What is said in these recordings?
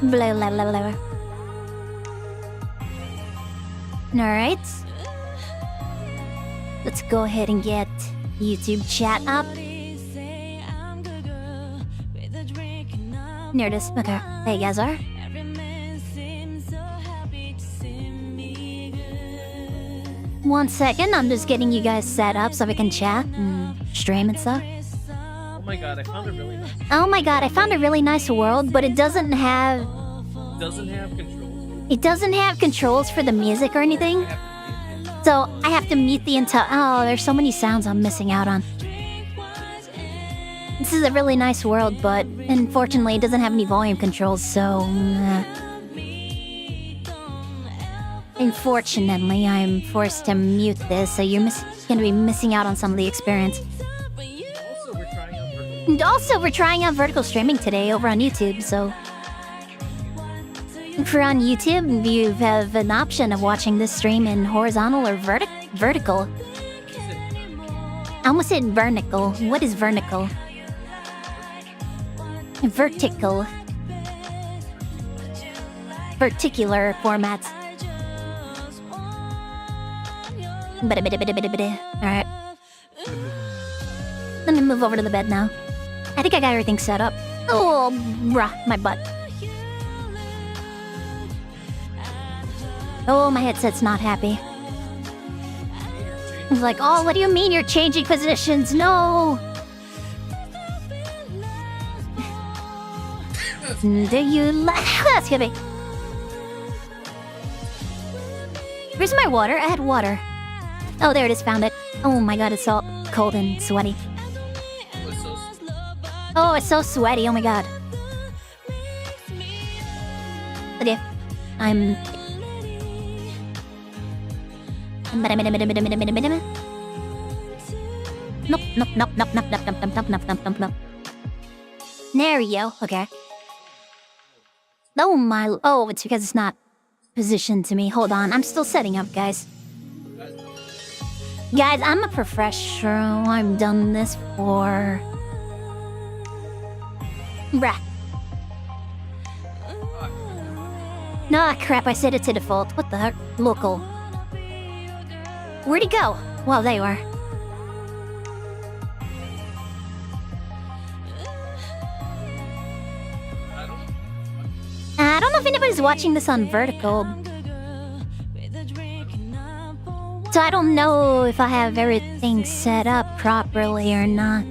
Blah, blah, blah, blah. Alright. Let's go ahead and get YouTube chat up. There it is. Okay. There you guys are. One second, I'm just getting you guys set up so we can chat and stream and stuff. Oh my god, I found a really nice... Oh my god, I found a really nice world, but it doesn't have... Doesn't have controls. It doesn't have controls for the music or anything. So, I have to mute the entire... Oh, there's so many sounds I'm missing out on. This is a really nice world, but unfortunately it doesn't have any volume controls, so... Unfortunately, I'm forced to mute this, so you're gonna be missing out on some of the experience. And also, we're trying out vertical streaming today over on YouTube, so... If you're on YouTube, you have an option of watching this stream in horizontal or vertical. I almost said vertical. What is vertical? Vertical. Particular formats. Alright. Let me move over to the bed now. I think I got everything set up. Oh, bruh, my butt. Oh, my headset's not happy. It's like, oh, what do you mean you're changing positions? No! Do you That's gonna be... Where's my water? I had water. Oh, there it is, found it. Oh my god, it's all cold and sweaty. Oh, it's so sweaty, oh my god. Okay. I'm... Nope, nope, nope, nope, nope, nope, nope, nope, nope, nope, nope, nope, nope. There we go, okay. Oh my... Oh, it's because it's not positioned to me. Hold on, I'm still setting up, guys. Guys, I'm a professional. I've done this for... Bruh. Nah, crap, I set it to default. What the heck? Local. Where'd he go? Well, there you are. I don't know if anybody's watching this on vertical. So I don't know if I have everything set up properly or not.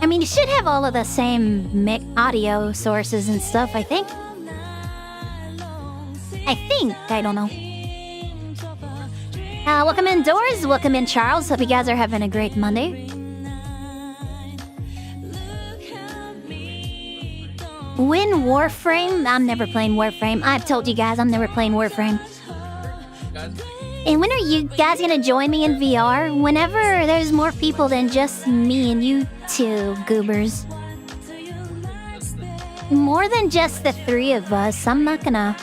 I mean, you should have all of the same audio sources and stuff, I think. I don't know. Welcome indoors, welcome in Charles. Hope you guys are having a great Monday. Win Warframe? I'm never playing Warframe. I've told you guys I'm never playing Warframe. And when are you guys gonna join me in VR? Whenever there's more people than just me and you two goobers. More than just the three of us. I'm not gonna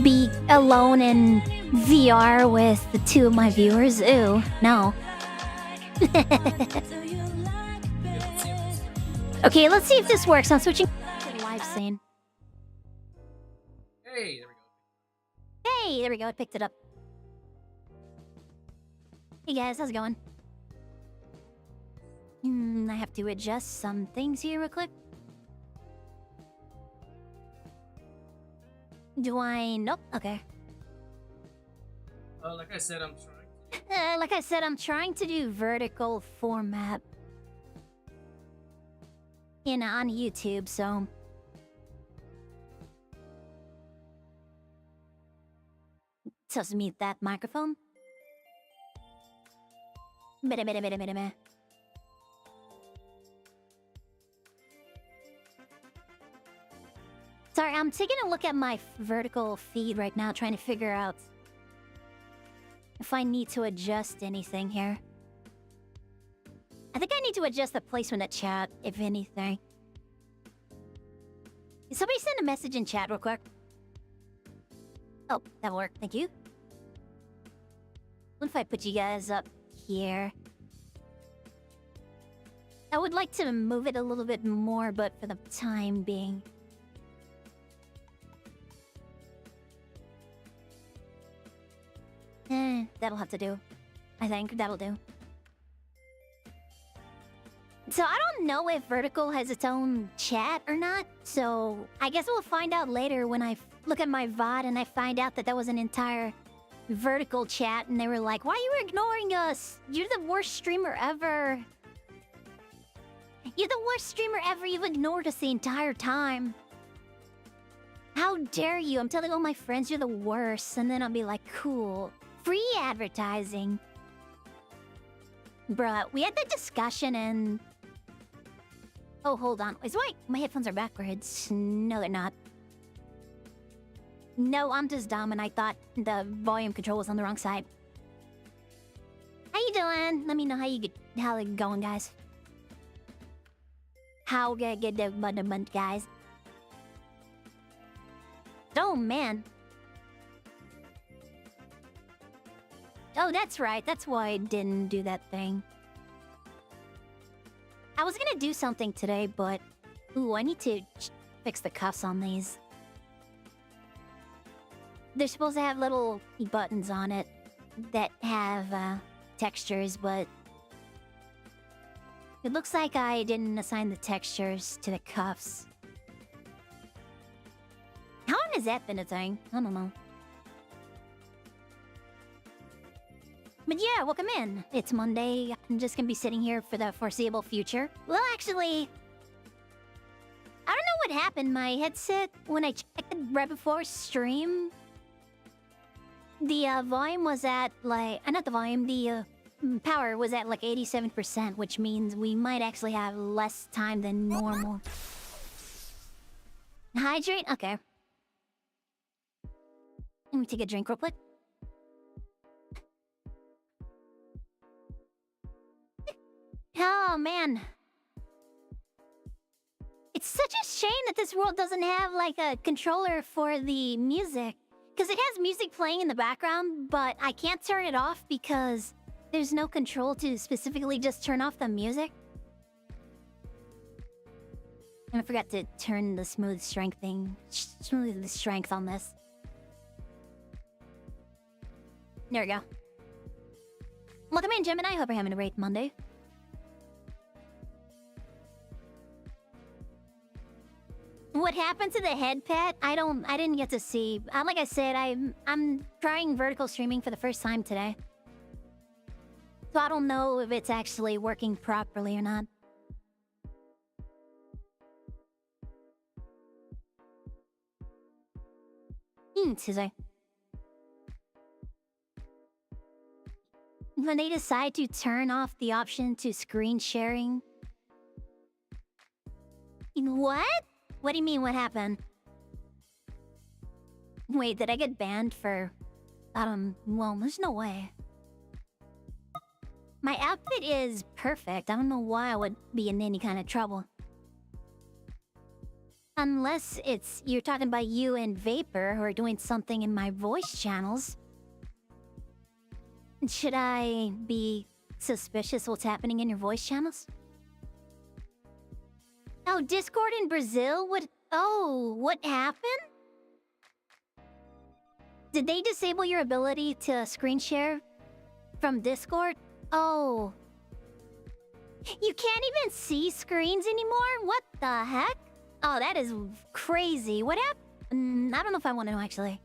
be alone in VR with the two of my viewers. Ew, no. Okay, let's see if this works. I'm switching to the live scene. Hey, there we go. Hey, there we go. I picked it up. Hey guys, how's it going? I have to adjust some things here real quick. Do I? Nope. Okay. Like I said, I'm trying. Like I said, I'm trying to do vertical format on YouTube, so just mute that microphone. Sorry, I'm taking a look at my vertical feed right now, trying to figure out if I need to adjust anything here. I think I need to adjust the placement of chat, if anything. Can somebody send a message in chat real quick? Oh, that worked. Thank you. What if I put you guys up here? I would like to move it a little bit more, but for the time being. That'll have to do. I think that'll do. So I don't know if Vertical has its own chat or not, so I guess we'll find out later when I look at my VOD and I find out that was an entire Vertical chat and they were like, why are you ignoring us? You're the worst streamer ever. You're the worst streamer ever. You've ignored us the entire time. How dare you? I'm telling all my friends you're the worst. And then I'll be like, cool. Free advertising. Bruh, we had that discussion and... Oh, hold on. Wait, my headphones are backwards. No, they're not. No, I'm just dumb and I thought the volume control was on the wrong side. How you doing? Let me know how it going, guys. How get the button, guys? Oh, man. Oh, that's right. That's why I didn't do that thing. I was gonna do something today, but... Ooh, I need to fix the cuffs on these. They're supposed to have little buttons on it that have textures, but... It looks like I didn't assign the textures to the cuffs. How long has that been a thing? I don't know. But yeah, welcome in. It's Monday. I'm just gonna be sitting here for the foreseeable future. Well, actually... I don't know what happened. My headset, when I checked it right before stream... The volume was at like... not the volume, the power was at like 87%, which means we might actually have less time than normal. Hydrate? Okay. Let me take a drink real quick. Oh, man. It's such a shame that this world doesn't have, like, a controller for the music. Because it has music playing in the background, but I can't turn it off because there's no control to specifically just turn off the music. And I forgot to turn the smooth strength thing. Smooth the strength on this. There we go. Welcome in, Gemini. I hope you're having a great Monday. What happened to the head pet? I didn't get to see. Like I said, I'm trying vertical streaming for the first time today. So I don't know if it's actually working properly or not. Scissor. When they decide to turn off the option to screen sharing... What? What do you mean, what happened? Wait, did I get banned for... well, there's no way. My outfit is perfect. I don't know why I would be in any kind of trouble. Unless you're talking about you and Vapor who are doing something in my voice channels. Should I be suspicious what's happening in your voice channels? Oh, Discord in Brazil? What happened? Did they disable your ability to screen share from Discord? Oh. You can't even see screens anymore? What the heck? Oh, that is crazy. What happened? I don't know if I want to know, actually.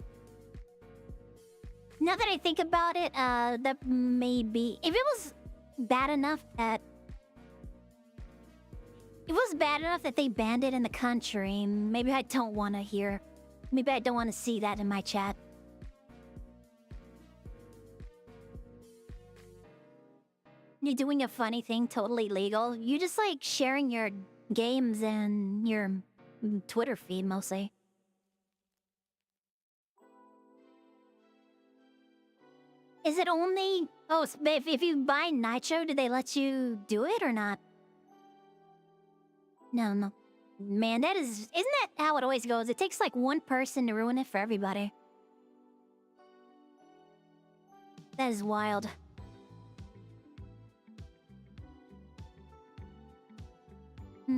Now that I think about it, that may be... If it was bad enough that... It was bad enough that they banned it in the country. Maybe I don't want to hear. Maybe I don't want to see that in my chat. You're doing a funny thing totally legal. You just like sharing your games and your Twitter feed mostly. Is it only... Oh, if you buy Nitro, do they let you do it or not? No. Man, isn't that how it always goes? It takes like one person to ruin it for everybody. That is wild.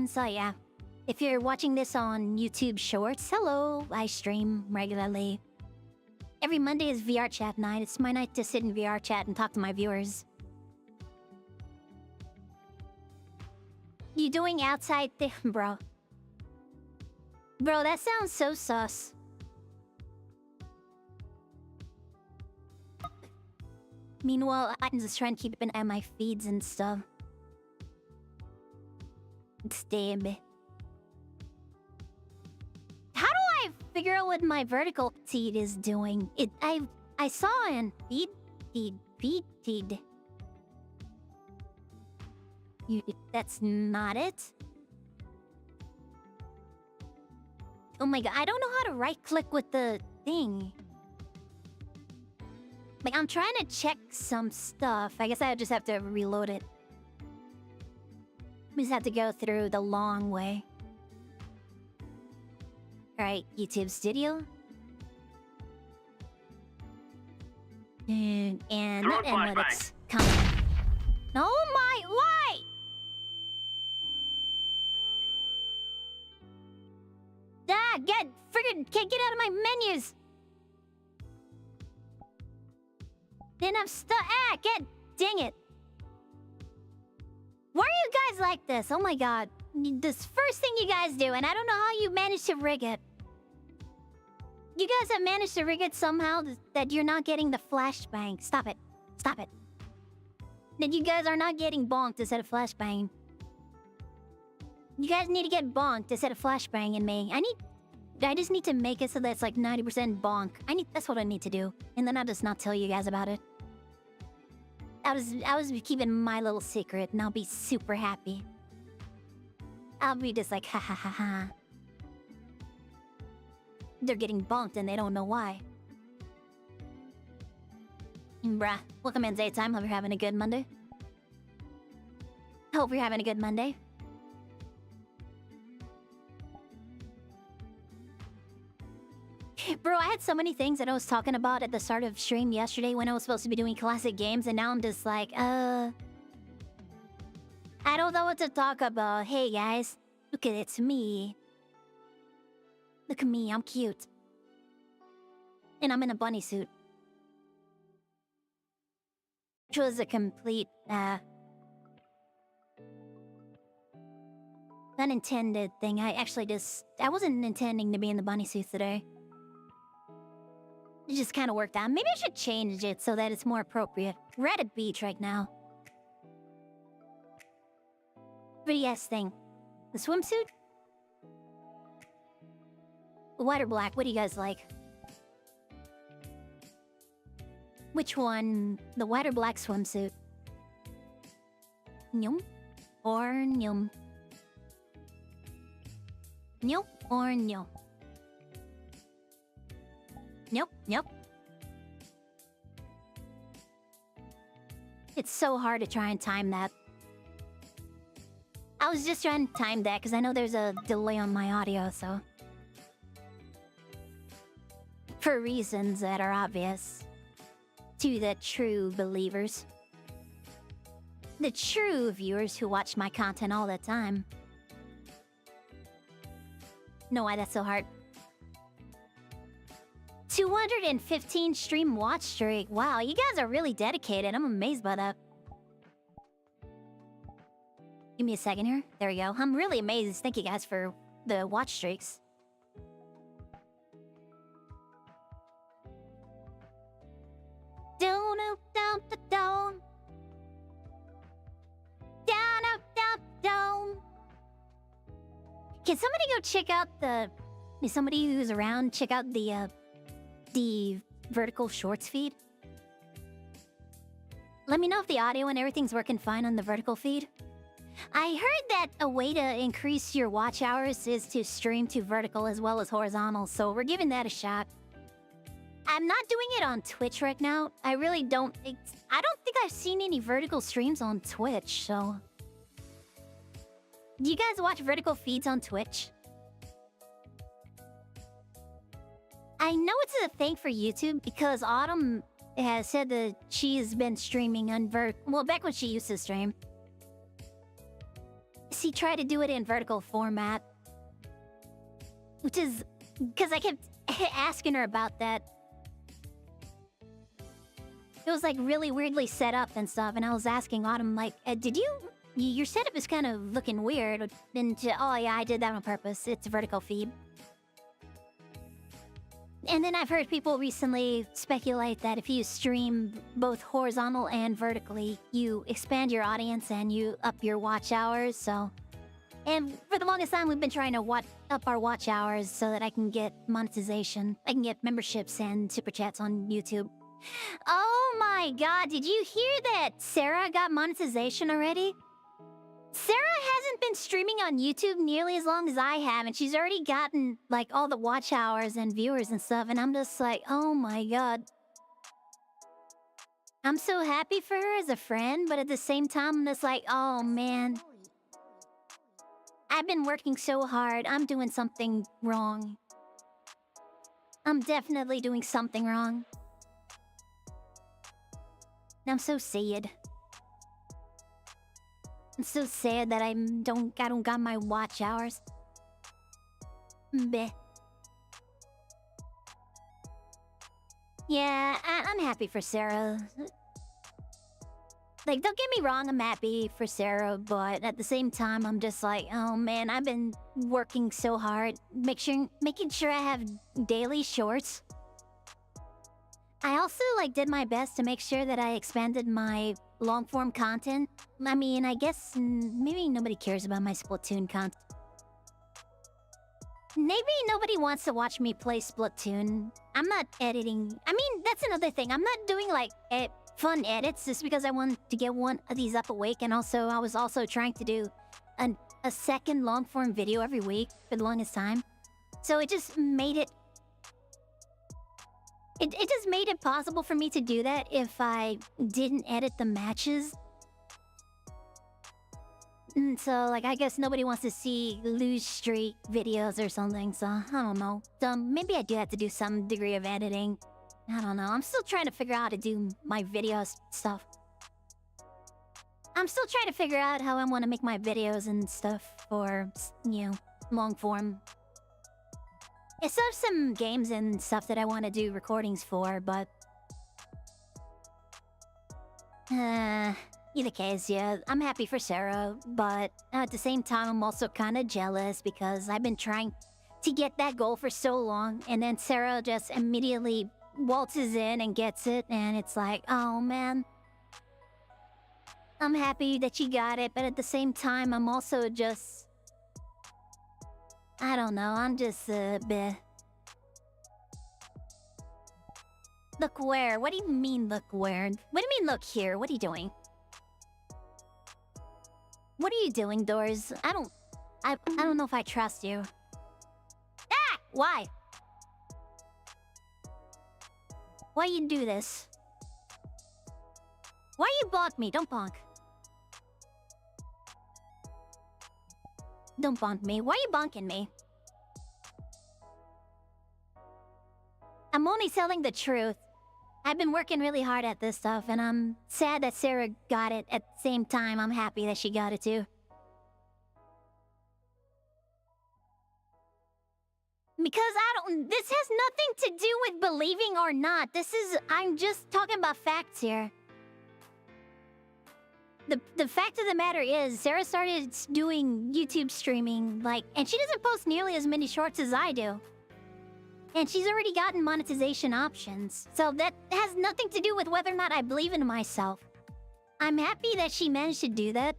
So yeah, if you're watching this on YouTube Shorts, hello, I stream regularly. Every Monday is VRChat night. It's my night to sit in VRChat and talk to my viewers. You doing outside thing, bro? Bro, that sounds so sus. Meanwhile, I'm just trying to keep an eye on my feeds and stuff. Damn. How do I figure out what my vertical feed is doing? I saw an feed. That's not it. Oh my god, I don't know how to right click with the thing. Like, I'm trying to check some stuff. I guess I just have to reload it. We just have to go through the long way. Alright, YouTube Studio. And not analytics. Come on. Oh my, why? Ah, can't get out of my menus. Then I'm stuck. Dang it. Why are you guys like this? Oh my god. This first thing you guys do, and I don't know how you managed to rig it. You guys have managed to rig it somehow that you're not getting the flashbang. Stop it. Stop it. That you guys are not getting bonked instead of flashbang. You guys need to get bonked instead of flashbanging me. I just need to make it so that it's like 90% bonk. That's what I need to do. And then I'll just not tell you guys about it. I was keeping my little secret, and I'll be super happy. I'll be just like, ha ha ha ha. They're getting bonked and they don't know why. Bruh, welcome in daytime. Hope you're having a good Monday. Hope you're having a good Monday. Bro, I had so many things that I was talking about at the start of stream yesterday when I was supposed to be doing classic games, and now I'm just like, I don't know what to talk about. Hey guys, look at it, it's me. Look at me, I'm cute. And I'm in a bunny suit. Which was a complete, unintended thing. I wasn't intending to be in the bunny suit today. It just kind of worked out. Maybe I should change it so that it's more appropriate. We're at a beach right now. Pretty ass thing. The swimsuit? White or black? What do you guys like? Which one? The white or black swimsuit? Nyum or nyum? Nyum or nyum? Nope. It's so hard to try and time that. I was just trying to time that because I know there's a delay on my audio, so. For reasons that are obvious to the true believers. The true viewers who watch my content all the time. Know why that's so hard? 215 stream watch streak. Wow, you guys are really dedicated. I'm amazed by that. Give me a second here. There we go. I'm really amazed. Thank you guys for the watch streaks. Down, up, down, down. Down, up, down, down. Can somebody go check out somebody who's around, check out the vertical shorts feed? Let me know if the audio and everything's working fine on the vertical feed. I heard that a way to increase your watch hours is to stream to vertical as well as horizontal, so we're giving that a shot. I'm not doing it on Twitch right now. I really don't think I've seen any vertical streams on Twitch, so. Do you guys watch vertical feeds on Twitch? I know it's a thing for YouTube because Autumn has said that she's been streaming on well, back when she used to stream. She tried to do it in vertical format. Which is... Because I kept asking her about that. It was like really weirdly set up and stuff, and I was asking Autumn, like, did you... Your setup is kind of looking weird. And oh yeah, I did that on purpose. It's a vertical feed. And then I've heard people recently speculate that if you stream both horizontal and vertically, you expand your audience and you up your watch hours, so... And for the longest time, we've been trying to up our watch hours so that I can get monetization. I can get memberships and super chats on YouTube. Oh my god, did you hear that Sarah got monetization already? Sarah hasn't been streaming on YouTube nearly as long as I have, and she's already gotten, like, all the watch hours and viewers and stuff, and I'm just like, oh my god. I'm so happy for her as a friend, but at the same time, I'm just like, oh man. I've been working so hard, I'm doing something wrong. I'm definitely doing something wrong. I'm so sad. I'm so sad that I don't got my watch hours. Bleh. Yeah, I'm happy for Sarah. Like, don't get me wrong, I'm happy for Sarah, but at the same time, I'm just like, oh man, I've been working so hard, making sure I have daily shorts. I also, like, did my best to make sure that I expanded my long-form content. I mean, I guess maybe nobody cares about my Splatoon content. Maybe nobody wants to watch me play Splatoon. I'm not editing. I mean, that's another thing. I'm not doing, like, fun edits just because I want to get one of these up awake, and also I was also trying to do a second long-form video every week for the longest time. So it just made it... It just made it possible for me to do that if I didn't edit the matches. And so, like, I guess nobody wants to see lose streak videos or something, so I don't know. So maybe I do have to do some degree of editing. I don't know. I'm still trying to figure out how to do my videos stuff. I'm still trying to figure out how I want to make my videos and stuff for, you know, long form. I still have some games and stuff that I want to do recordings for, but... Either case, yeah, I'm happy for Sarah, but at the same time, I'm also kind of jealous because I've been trying to get that goal for so long, and then Sarah just immediately waltzes in and gets it, and it's like, oh man. I'm happy that she got it, but at the same time, I'm also just... I don't know, I'm just, bleh. Look where? What do you mean, look where? What do you mean, look here? What are you doing? What are you doing, Doors? I don't know if I trust you. Ah! Why? Why you do this? Why you bonk me? Don't bonk. Don't bonk me. Why you bonking me? I'm only telling the truth. I've been working really hard at this stuff, and I'm sad that Sarah got it. At the same time, I'm happy that she got it too. Because this has nothing to do with believing or not. I'm just talking about facts here. The fact of the matter is, Sarah started doing YouTube streaming, like, and she doesn't post nearly as many shorts as I do. And she's already gotten monetization options. So that has nothing to do with whether or not I believe in myself. I'm happy that she managed to do that.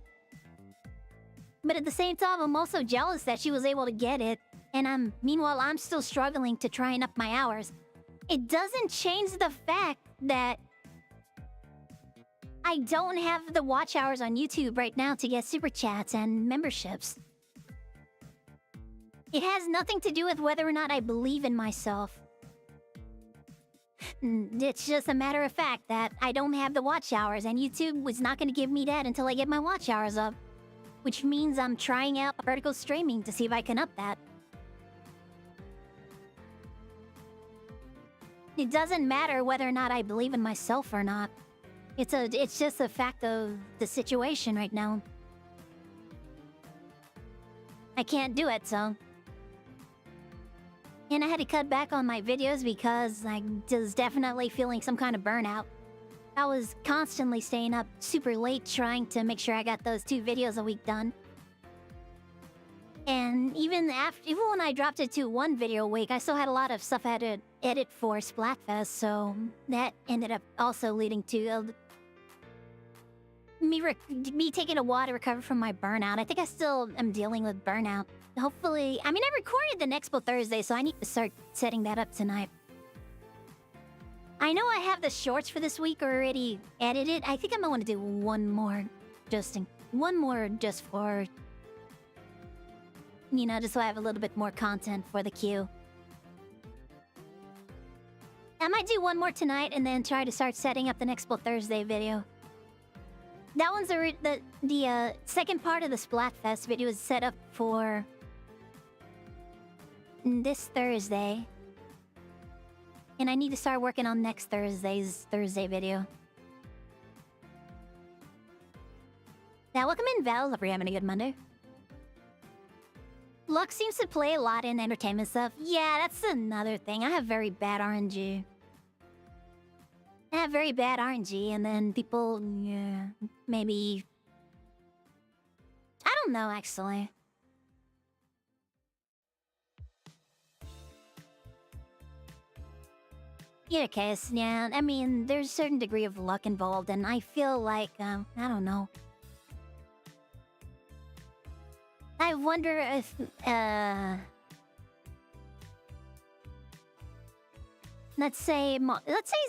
But at the same time, I'm also jealous that she was able to get it. And meanwhile, I'm still struggling to try and up my hours. It doesn't change the fact that I don't have the watch hours on YouTube right now to get super chats and memberships. It has nothing to do with whether or not I believe in myself. It's just a matter of fact that I don't have the watch hours, and YouTube was not going to give me that until I get my watch hours up. Which means I'm trying out vertical streaming to see if I can up that. It doesn't matter whether or not I believe in myself or not. It's just a fact of the situation right now. I can't do it, so. And I had to cut back on my videos because I was definitely feeling some kind of burnout. I was constantly staying up super late trying to make sure I got those 2 videos a week done. And even when I dropped it to 1 video a week, I still had a lot of stuff I had to edit for Splatfest, so that ended up also leading to me taking a while to recover from my burnout. I think I still am dealing with burnout. Hopefully, I mean, I recorded the Expo Thursday, so I need to start setting that up tonight. I know I have the shorts for this week already edited. I think I might want to do one more just for, you know, just so I have a little bit more content for the queue. I might do one more tonight and then try to start setting up the Expo Thursday video. That one's the second part of the Splatfest video is set up for this Thursday. And I need to start working on next Thursday's Thursday video. Now, welcome in, Val. Hope you're having a good Monday. Luck seems to play a lot in entertainment stuff. Yeah, that's another thing. I have very bad RNG. I have very bad RNG, and then people, yeah, maybe... I don't know, actually. Either case, yeah, I mean, there's a certain degree of luck involved, and I feel like, I don't know. I wonder if, let's say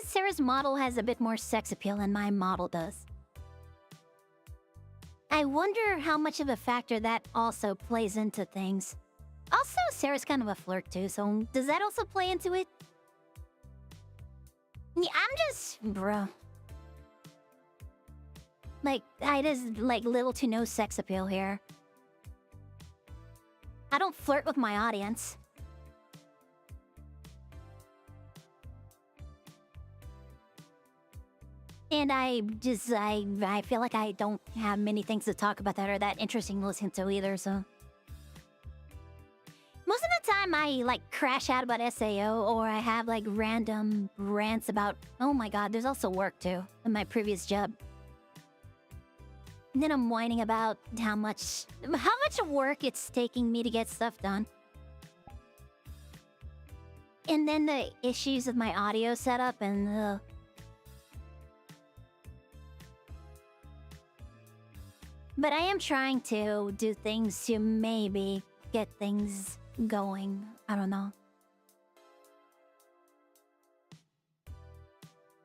Sarah's model has a bit more sex appeal than my model does. I wonder how much of a factor that also plays into things. Also, Sarah's kind of a flirt too, so does that also play into it? Yeah, I'm just... bro. Like, I just, like, little to no sex appeal here. I don't flirt with my audience. And I feel like I don't have many things to talk about that are that interesting to listen to either, so... Most of the time I, like, crash out about SAO, or I have, like, random rants about... Oh my god, there's also work, too, in my previous job. And then I'm whining about how much work it's taking me to get stuff done. And then the issues of my audio setup and But I am trying to do things to maybe get things going. I don't know.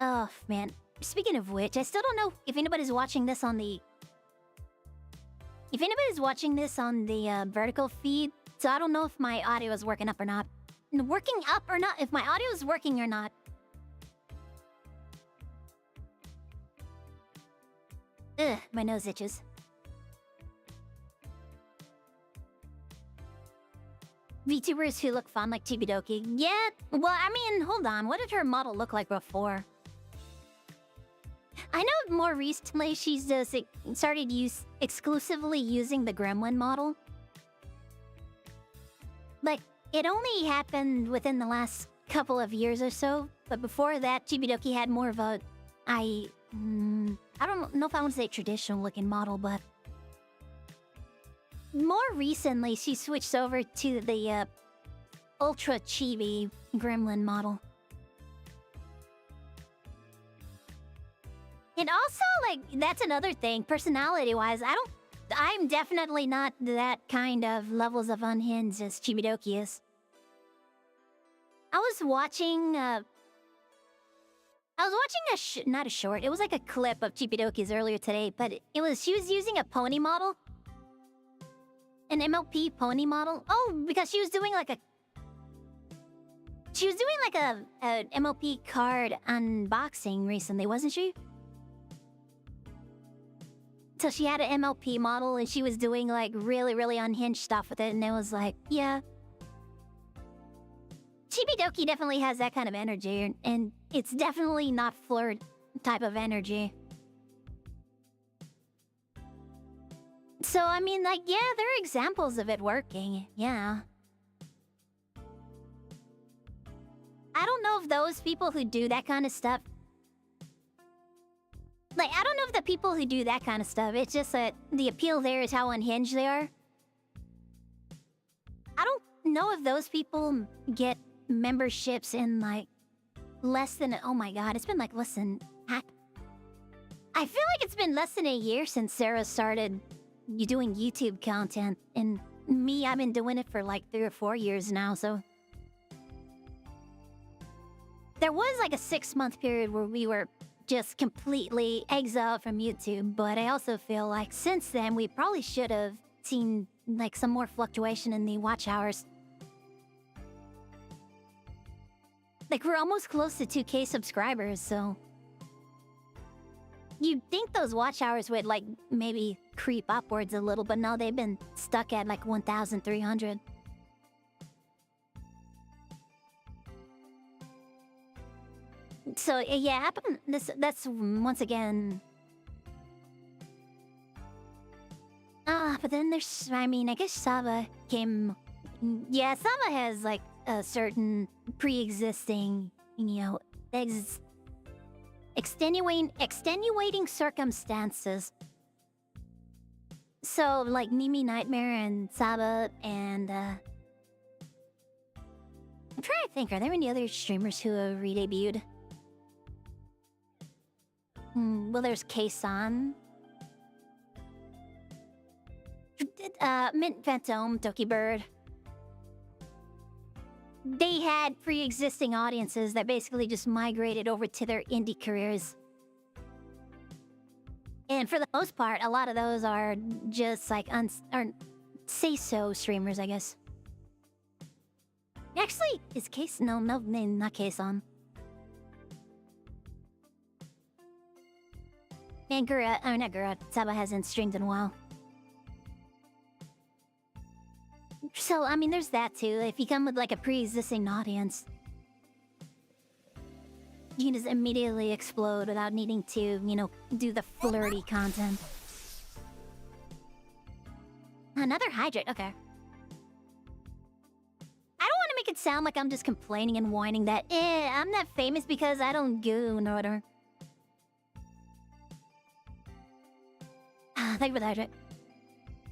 Oh, man. Speaking of which, I still don't know if anybody's watching this on the... If anybody's watching this on the vertical feed, so I don't know if my audio is working up or not. Working up or not, if my audio is working or not. Ugh, my nose itches. VTubers who look fun like Chibidoki. Yeah, well, I mean, hold on. What did her model look like before? I know more recently she's just started exclusively using the Gremlin model. Like, it only happened within the last couple of years or so, but before that, Chibidoki had more of a... I don't know if I want to say traditional looking model, but... More recently, she switched over to the Ultra Chibi Gremlin model. And also, like, that's another thing, personality-wise, I'm definitely not that kind of levels of unhinged as Chibidoki is. I was watching not a short, it was like a clip of Chibidoki's earlier today, but she was using a pony model. An MLP pony model. Oh, because she was doing like a MLP card unboxing recently, wasn't she? So she had an MLP model and she was doing like really, really unhinged stuff with it, and it was like, yeah. Chibidoki definitely has that kind of energy, and it's definitely not flirt type of energy. So, I mean, like, yeah, there are examples of it working, yeah. I don't know if those people who do that kind of stuff... Like, I don't know if the people who do that kind of stuff, it's just that the appeal there is how unhinged they are. I don't know if those people get memberships in, like, less than... Oh my god, it's been, like, less than... I feel like it's been less than a year since Sarah started doing YouTube content. And me, I've been doing it for, like, 3 or 4 years now, so... There was, like, a 6-month period where we were just completely exiled from YouTube, but I also feel like since then, we probably should have seen, like, some more fluctuation in the watch hours. Like, we're almost close to 2K subscribers, so... You'd think those watch hours would, like, maybe creep upwards a little, but no, they've been stuck at, like, 1,300. So, yeah, that's once again... but then there's... I mean, I guess Saba came... Yeah, Saba has, like, a certain pre-existing, you know, extenuating circumstances. So, like, Mimi Nightmare and Saba and, I'm trying to think, are there any other streamers who have re-debuted? Well, there's K-san. Mint Phantom, Toki Bird. They had pre-existing audiences that basically just migrated over to their indie careers. And for the most part, a lot of those are just like say-so streamers, I guess. Actually, is Case... No, not Case-on. And Gura... Oh, not Gura. Saba hasn't streamed in a while. So, I mean, there's that too. If you come with, like, a pre-existing audience, you can just immediately explode without needing to, you know, do the flirty content. Another hydrate, okay. I don't want to make it sound like I'm just complaining and whining that, I'm not famous because I don't goon or whatever. Thank you for the hydrate.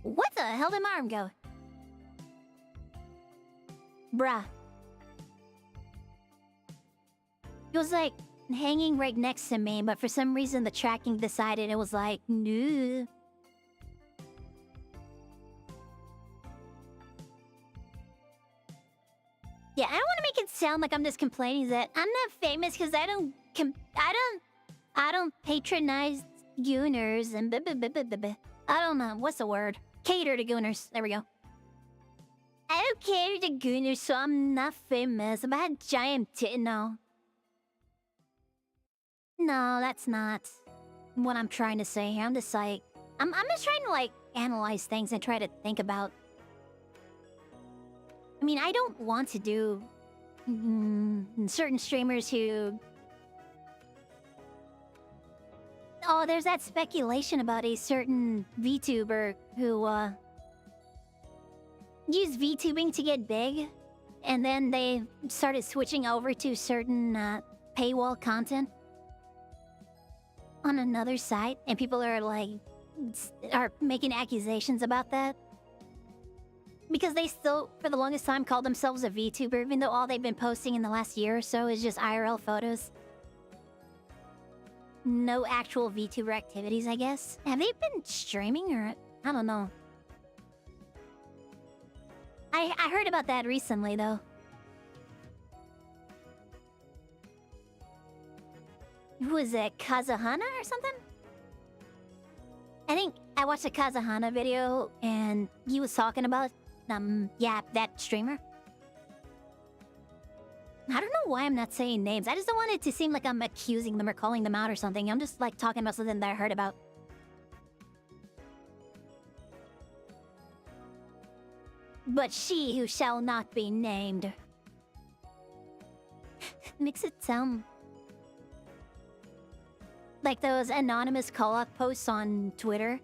What the hell did my arm go? Bruh. It was like hanging right next to me, but for some reason the tracking decided it was like, no. Yeah, I don't want to make it sound like I'm just complaining that I'm not famous because I don't patronize gooners and I don't know, what's the word? Cater to gooners. There we go. I don't cater to gooners, so I'm not famous. I'm a giant no. No, that's not what I'm trying to say here. I'm just like... I'm just trying to, like, analyze things and try to think about... I mean, I don't want to do... certain streamers who... Oh, there's that speculation about a certain VTuber who, used VTubing to get big, and then they started switching over to certain, paywall content on another site, and people are, like, are making accusations about that. Because they still, for the longest time, called themselves a VTuber, even though all they've been posting in the last year or so is just IRL photos. No actual VTuber activities, I guess. Have they been streaming, or... I don't know. I heard about that recently, though. Who was it? Kazuhana or something? I think I watched a Kazuhana video, and he was talking about, yeah, that streamer. I don't know why I'm not saying names. I just don't want it to seem like I'm accusing them or calling them out or something. I'm just, like, talking about something that I heard about. But she who shall not be named. makes it sound like those anonymous call-out posts on Twitter,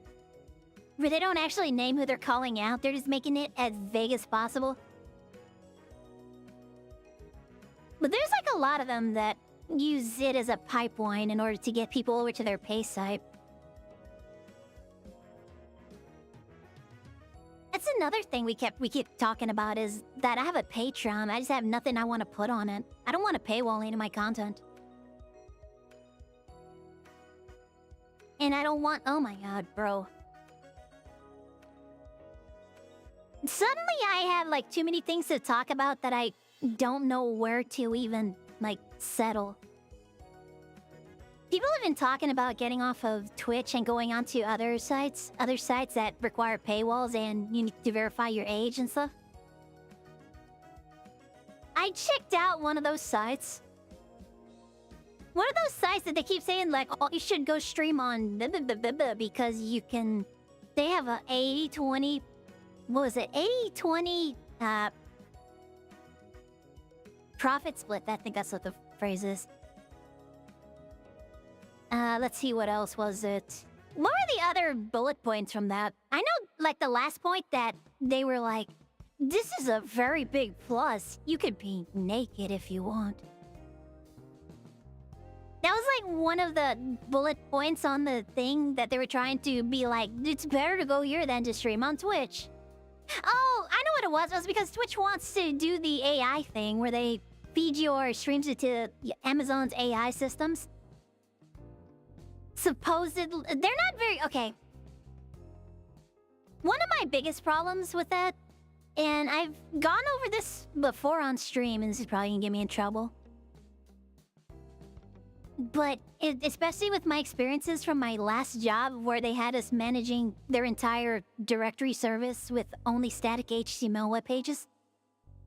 where they don't actually name who they're calling out. They're just making it as vague as possible. But there's like a lot of them that use it as a pipeline in order to get people over to their pay site. That's another thing we keep talking about, is that I have a Patreon. I just have nothing I want to put on it. I don't want to paywall any of my content. And I don't want... Oh my god, bro. Suddenly I have like too many things to talk about that I don't know where to even like settle. People have been talking about getting off of Twitch and going onto other sites that require paywalls and you need to verify your age and stuff. I checked out one of those sites. One of those sites that they keep saying like, oh, you should go stream on blah, blah, blah, blah, blah, because you can... They have a 80-20... What was it? 80-20 profit split. I think that's what the phrase is. Let's see, what else was it? What were the other bullet points from that? I know, like, the last point that they were like, this is a very big plus. You could be naked if you want. That was, like, one of the bullet points on the thing that they were trying to be like, it's better to go here than to stream on Twitch. Oh, I know what it was. It was because Twitch wants to do the AI thing where they feed your streams into Amazon's AI systems. Supposedly, they're not very... Okay. One of my biggest problems with that, and I've gone over this before on stream, and this is probably gonna get me in trouble. But especially with my experiences from my last job where they had us managing their entire directory service with only static HTML web pages.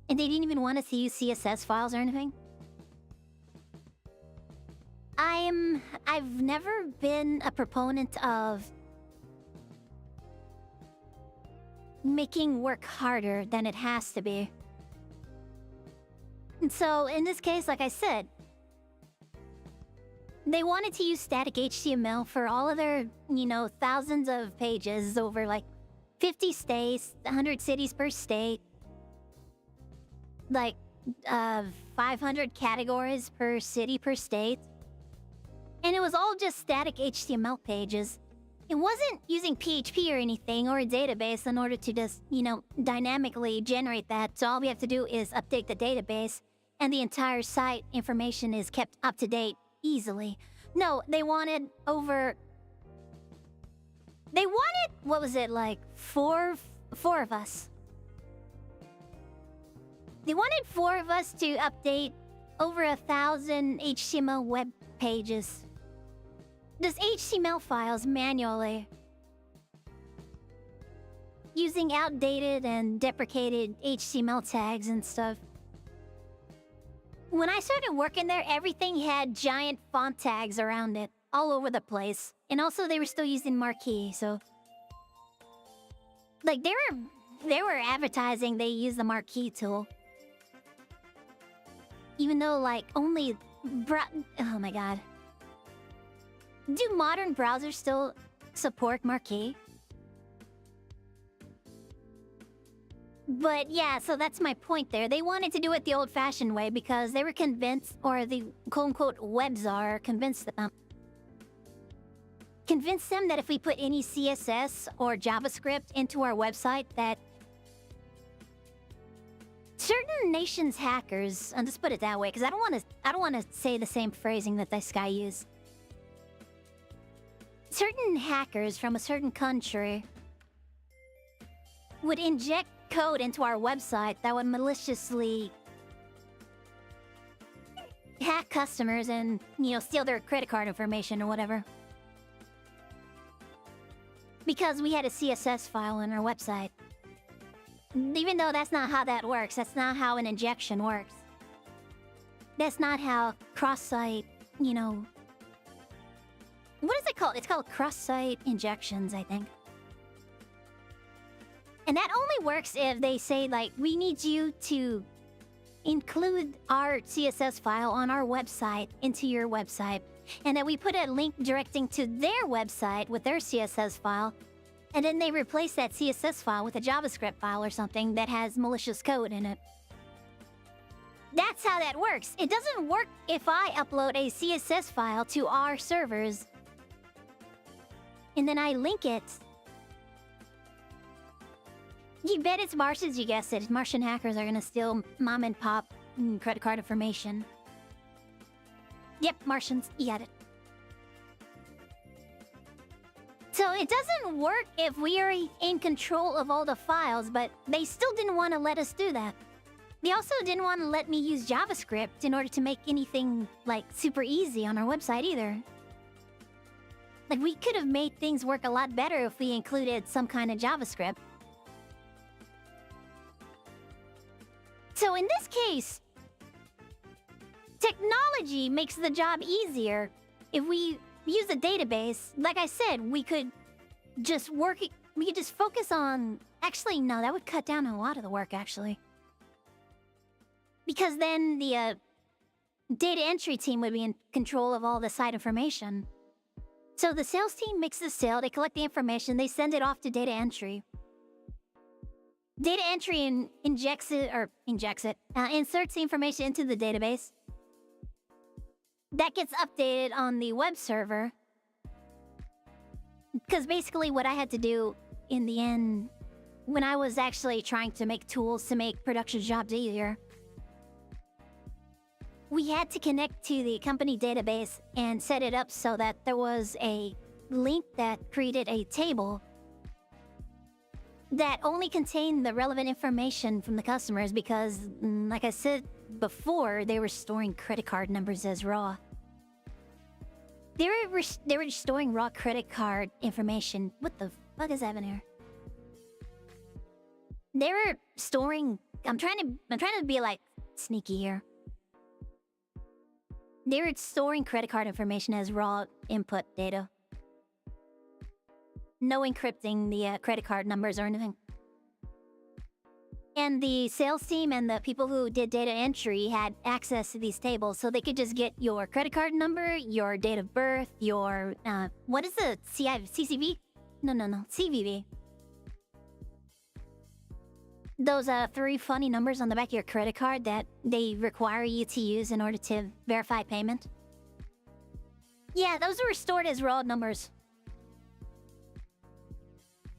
And they didn't even want us to use CSS files or anything. I've never been a proponent of making work harder than it has to be. And so in this case, like I said, they wanted to use static HTML for all of their, you know, thousands of pages over like 50 states, 100 cities per state, like 500 categories per city per state. And it was all just static HTML pages. It wasn't using PHP or anything or a database in order to just, you know, dynamically generate that. So all we have to do is update the database and the entire site information is kept up to date easily. No, they wanted over... They wanted, what was it, like four of us. They wanted 4 of us to update over 1,000 HTML web pages. Just HTML files manually. Using outdated and deprecated HTML tags and stuff. When I started working there, everything had giant font tags around it, all over the place. And also they were still using Marquee, so... Like, they were advertising they use the Marquee tool. Even though, like, only... Oh my god. Do modern browsers still support Marquee? But yeah, so that's my point there. They wanted to do it the old-fashioned way because they were convinced, or the quote-unquote web czar convinced them that if we put any CSS or JavaScript into our website, that certain nations' hackers, and just put it that way, because I don't want to say the same phrasing that this guy used. Certain hackers from a certain country would inject code into our website that would maliciously hack customers and, you know, steal their credit card information or whatever. Because we had a CSS file on our website. Even though that's not how that works. That's not how an injection works. That's not how cross-site, you know... What is it called? It's called cross-site injections, I think. And that only works if they say, like, we need you to include our CSS file on our website into your website, and then we put a link directing to their website with their CSS file, and then they replace that CSS file with a JavaScript file or something that has malicious code in it. That's how that works. It doesn't work if I upload a CSS file to our servers and then I link it. You bet it's Martians, you guessed it. Martian hackers are gonna steal mom and pop credit card information. Yep, Martians, you got it. So it doesn't work if we are in control of all the files, but they still didn't want to let us do that. They also didn't want to let me use JavaScript in order to make anything, like, super easy on our website either. Like, we could have made things work a lot better if we included some kind of JavaScript. So in this case, technology makes the job easier. If we use a database, like I said, we could just focus on... Actually, no, that would cut down a lot of the work, actually. Because then the data entry team would be in control of all the site information. So the sales team makes the sale, they collect the information, they send it off to data entry. Data entry inserts the information into the database. That gets updated on the web server. Because basically what I had to do in the end, when I was actually trying to make tools to make production jobs easier, we had to connect to the company database and set it up so that there was a link that created a table that only contained the relevant information from the customers because, like I said before, they were storing credit card numbers as raw. They were storing raw credit card information. What the fuck is happening here? They were storing... I'm trying to be, like, sneaky here. They were storing credit card information as raw input data. No encrypting the credit card numbers or anything. And the sales team and the people who did data entry had access to these tables, so they could just get your credit card number, your date of birth, your... what is the CCV? No, CVV. Those 3 funny numbers on the back of your credit card that they require you to use in order to verify payment. Yeah, those were stored as raw numbers.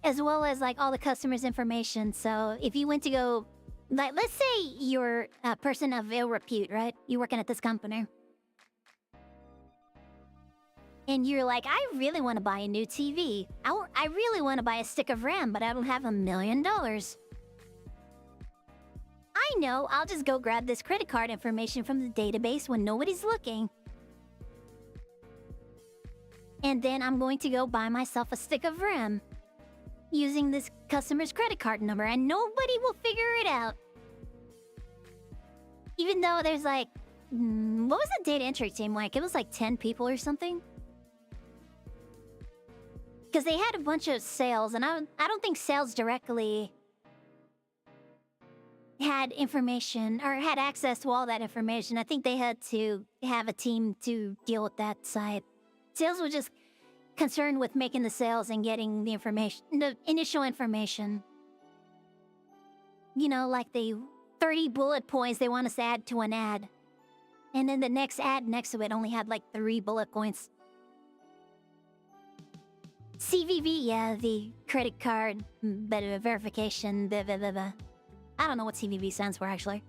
As well as, like, all the customers' information. So if you went to go... Like, let's say you're a person of ill repute, right? You're working at this company. And you're like, I really want to buy a new TV. I really want to buy a stick of RAM, but I don't have $1 million. I know, I'll just go grab this credit card information from the database when nobody's looking. And then I'm going to go buy myself a stick of RAM using this customer's credit card number, and nobody will figure it out. Even though there's like... what was the data entry team like? It was like 10 people or something? Because they had a bunch of sales, and I don't think sales directly had information or had access to all that information. I think they had to have a team to deal with that side. Sales was just concerned with making the sales and getting the information, the initial information. You know, like the 30 bullet points they want us to add to an ad. And then the next ad next to it only had like 3 bullet points. CVV, yeah, the credit card verification, blah, blah, blah, blah. I don't know what CVV stands for, actually.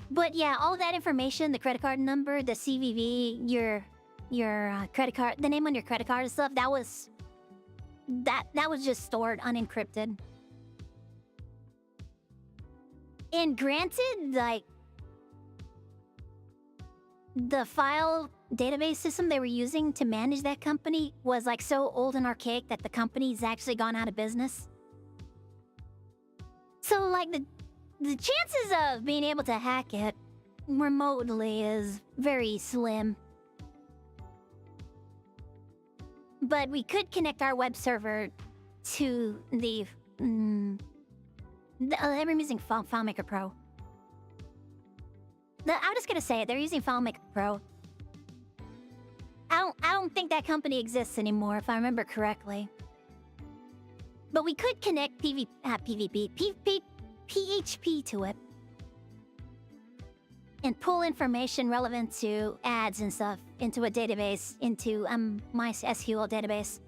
But yeah, all that information, the credit card number, the CVV, your credit card, the name on your credit card and stuff, that was just stored unencrypted. And granted, like, the file database system they were using to manage that company was like so old and archaic that the company's actually gone out of business. So like the chances of being able to hack it remotely is very slim. But we could connect our web server to the I'm using FileMaker Pro. I'm just gonna say it. They're using FileMaker Pro. I don't think that company exists anymore, if I remember correctly. But we could connect PHP to it. And pull information relevant to ads and stuff into a database, into my SQL database.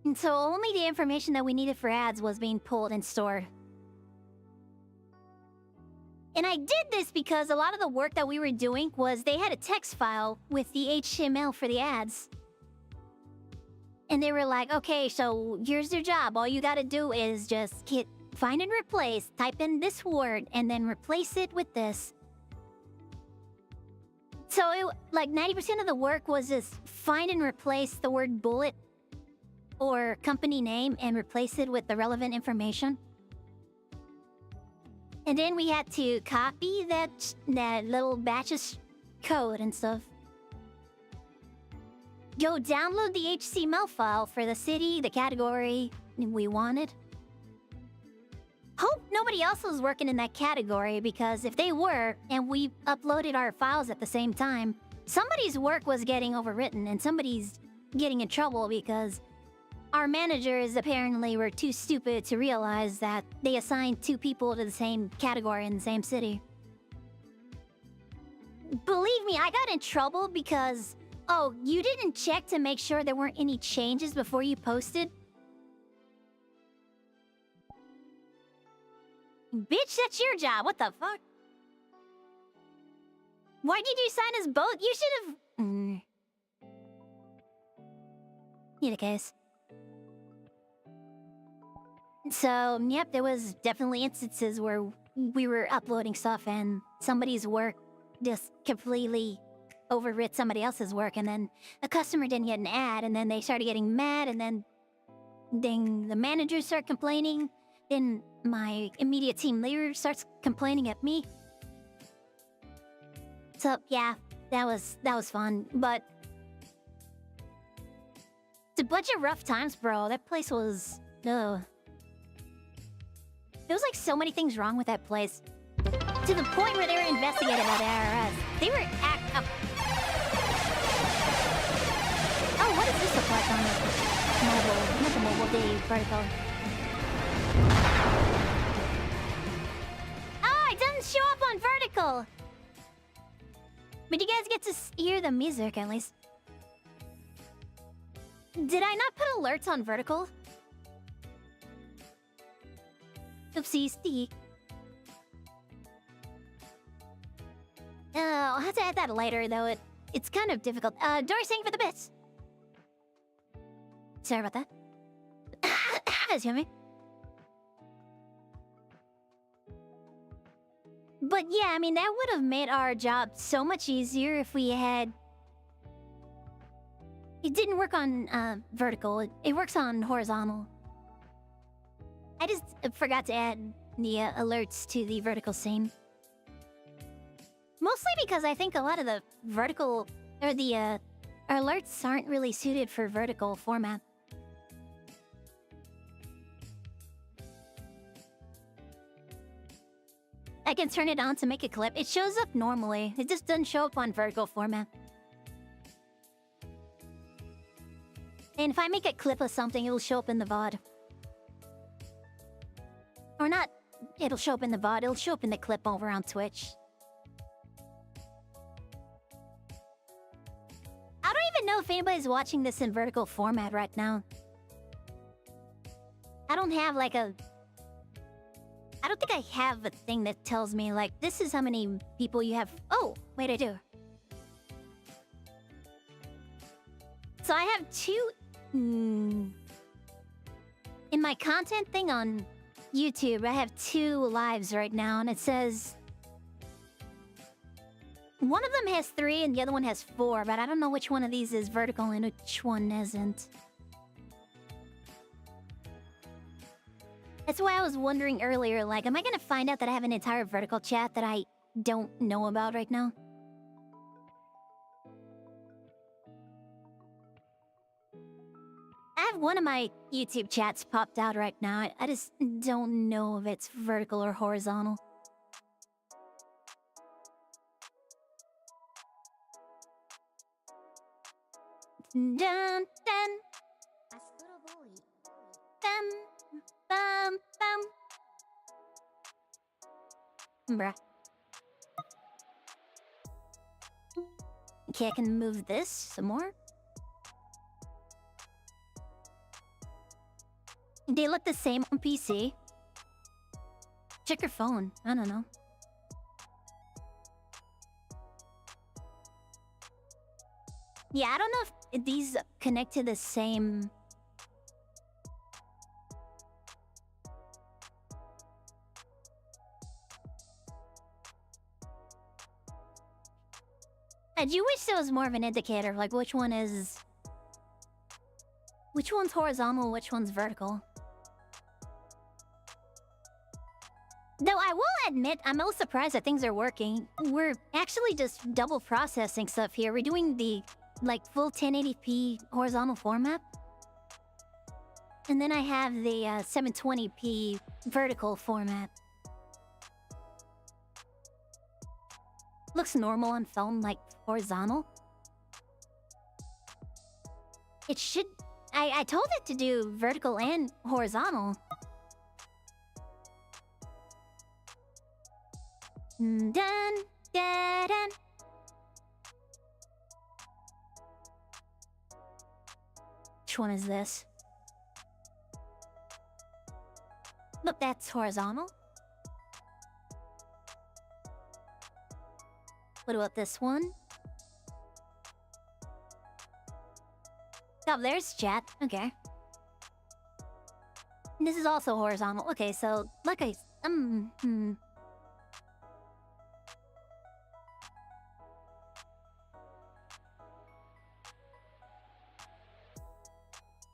And so only the information that we needed for ads was being pulled and stored. And I did this because a lot of the work that we were doing was they had a text file with the HTML for the ads. And they were like, okay, so here's your job. All you gotta do is just find and replace, type in this word, and then replace it with this. So, like 90% of the work was just find and replace the word bullet or company name and replace it with the relevant information. And then we had to copy that little batch of code and stuff. Go download the HTML file for the city, the category we wanted. Hope nobody else was working in that category, because if they were, and we uploaded our files at the same time, somebody's work was getting overwritten and somebody's getting in trouble because our managers apparently were too stupid to realize that they assigned 2 people to the same category in the same city. Believe me, I got in trouble because, oh, you didn't check to make sure there weren't any changes before you posted? Bitch, that's your job. What the fuck? Why did you sign us both? You should have... Either case. So, yep, there was definitely instances where we were uploading stuff and somebody's work just completely overwrit somebody else's work, and then a customer didn't get an ad, and then they started getting mad, and then the managers start complaining. Then my immediate team leader starts complaining at me. So yeah, that was fun, but it's a bunch of rough times, bro. That place was There was like so many things wrong with that place, to the point where they were investigated by the IRS. They were Oh, what does this look like on the mobile? Not the mobile, the vertical. It doesn't show up on vertical! But you guys get to hear the music, at least. Did I not put alerts on vertical? Oopsies, I'll have to add that later, though. It's kind of difficult. Dory saying for the bits! Sorry about that. Excuse me. But yeah, I mean, that would have made our job so much easier if we had... It didn't work on vertical, it works on horizontal. I just forgot to add the alerts to the vertical scene. Mostly because I think a lot of the vertical... or the alerts aren't really suited for vertical format. I can turn it on to make a clip. It shows up normally. It just doesn't show up on vertical format. And if I make a clip of something, it will show up in the VOD. Or not, it'll show up in the VOD. It'll show up in the clip over on Twitch. I don't even know if anybody's watching this in vertical format right now. I don't have like a... I don't think I have a thing that tells me, like, this is how many people you have... Oh, wait, I do. So I have 2... In my content thing on YouTube, I have 2 lives right now, and it says... One of them has 3 and the other one has 4, but I don't know which one of these is vertical and which one isn't. That's why I was wondering earlier, like, am I gonna find out that I have an entire vertical chat that I don't know about right now? I one of my YouTube chats popped out right now. I just don't know if it's vertical or horizontal. Dun dun. Bum bum bum. Bruh. Okay, I can move this some more. They look the same on PC. Check your phone. I don't know. Yeah, I don't know if these connect to the same... I do wish there was more of an indicator, like which one is... Which one's horizontal, which one's vertical. Though I will admit, I'm a little surprised that things are working. We're actually just double processing stuff here. We're doing the, like, full 1080p horizontal format. And then I have the 720p vertical format. Looks normal on phone, like horizontal. It should... I told it to do vertical and horizontal. Dun, da, dun. Which one is this? Look, that's horizontal. What about this one? Oh, there's chat. Okay. And this is also horizontal. Okay, so like I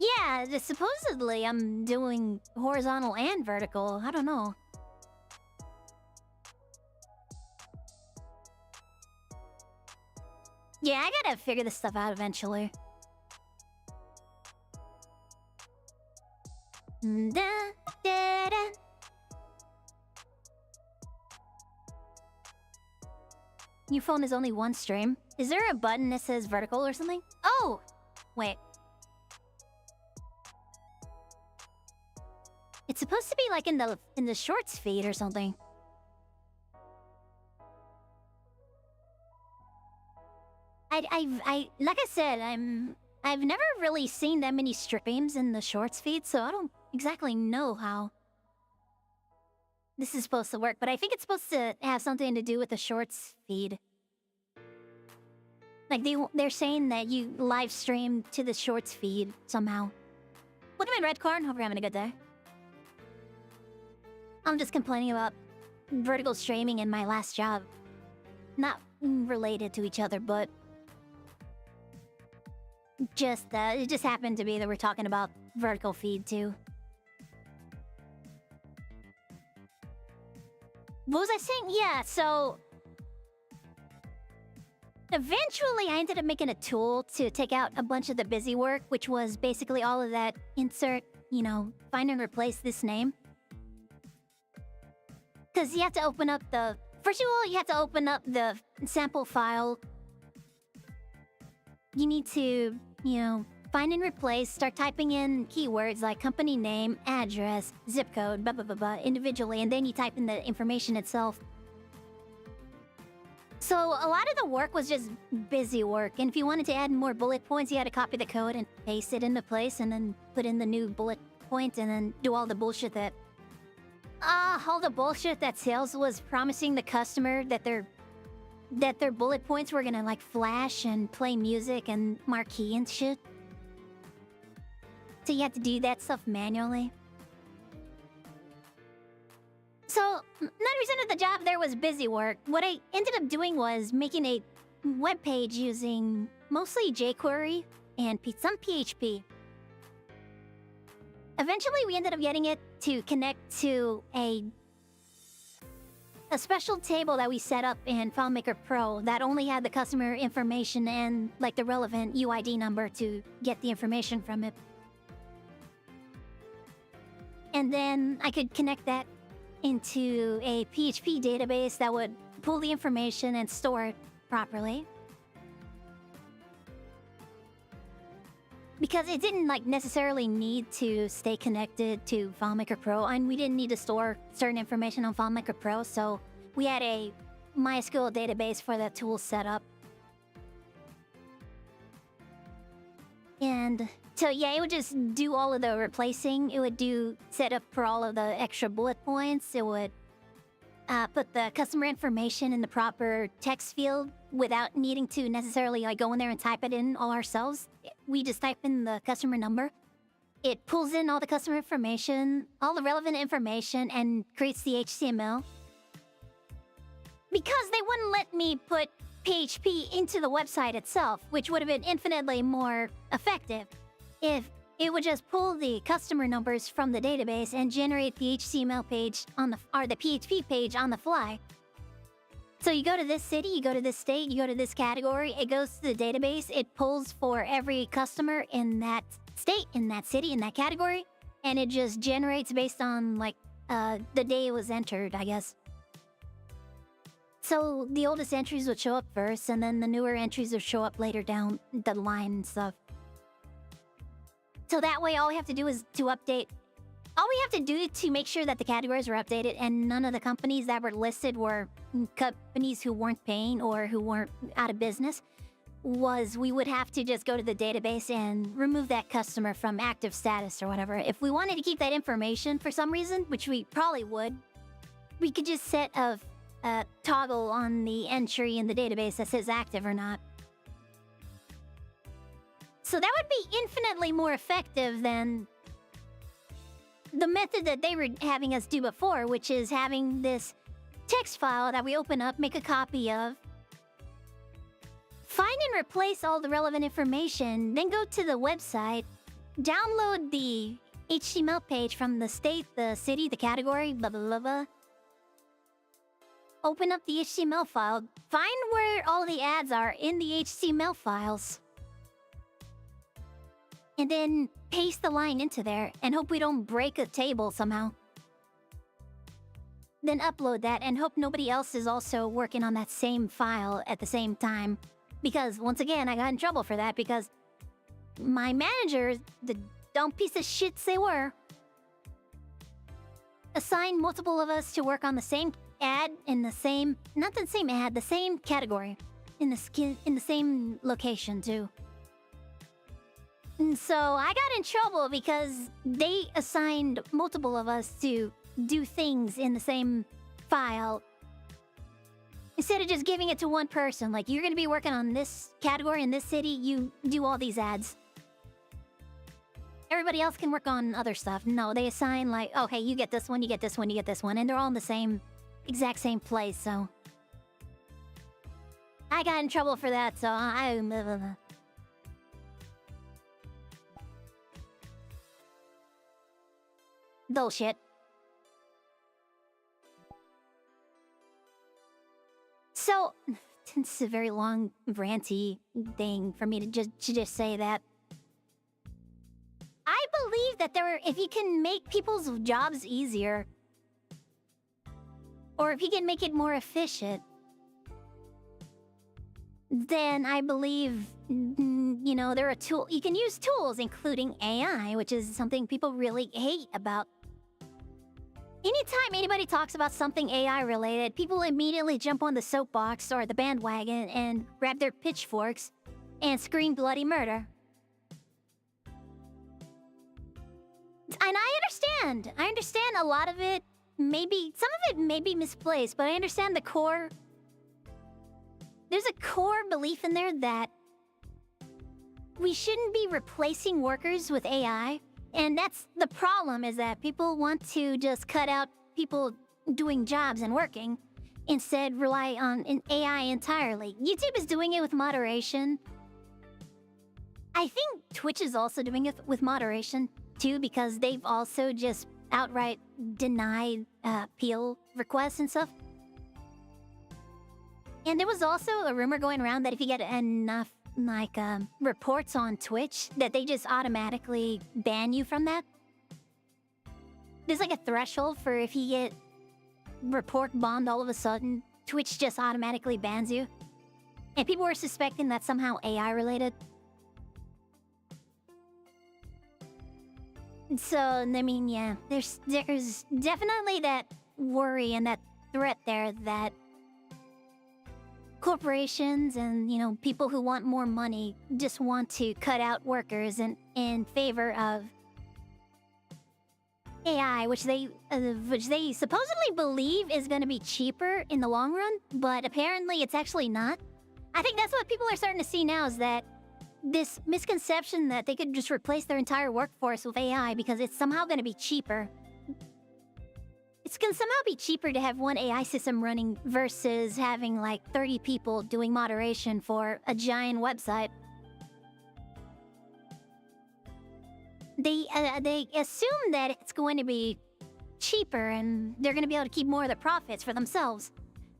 Yeah, supposedly I'm doing horizontal and vertical. I don't know. Yeah, I gotta figure this stuff out eventually. Da, da, da. Your phone is only one stream. Is there a button that says vertical or something? Oh! Wait. It's supposed to be like in the shorts feed or something. I like I said, I've never really seen that many streams in the shorts feed, so I don't exactly know how this is supposed to work, but I think it's supposed to have something to do with the shorts feed. Like they're saying that you live stream to the shorts feed somehow. What do you mean, Redcorn? Hope you're having a good day. I'm just complaining about vertical streaming in my last job. Not related to each other, but just it just happened to be that we're talking about vertical feed too. What was I saying? Yeah, so eventually I ended up making a tool to take out a bunch of the busy work, which was basically all of that insert, you know, find and replace this name. Because you have to open up the... First of all, you have to open up the sample file. You need to, you know, find and replace, start typing in keywords like company name, address, zip code, blah, blah, blah, blah, individually, and then you type in the information itself. So a lot of the work was just busy work, and if you wanted to add more bullet points, you had to copy the code and paste it into place, and then put in the new bullet point, and then do all the bullshit that... all the bullshit that sales was promising the customer that their bullet points were gonna, like, flash and play music and marquee and shit. So you had to do that stuff manually. So, 90% of the job there was busy work. What I ended up doing was making a web page using mostly jQuery and some PHP. Eventually, we ended up getting it to connect to a special table that we set up in FileMaker Pro that only had the customer information and, like, the relevant UID number to get the information from it. And then I could connect that into a PHP database that would pull the information and store it properly. Because it didn't like necessarily need to stay connected to FileMaker Pro, and we didn't need to store certain information on FileMaker Pro, so we had a MySQL database for that tool set up. And so yeah, it would just do all of the replacing. It would do setup for all of the extra bullet points. It would put the customer information in the proper text field without needing to necessarily like go in there and type it in all ourselves. We just type in the customer number. It pulls in all the customer information, all the relevant information, and creates the HTML. Because they wouldn't let me put PHP into the website itself, which would have been infinitely more effective if it would just pull the customer numbers from the database and generate the HTML page on the or the PHP page on the fly. So you go to this city, you go to this state, you go to this category, it goes to the database, it pulls for every customer in that state, in that city, in that category, and it just generates based on like the day it was entered, I guess. So the oldest entries would show up first, and then the newer entries would show up later down the line and stuff. So that way all we have to do is to update. All we have to do to make sure that the categories are updated and none of the companies that were listed were companies who weren't paying or who weren't out of business was we would have to just go to the database and remove that customer from active status or whatever. If we wanted to keep that information for some reason, which we probably would, we could just set a toggle on the entry in the database that says active or not. So that would be infinitely more effective than the method that they were having us do before, which is having this text file that we open up, make a copy of, find and replace all the relevant information, then go to the website, download the HTML page from the state, the city, the category, blah, blah, blah, blah. Open up the HTML file, find where all the ads are in the HTML files, and then paste the line into there and hope we don't break a table somehow. Then upload that and hope nobody else is also working on that same file at the same time. Because, once again, I got in trouble for that because my managers, the dumb piece of shits they were, assigned multiple of us to work on the same ad in the same, not the same ad, the same category, in the same location too. And so I got in trouble because they assigned multiple of us to do things in the same file instead of just giving it to one person. Like, you're going to be working on this category in this city, you do all these ads. Everybody else can work on other stuff. No, they assign like, oh, hey, you get this one, you get this one, you get this one, and they're all in the same, exact same place, so I got in trouble for that, so I... Bullshit. So, it's a very long, ranty thing for me to just say that. I believe that if you can make people's jobs easier, or if you can make it more efficient, then I believe, you know, there are you can use tools, including AI, which is something people really hate about. Anytime anybody talks about something AI related, people immediately jump on the soapbox or the bandwagon and grab their pitchforks and scream bloody murder. And I understand. I understand a lot of it, some of it may be misplaced, but I understand the core. There's a core belief in there that we shouldn't be replacing workers with AI. And that's the problem, is that people want to just cut out people doing jobs and working, instead rely on an AI entirely. YouTube is doing it with moderation. I think Twitch is also doing it with moderation, too, because they've also just outright denied appeal requests and stuff. And there was also a rumor going around that if you get enough like reports on Twitch, that they just automatically ban you from that. there's like a threshold for if you get report bombed all of a sudden, Twitch just automatically bans you. And people were suspecting that somehow AI related. So, I mean, yeah, there's definitely that worry and that threat there that corporations and, you know, people who want more money just want to cut out workers in favor of AI, which they supposedly believe is going to be cheaper in the long run, but apparently it's actually not. I think that's what people are starting to see now, is that this misconception that they could just replace their entire workforce with AI because it's somehow going to be cheaper. It's going to somehow be cheaper to have one AI system running versus having like 30 people doing moderation for a giant website. They assume that it's going to be cheaper and they're going to be able to keep more of the profits for themselves.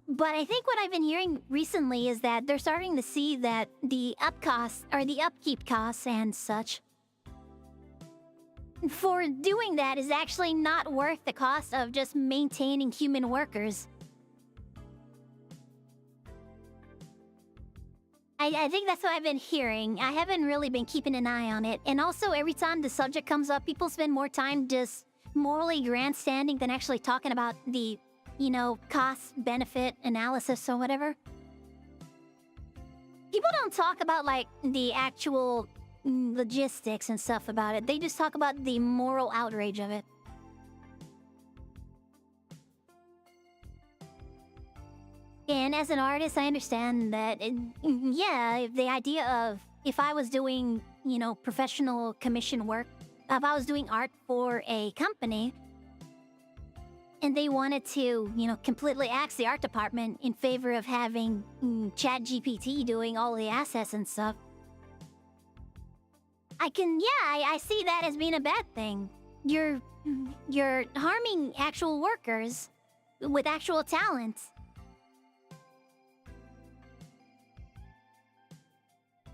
But I think what I've been hearing recently is that they're starting to see that the upkeep costs and such for doing that is actually not worth the cost of just maintaining human workers. I think that's what I've been hearing. I haven't really been keeping an eye on it. And also, every time the subject comes up, people spend more time just morally grandstanding than actually talking about the, you know, cost-benefit analysis or whatever. People don't talk about, like, the actual logistics and stuff about it. They just talk about the moral outrage of it. And as an artist, I understand that, yeah, the idea of if I was doing, you know, professional commission work, if I was doing art for a company, and they wanted to, you know, completely axe the art department in favor of having ChatGPT doing all the assets and stuff, I see that as being a bad thing. You're harming actual workers with actual talent.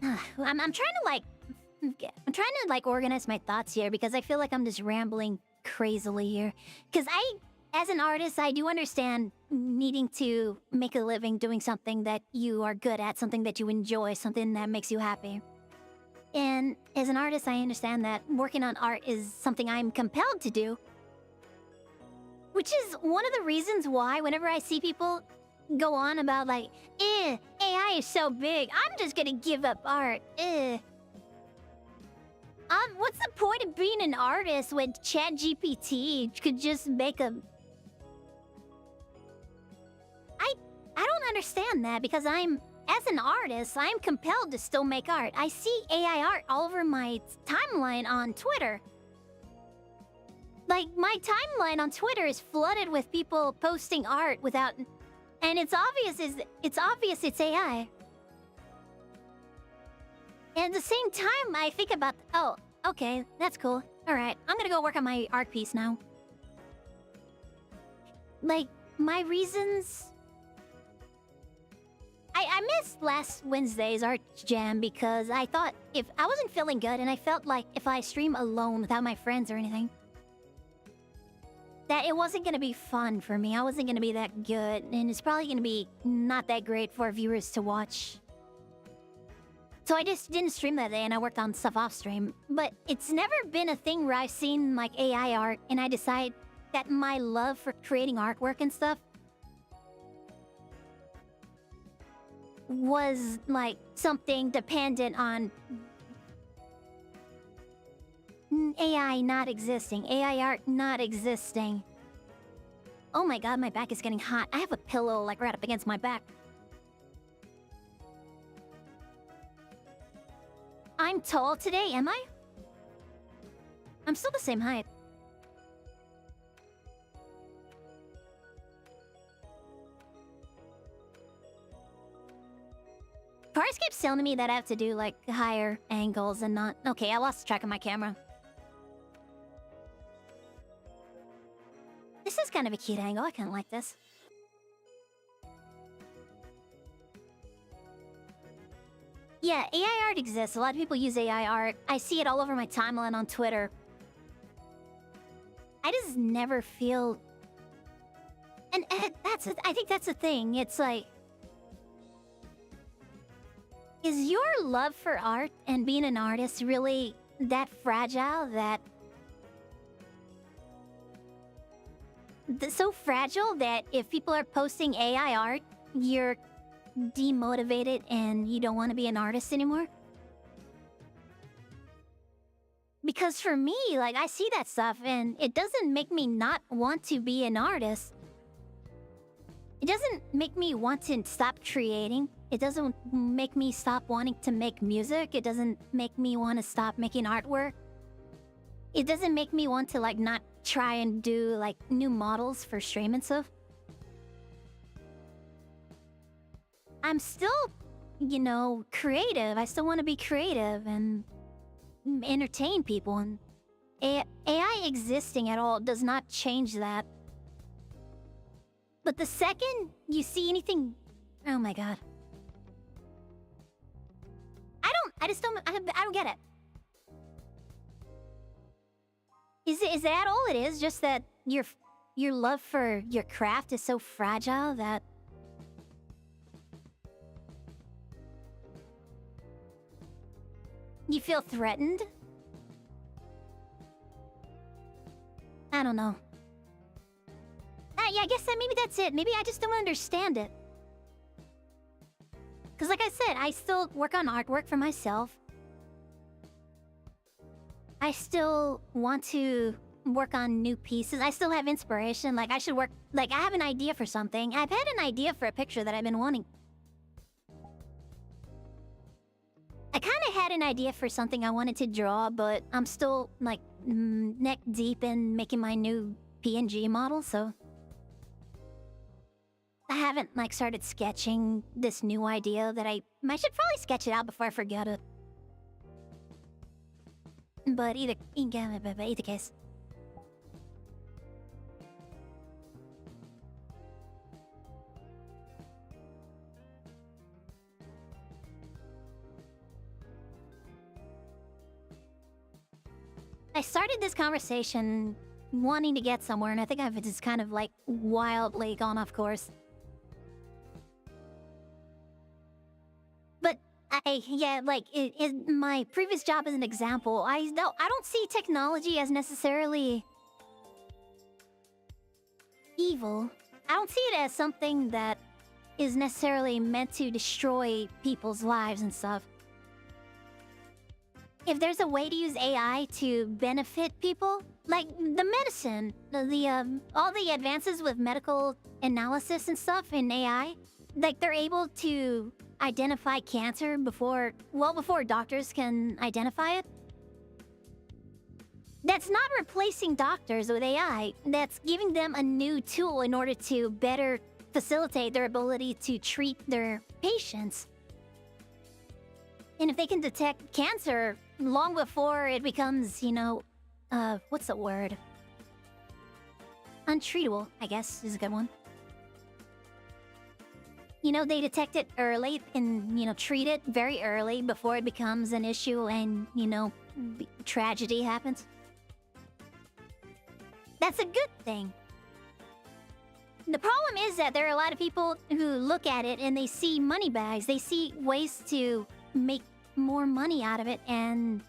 I'm trying to like organize my thoughts here because I feel like I'm just rambling crazily here. Because as an artist, I do understand needing to make a living doing something that you are good at, something that you enjoy, something that makes you happy. And as an artist, I understand that working on art is something I'm compelled to do. Which is one of the reasons why whenever I see people go on about like, AI is so big, I'm just gonna give up art, what's the point of being an artist when ChatGPT could just make a... I don't understand that because as an artist, I'm compelled to still make art. I see AI art all over my timeline on Twitter. Like, my timeline on Twitter is flooded with people posting art without... And it's obvious it's AI. And at the same time, I think about, oh, okay, that's cool. Alright, I'm gonna go work on my art piece now. Like, my reasons... I missed last Wednesday's art jam because I thought if I wasn't feeling good and I felt like if I stream alone without my friends or anything, that it wasn't gonna be fun for me. I wasn't gonna be that good, and it's probably gonna be not that great for viewers to watch. So I just didn't stream that day and I worked on stuff off stream. But it's never been a thing where I've seen like AI art and I decide that my love for creating artwork and stuff was like something dependent on AI not existing, AI art not existing. Oh my god, my back is getting hot. I have a pillow like right up against my back. I'm tall today, am I? I'm still the same height. Cars keeps telling me that I have to do like higher angles and not... Okay, I lost track of my camera. This is kind of a cute angle. I kind of like this. Yeah, AI art exists. A lot of people use AI art. I see it all over my timeline on Twitter. I just never feel... And I think that's the thing. It's like... Is your love for art and being an artist really that fragile that... So fragile that if people are posting AI art, you're demotivated and you don't want to be an artist anymore? Because for me, like, I see that stuff and it doesn't make me not want to be an artist. It doesn't make me want to stop creating. It doesn't make me stop wanting to make music. It doesn't make me want to stop making artwork. It doesn't make me want to, like, not try and do, like, new models for stream and stuff. I'm still, you know, creative. I still want to be creative and entertain people. And AI existing at all does not change that. But the second you see anything... Oh my god. I don't get it. Is that all it is? Just that your love for your craft is so fragile that... You feel threatened? I don't know. Yeah, I guess that maybe that's it. Maybe I just don't understand it. Because like I said, I still work on artwork for myself. I still want to work on new pieces. I still have inspiration. Like, I should work... Like, I have an idea for something. I've had an idea for a picture that I've been wanting. I kind of had an idea for something I wanted to draw, but I'm still, like, neck deep in making my new PNG model, so... I haven't, like, started sketching this new idea that I should probably sketch it out before I forget it. But either case. I started this conversation wanting to get somewhere, and I think I've just kind of, like, wildly gone off course. But yeah, like, my previous job as an example, I don't see technology as necessarily evil. I don't see it as something that is necessarily meant to destroy people's lives and stuff. If there's a way to use AI to benefit people, like the medicine, all the advances with medical analysis and stuff in AI, like they're able to identify cancer before doctors can identify it. That's not replacing doctors with AI. That's giving them a new tool in order to better facilitate their ability to treat their patients. And if they can detect cancer long before it becomes, you know, what's the word? Untreatable, I guess, is a good one. You know, they detect it early and, you know, treat it very early before it becomes an issue and, you know, tragedy happens. That's a good thing. The problem is that there are a lot of people who look at it and they see money bags. They see ways to make more money out of it, and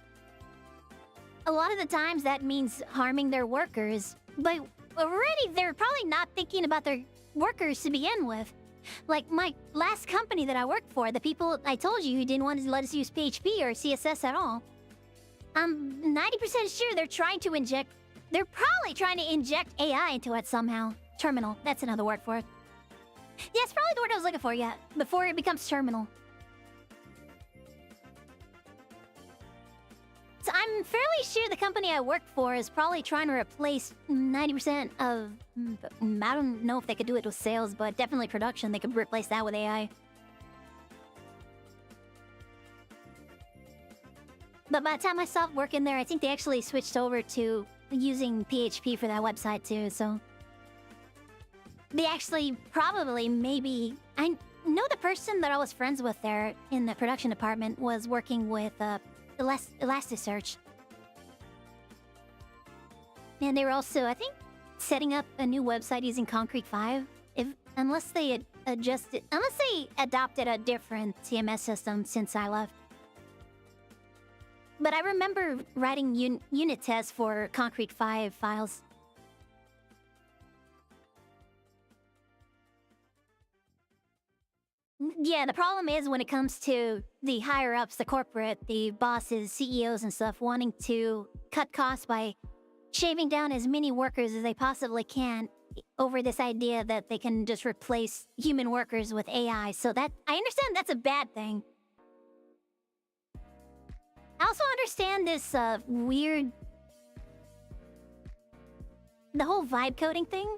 a lot of the times that means harming their workers. But already they're probably not thinking about their workers to begin with. Like my last company that I worked for, the people I told you who didn't want to let us use PHP or CSS at all, I'm 90% sure they're probably trying to inject AI into it somehow. Terminal, that's another word for it. Yeah, it's probably the word I was looking for, yeah, before it becomes terminal. So I'm fairly sure the company I work for is probably trying to replace 90% of... I don't know if they could do it with sales, but definitely production. They could replace that with AI. But by the time I stopped working there, I think they actually switched over to using PHP for that website too, so... They actually probably maybe... I know the person that I was friends with there in the production department was working with Elasticsearch. And they were also, I think, setting up a new website using Concrete 5. Unless they adopted a different CMS system since I left. But I remember writing unit tests for Concrete 5 files. Yeah, the problem is when it comes to the higher-ups, the corporate, the bosses, CEOs and stuff wanting to cut costs by shaving down as many workers as they possibly can over this idea that they can just replace human workers with AI. So that, I understand that's a bad thing. I also understand this weird... the whole vibe coding thing.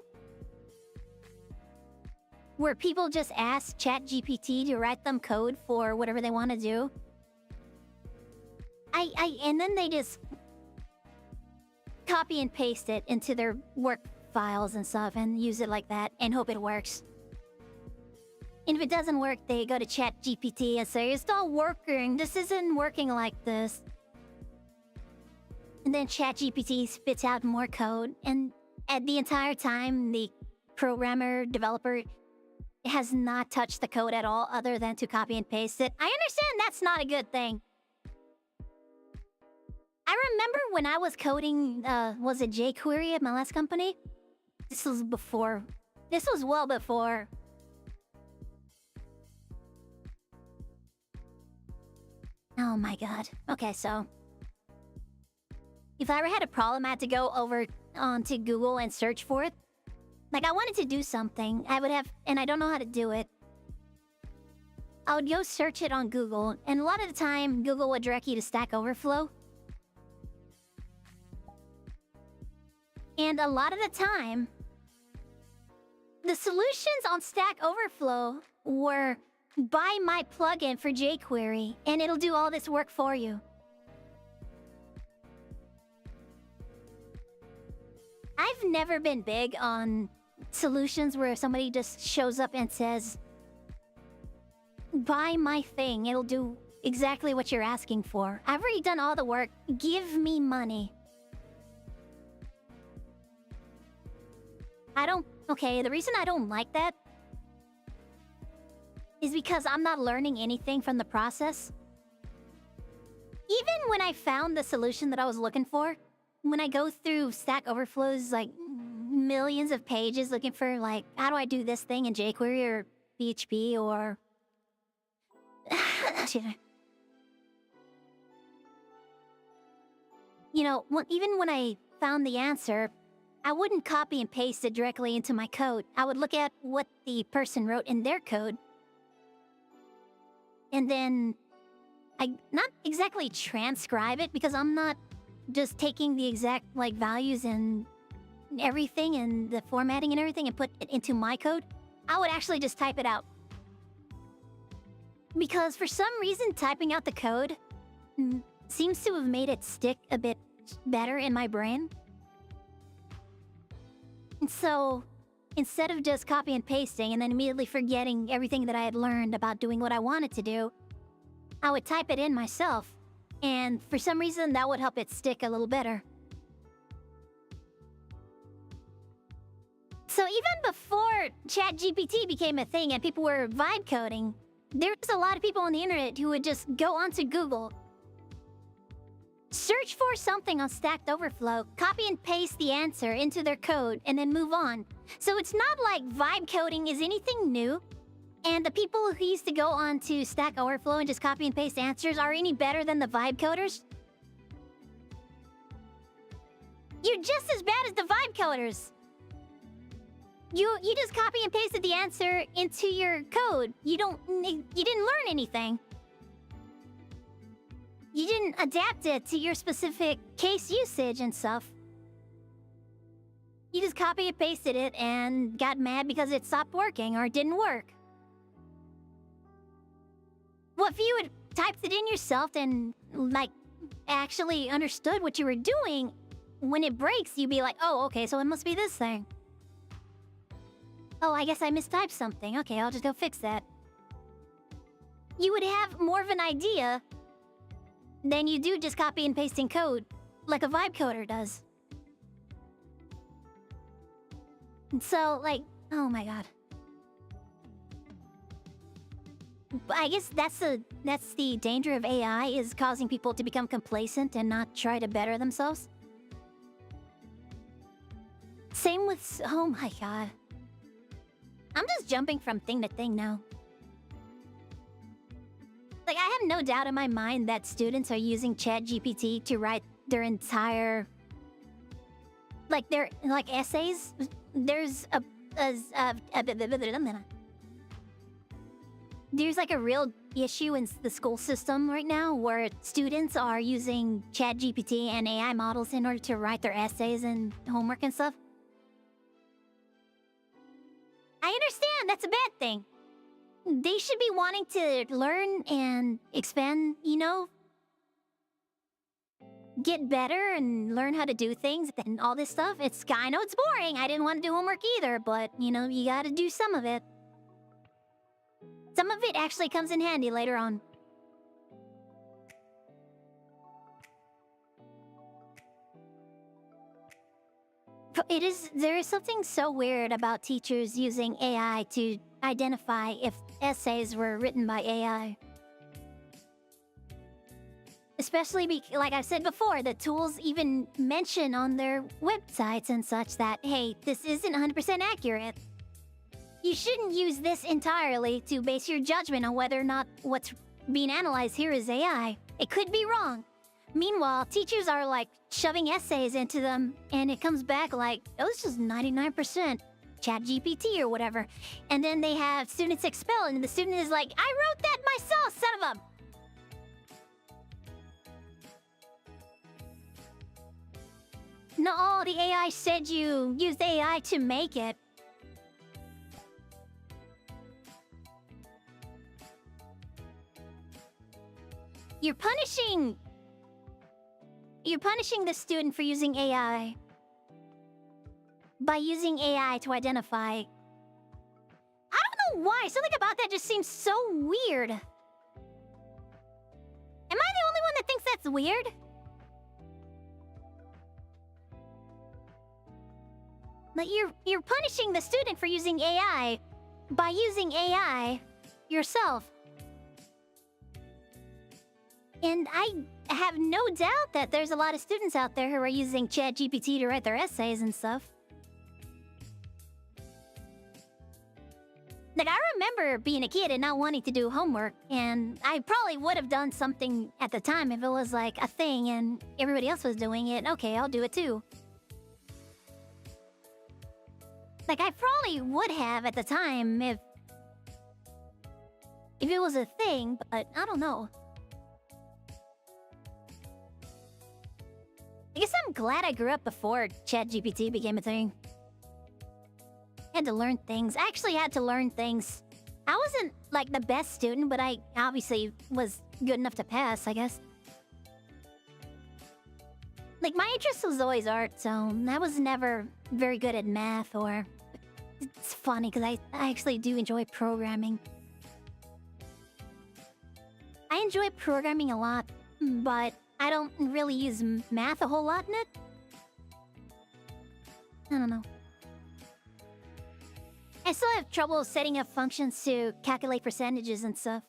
Where people just ask ChatGPT to write them code for whatever they want to do. And then they just copy and paste it into their work files and stuff and use it like that and hope it works. And if it doesn't work, they go to ChatGPT and say, it's not working, this isn't working like this. And then ChatGPT spits out more code, and at the entire time, the programmer, developer has not touched the code at all other than to copy and paste it. I understand that's not a good thing. I remember when I was coding, was it jQuery at my last company? This was before. This was well before. Oh my god. Okay, so if I ever had a problem, I had to go over onto Google and search for it. Like, I wanted to do something, I would have, and I don't know how to do it. I would go search it on Google, and a lot of the time, Google would direct you to Stack Overflow. And a lot of the time, the solutions on Stack Overflow were buy my plugin for jQuery, and it'll do all this work for you. I've never been big on solutions where somebody just shows up and says, buy my thing, it'll do exactly what you're asking for. I've already done all the work, give me money. Okay, the reason I don't like that is because I'm not learning anything from the process. Even when I found the solution that I was looking for, when I go through Stack Overflow's, like, millions of pages looking for, like, how do I do this thing in jQuery or PHP or... You know, even when I found the answer, I wouldn't copy and paste it directly into my code. I would look at what the person wrote in their code. And then not exactly transcribe it, because I'm not just taking the exact, like, values and everything and the formatting and everything and put it into my code. I would actually just type it out. Because for some reason, typing out the code seems to have made it stick a bit better in my brain. And so, instead of just copy and pasting and then immediately forgetting everything that I had learned about doing what I wanted to do, I would type it in myself. And for some reason, that would help it stick a little better. So even before ChatGPT became a thing and people were vibe coding, there was a lot of people on the internet who would just go onto Google, search for something on Stack Overflow, copy and paste the answer into their code, and then move on. So it's not like vibe coding is anything new, and the people who used to go onto Stack Overflow and just copy and paste answers are any better than the vibe coders. You're just as bad as the vibe coders. You just copy and pasted the answer into your code. You didn't learn anything. You didn't adapt it to your specific case usage and stuff. You just copy and pasted it and got mad because it stopped working or it didn't work. Well, if you had typed it in yourself and, like, actually understood what you were doing, when it breaks, you'd be like, oh, okay, so it must be this thing. Oh, I guess I mistyped something. Okay, I'll just go fix that. You would have more of an idea than you do just copy and pasting code, like a vibe coder does. So, like, oh my god. I guess that's the danger of AI, is causing people to become complacent and not try to better themselves. Same with... oh my god. I'm just jumping from thing to thing now. Like, I have no doubt in my mind that students are using ChatGPT to write their entire... like, their... like, essays. There's there's like a real issue in the school system right now where students are using ChatGPT and AI models in order to write their essays and homework and stuff. I understand that's a bad thing. They should be wanting to learn and expand, you know, get better and learn how to do things and all this stuff. I know it's boring. I didn't want to do homework either, but, you know, you gotta do some of it. Some of it actually comes in handy later on. There is something so weird about teachers using AI to identify if essays were written by AI. Especially, like I said before, the tools even mention on their websites and such that, hey, this isn't 100% accurate. You shouldn't use this entirely to base your judgment on whether or not what's being analyzed here is AI. It could be wrong. Meanwhile, teachers are like shoving essays into them, and it comes back like, oh, this is 99% ChatGPT or whatever. And then they have students expelled, and the student is like, I wrote that myself, son of a... No, the AI said you used AI to make it. You're punishing the student for using AI by using AI to identify. I don't know why. Something about that just seems so weird. Am I the only one that thinks that's weird? Like, you're punishing the student for using AI by using AI yourself. And I have no doubt that there's a lot of students out there who are using ChatGPT to write their essays and stuff. Like, I remember being a kid and not wanting to do homework, and I probably would have done something at the time if it was like a thing and everybody else was doing it. Okay, I'll do it too. Like, I probably would have at the time if it was a thing, but I don't know. I guess I'm glad I grew up before ChatGPT became a thing. I had to learn things. I actually had to learn things. I wasn't, like, the best student, but I obviously was good enough to pass, I guess. Like, my interest was always art, so I was never very good at math or... It's funny, because I actually do enjoy programming. I enjoy programming a lot, but I don't really use math a whole lot in it. I don't know. I still have trouble setting up functions to calculate percentages and stuff.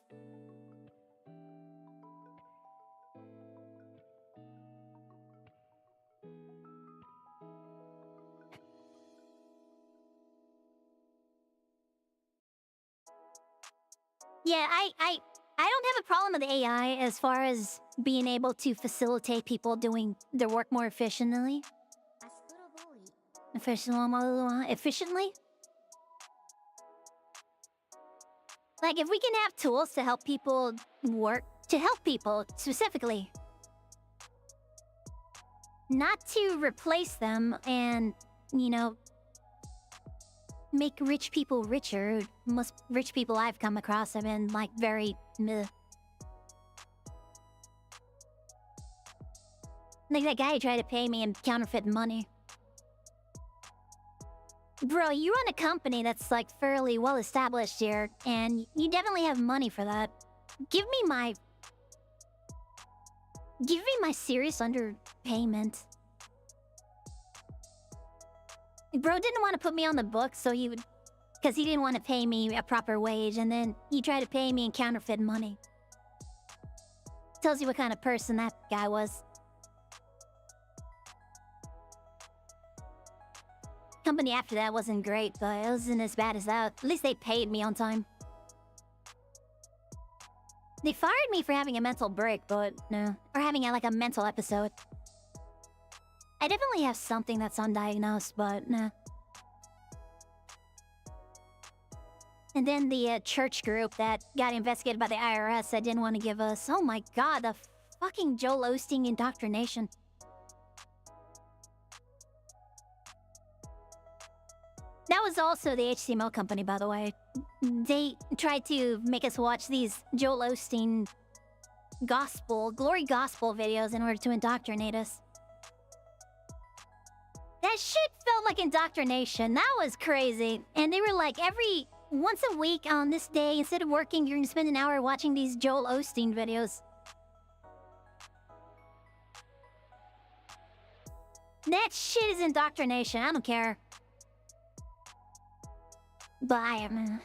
Yeah, I don't have a problem with AI as far as being able to facilitate people doing their work more efficiently. Efficiently? Like, if we can have tools to help people work, to help people specifically. Not to replace them and, you know, make rich people richer. Most rich people I've come across have been, like, very meh. Like that guy who tried to pay me in counterfeit money. Bro, you run a company that's, like, fairly well established here, and you definitely have money for that. Give me my serious underpayment. Bro didn't want to put me on the books, so he would... Because he didn't want to pay me a proper wage, and then he tried to pay me in counterfeit money. Tells you what kind of person that guy was. Company after that wasn't great, but it wasn't as bad as that. At least they paid me on time. They fired me for having a mental break, but no. Or having like a mental episode. I definitely have something that's undiagnosed, but no. And then the church group that got investigated by the IRS that didn't want to give us... Oh my god, the fucking Joel Osteen indoctrination. That was also the HTML company, by the way. They tried to make us watch these Joel Osteen glory gospel videos in order to indoctrinate us. That shit felt like indoctrination. That was crazy. And they were like, once a week on this day, instead of working, you're gonna spend an hour watching these Joel Osteen videos. That shit is indoctrination. I don't care. But I am...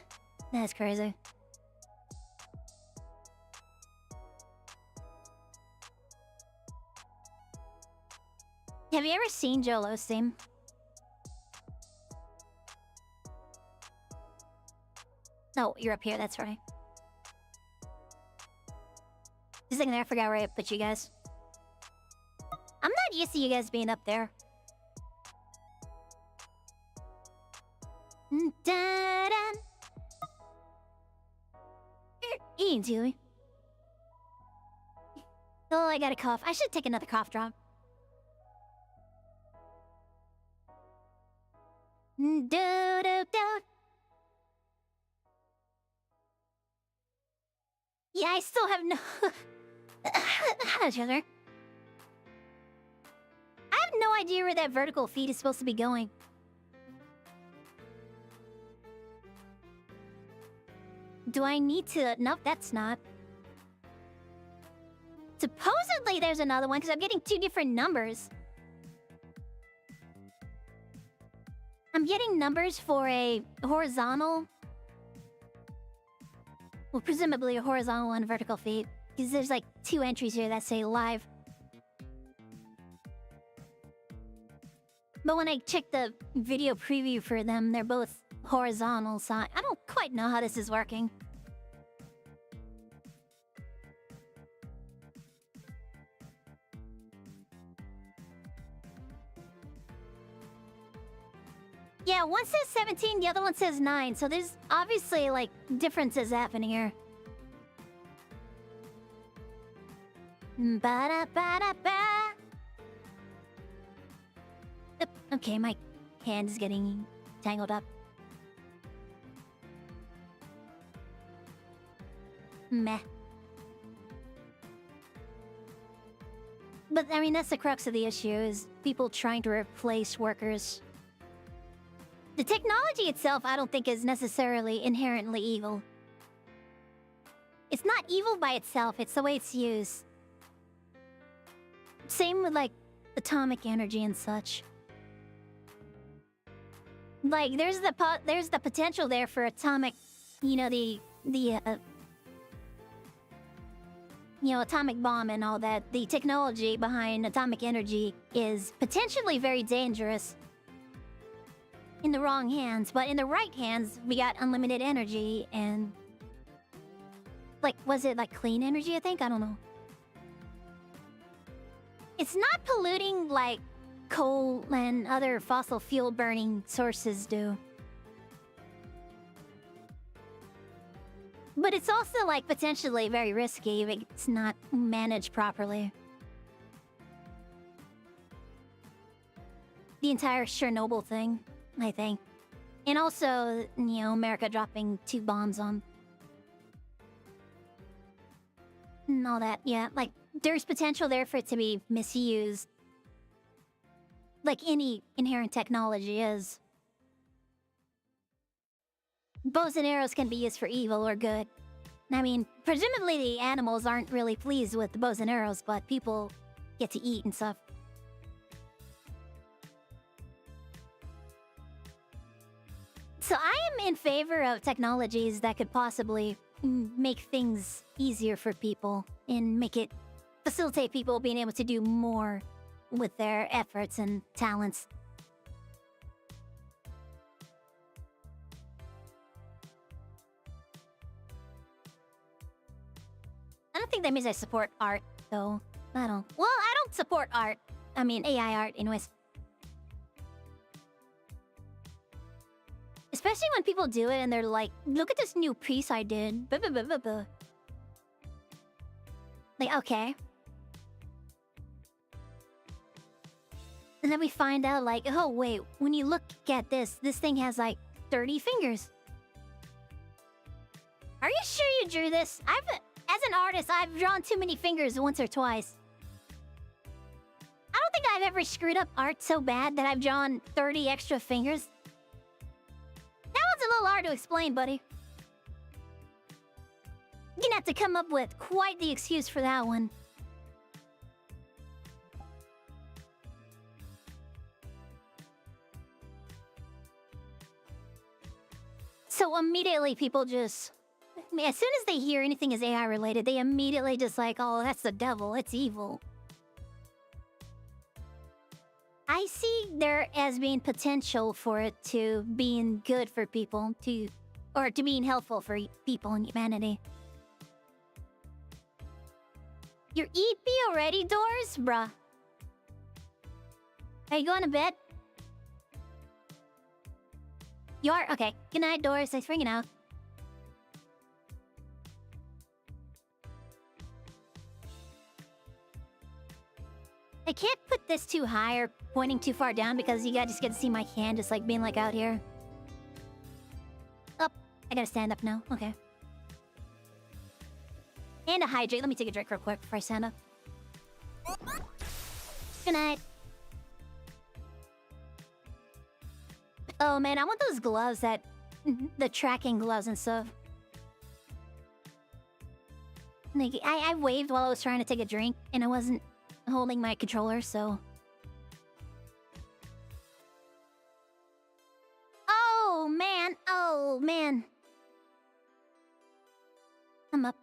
that's crazy. Have you ever seen Joel Osteen? No, you're up here, that's right. Just thinking there, I forgot where I put you guys. I'm not used to you guys being up there. Da-da. Eating, Tui. Oh, I got a cough. I should take another cough drop. Do-do-do. Yeah, I still have no... Sugar. I have no idea where that vertical feed is supposed to be going. Do I need to... Nope, that's not. Supposedly there's another one, because I'm getting two different numbers. I'm getting numbers for a horizontal... Well, presumably a horizontal and a vertical feed. Because there's like two entries here that say live. But when I check the video preview for them, they're both horizontal, so I don't quite know how this is working. Yeah, one says 17, the other one says 9, so there's obviously, like, differences happening here. Ba-da-ba-da-ba. Okay, my hand is getting tangled up. Meh. But, I mean, that's the crux of the issue, is people trying to replace workers. The technology itself, I don't think, is necessarily inherently evil. It's not evil by itself, it's the way it's used. Same with, like, atomic energy and such. Like, there's the potential there for atomic, you know, atomic bomb and all that. The technology behind atomic energy is potentially very dangerous in the wrong hands, but in the right hands, we got unlimited energy and... Like, was it like clean energy, I think? I don't know. It's not polluting like coal and other fossil fuel burning sources do. But it's also like potentially very risky if it's not managed properly. The entire Chernobyl thing, I think. And also, you know, America dropping 2 bombs on... and all that, yeah. Like, there's potential there for it to be misused. Like any inherent technology is. Bows and arrows can be used for evil or good. I mean, presumably the animals aren't really pleased with the bows and arrows, but people get to eat and stuff. in favor of technologies that could possibly make things easier for people and make it facilitate people being able to do more with their efforts and talents. I don't think that means I support art, though. I don't. Well, I don't support art. I mean, AI art, anyways. Especially when people do it and they're like, look at this new piece I did. Buh, buh, buh, buh, buh. Like, okay. And then we find out, like, oh, wait, when you look at this thing has, like, 30 fingers. Are you sure you drew this? As an artist, I've drawn too many fingers once or twice. I don't think I've ever screwed up art so bad that I've drawn 30 extra fingers. That one's a little hard to explain, buddy. You're gonna have to come up with quite the excuse for that one. So immediately people just... I mean, as soon as they hear anything is AI related, they immediately just like, oh, that's the devil, it's evil. I see there as being potential for it to being good for people, or to being helpful for people and humanity. You're EP already, Doors? Bruh. Are you going to bed? You are? Okay. Good night, Doris. Thanks for hanging out. I can't put this too high or pointing too far down because you guys just get to see my hand just like being like out here. Up. I gotta stand up now. Okay. And a hydrate. Let me take a drink real quick before I stand up. Good night. Oh man, I want those gloves that... the tracking gloves and stuff. Like, I waved while I was trying to take a drink and I wasn't holding my controller, so... Oh man, oh man. I'm up.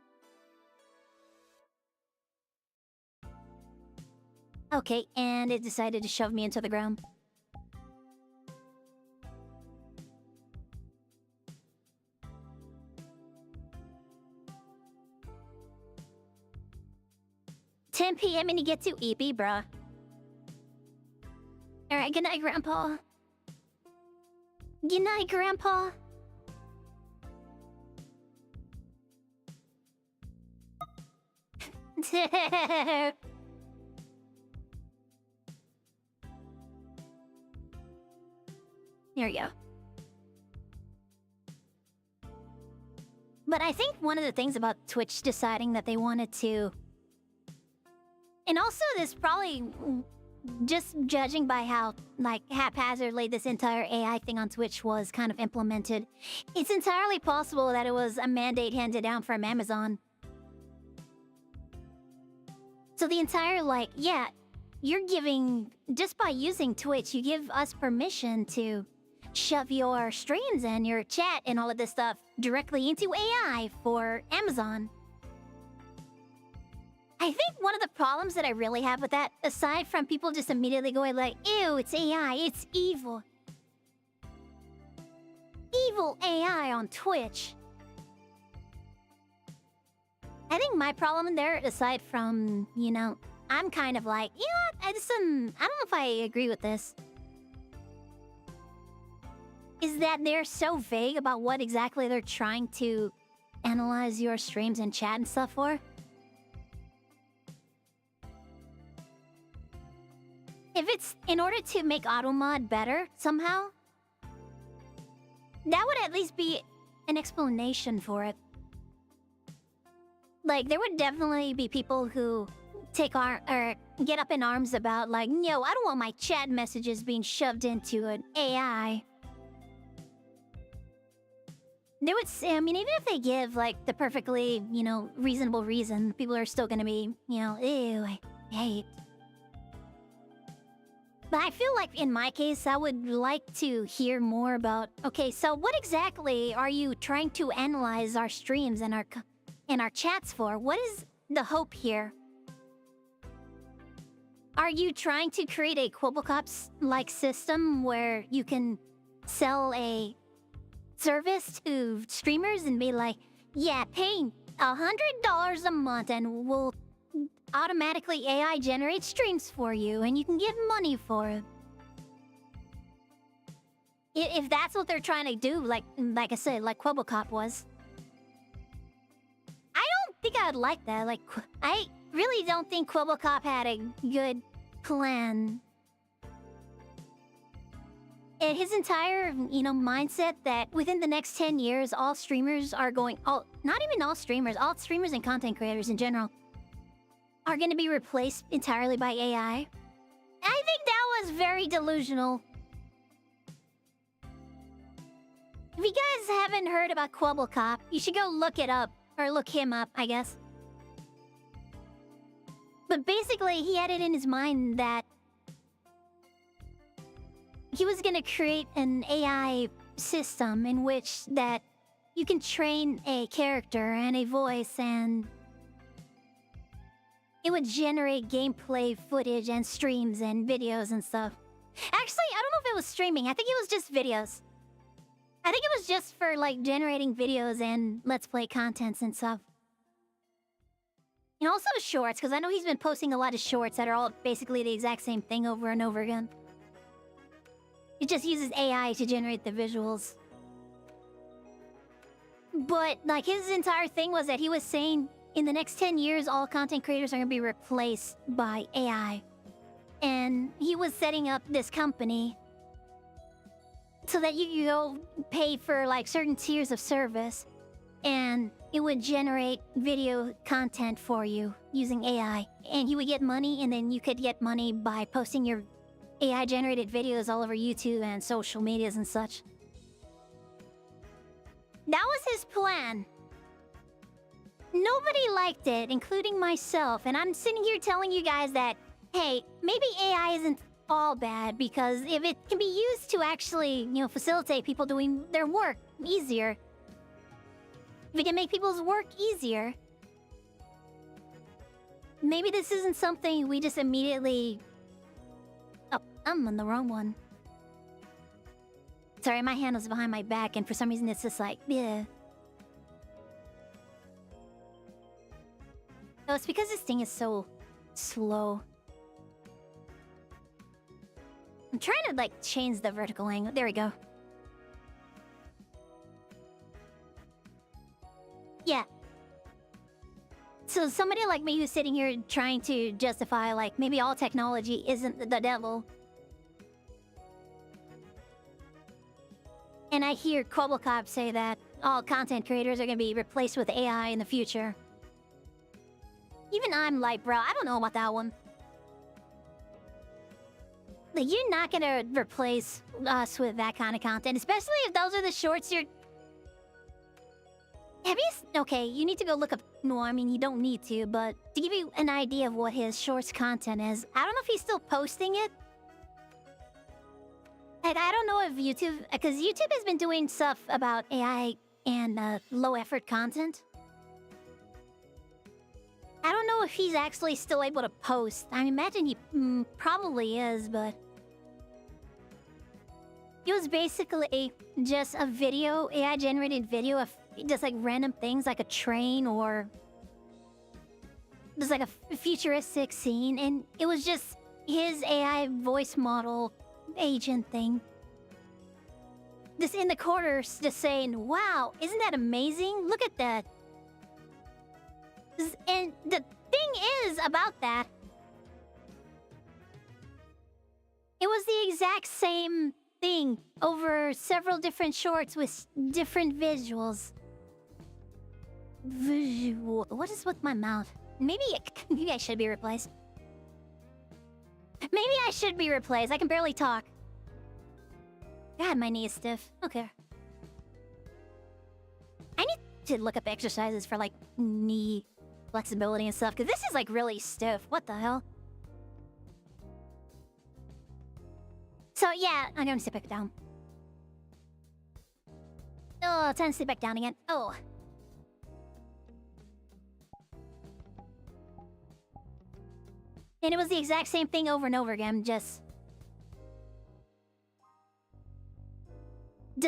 Okay, and it decided to shove me into the ground. $10 p.m. and you get to EP, bruh. Alright, good night, Grandpa. Good night, Grandpa. Here we go. But I think one of the things about Twitch deciding that they wanted to... And also this probably... Just judging by how, like, haphazardly this entire AI thing on Twitch was kind of implemented, it's entirely possible that it was a mandate handed down from Amazon. So the entire, like, yeah, you're giving... Just by using Twitch, you give us permission to shove your streams and your chat and all of this stuff directly into AI for Amazon. I think one of the problems that I really have with that, aside from people just immediately going like, ew, it's AI, it's evil. Evil AI on Twitch. I think my problem there, aside from, you know, I'm kind of like, you know what, I don't know if I agree with this. Is that they're so vague about what exactly they're trying to analyze your streams and chat and stuff for. If it's in order to make AutoMod better somehow, that would at least be an explanation for it. Like, there would definitely be people who get up in arms about, like, no, I don't want my chat messages being shoved into an AI. They would say, I mean, even if they give, like, the perfectly, you know, reasonable reason, people are still gonna be, you know, ew, I hate. But I feel like in my case, I would like to hear more about. Okay, so what exactly are you trying to analyze our streams and our chats for? What is the hope here? Are you trying to create a Quibblecops-like system where you can sell a service to streamers and be like, yeah, pay $100 a month and we'll automatically AI generate streams for you and you can get money for it? If that's what they're trying to do, like I said, like Quibblecop was, I don't think I'd like that. Like, I really don't think Quibblecop had a good plan. And his entire, mindset that within the next 10 years, all streamers are going... not even all streamers and content creators in general are going to be replaced entirely by AI. I think that was very delusional. If you guys haven't heard about Quibblecop, you should go look it up. Or look him up, I guess. But basically, he had it in his mind that he was going to create an AI system in which that you can train a character and a voice and it would generate gameplay footage and streams and videos and stuff. Actually, I don't know if it was streaming. I think it was just videos. I think it was just for, like, generating videos and Let's Play contents and stuff. And also shorts, because I know he's been posting a lot of shorts that are all basically the exact same thing over and over again. He just uses AI to generate the visuals. But, like, his entire thing was that he was saying in the next 10 years, all content creators are going to be replaced by AI. And he was setting up this company so that you go pay for, like, certain tiers of service. And it would generate video content for you using AI. And you would get money, and then you could get money by posting your AI-generated videos all over YouTube and social medias and such. That was his plan. Nobody liked it, including myself. And I'm sitting here telling you guys that, hey, maybe AI isn't all bad, because if it can be used to actually, facilitate people doing their work easier, if it can make people's work easier, maybe this isn't something we just immediately... Oh, I'm on the wrong one. Sorry, my hand was behind my back, and for some reason it's just like, yeah. Oh, it's because this thing is so slow. I'm trying to, like, change the vertical angle. There we go. Yeah. So somebody like me who's sitting here trying to justify, like, maybe all technology isn't the devil. And I hear Quibblecop say that all content creators are going to be replaced with AI in the future. Even I'm like, bro, I don't know about that one. Like, you're not going to replace us with that kind of content, especially if those are the shorts you're... Have you... Okay, you need to go look up... No, I mean, you don't need to, but to give you an idea of what his shorts content is, I don't know if he's still posting it. Like, I don't know if YouTube... Because YouTube has been doing stuff about AI and low-effort content. I don't know if he's actually still able to post. I imagine he probably is, but... It was basically just a video, AI-generated video of just, like, random things, like a train or... Just, like, a futuristic scene, and it was just his AI voice model agent thing. Just in the corners, just saying, wow, isn't that amazing? Look at that. And the thing is about that, it was the exact same thing over several different shorts with different visuals. What is with my mouth? Maybe I should be replaced. Maybe I should be replaced. I can barely talk. God, my knee is stiff. Okay. I need to look up exercises for, like, knee flexibility and stuff, because this is, like, really stiff. What the hell? So yeah, I'm gonna sit back down. Oh, time to sit back down again. Oh. And it was the exact same thing over and over again, just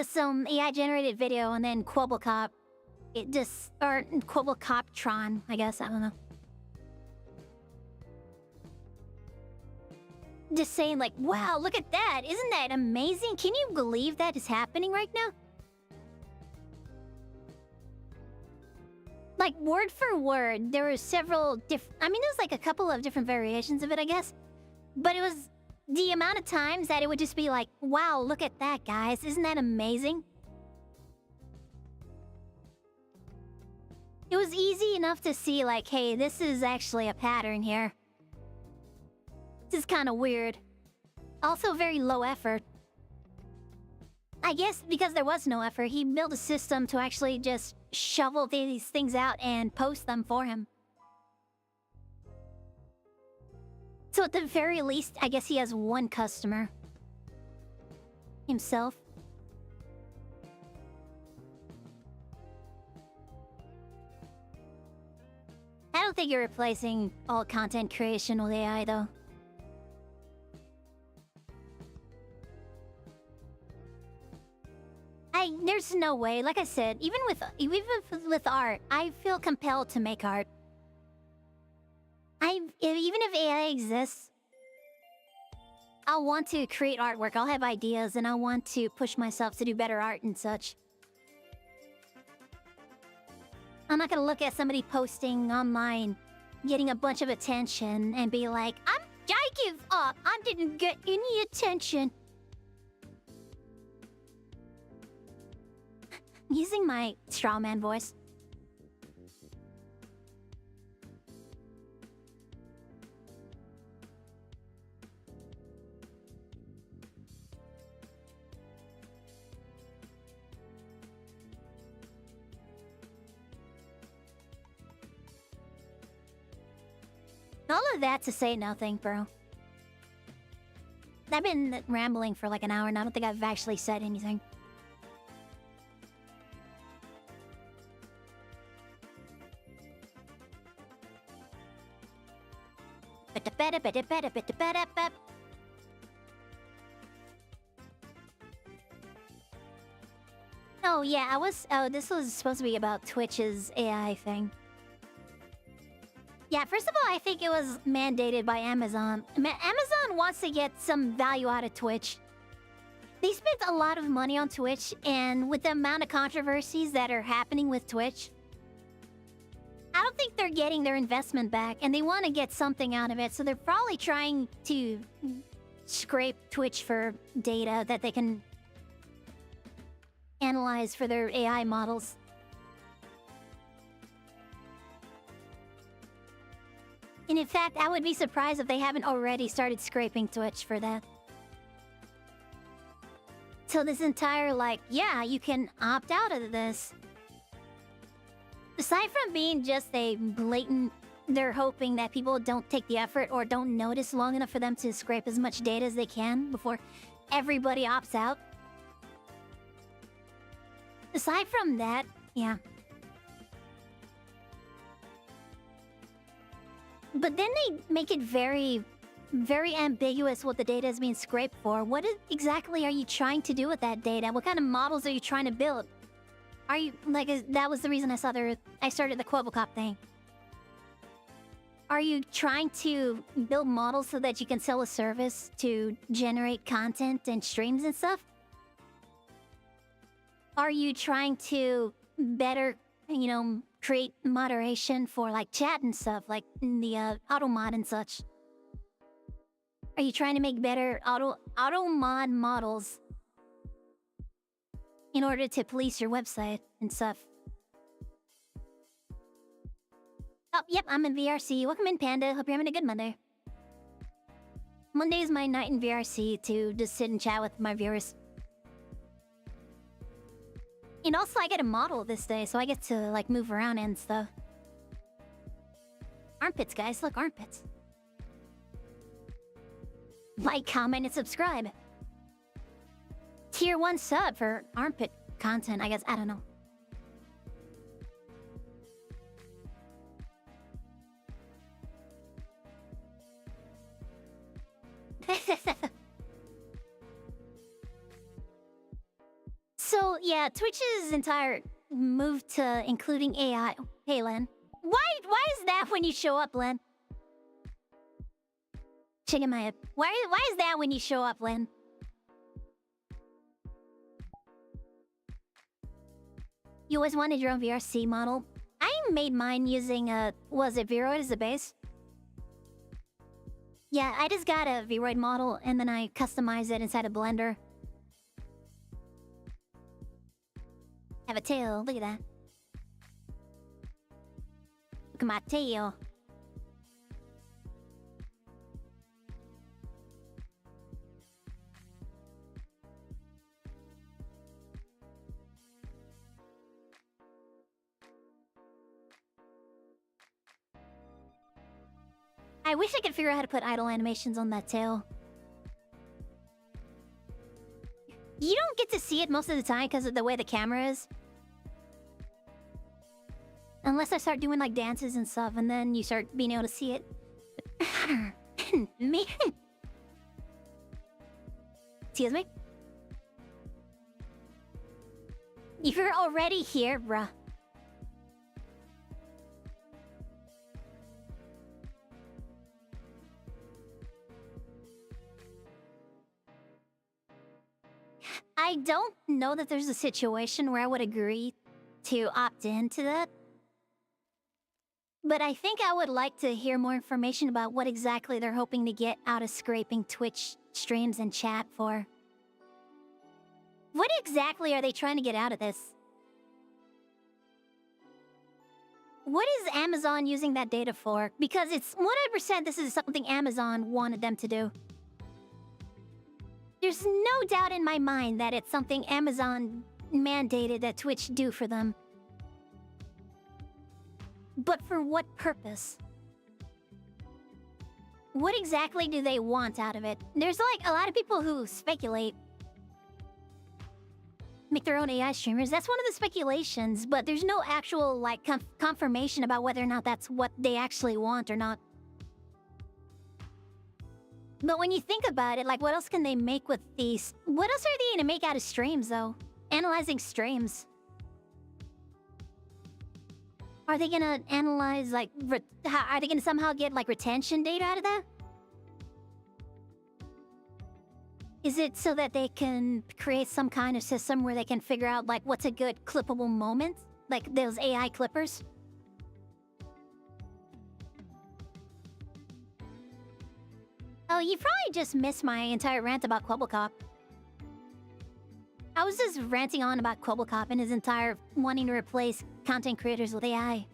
some AI-generated video and then Quabblecop. Or Quabblecoptron, I guess, I don't know. Just saying like, wow, look at that! Isn't that amazing? Can you believe that is happening right now? Like, word for word, there were several I mean, there was like a couple of different variations of it, I guess. But it was the amount of times that it would just be like, wow, look at that, guys. Isn't that amazing? It was easy enough to see like, hey, this is actually a pattern here. This is kind of weird. Also very low effort. I guess because there was no effort, he built a system to actually just shovel these things out and post them for him. So at the very least, I guess he has one customer. Himself. I don't think you're replacing all content creation with AI, though. There's no way. Like I said, even with art, I feel compelled to make art. Even if AI exists, I'll want to create artwork. I'll have ideas, and I want to push myself to do better art and such. I'm not gonna look at somebody posting online, getting a bunch of attention, and be like, I give up. I didn't get any attention. Using my strawman voice. All of that to say nothing, bro. I've been rambling for like an hour and I don't think I've actually said anything. Oh yeah, this was supposed to be about Twitch's AI thing. Yeah, first of all, I think it was mandated by Amazon. Amazon wants to get some value out of Twitch. They spent a lot of money on Twitch, and with the amount of controversies that are happening with Twitch, I don't think they're getting their investment back, and they want to get something out of it, so they're probably trying to scrape Twitch for data that they can analyze for their AI models. And in fact, I would be surprised if they haven't already started scraping Twitch for that. So this entire, like, yeah, you can opt out of this. Aside from being just a blatant, they're hoping that people don't take the effort or don't notice long enough for them to scrape as much data as they can before everybody opts out. Aside from that, yeah. But then they make it very, very ambiguous what the data is being scraped for. What exactly are you trying to do with that data? What kind of models are you trying to build? Are you, like, that was the reason I started the Quabblecop thing. Are you trying to build models so that you can sell a service to generate content and streams and stuff? Are you trying to better, you know, create moderation for like chat and stuff, like in the auto mod and such? Are you trying to make better auto mod models in order to police your website and stuff? Oh, yep, I'm in VRC. Welcome in, Panda. Hope you're having a good Monday. Monday is my night in VRC to just sit and chat with my viewers. And also, I get a model this day, so I get to, like, move around and stuff. Armpits, guys. Look, armpits. Like, comment, and subscribe. tier 1 sub for armpit content, I guess. I don't know. So, yeah, Twitch's entire move to including AI. Hey, Len. Why is that when you show up, Len? Shaking my head. Why is that when you show up, Len? You always wanted your own VRC model? I made mine using was it Vroid as a base? Yeah, I just got a Vroid model and then I customized it inside a Blender. Have a tail, look at that. Look at my tail. I wish I could figure out how to put idle animations on that tail. You don't get to see it most of the time because of the way the camera is. Unless I start doing like dances and stuff, and then you start being able to see it. Me? Excuse me? You're already here, bruh. I don't know that there's a situation where I would agree to opt into that. But I think I would like to hear more information about what exactly they're hoping to get out of scraping Twitch streams and chat for. What exactly are they trying to get out of this? What is Amazon using that data for? Because it's 100% this is something Amazon wanted them to do. There's no doubt in my mind that it's something Amazon mandated that Twitch do for them. But for what purpose? What exactly do they want out of it? There's like a lot of people who speculate. Make their own AI streamers. That's one of the speculations, but there's no actual like confirmation about whether or not that's what they actually want or not. But when you think about it, like what else can they make with these? What else are they gonna make out of streams though? Analyzing streams. Are they gonna analyze like, are they gonna somehow get like retention data out of that? Is it so that they can create some kind of system where they can figure out like what's a good clippable moment? Like those AI clippers? Oh, you probably just missed my entire rant about Quabblecop. I was just ranting on about Quabblecop and his entire wanting to replace content creators with AI.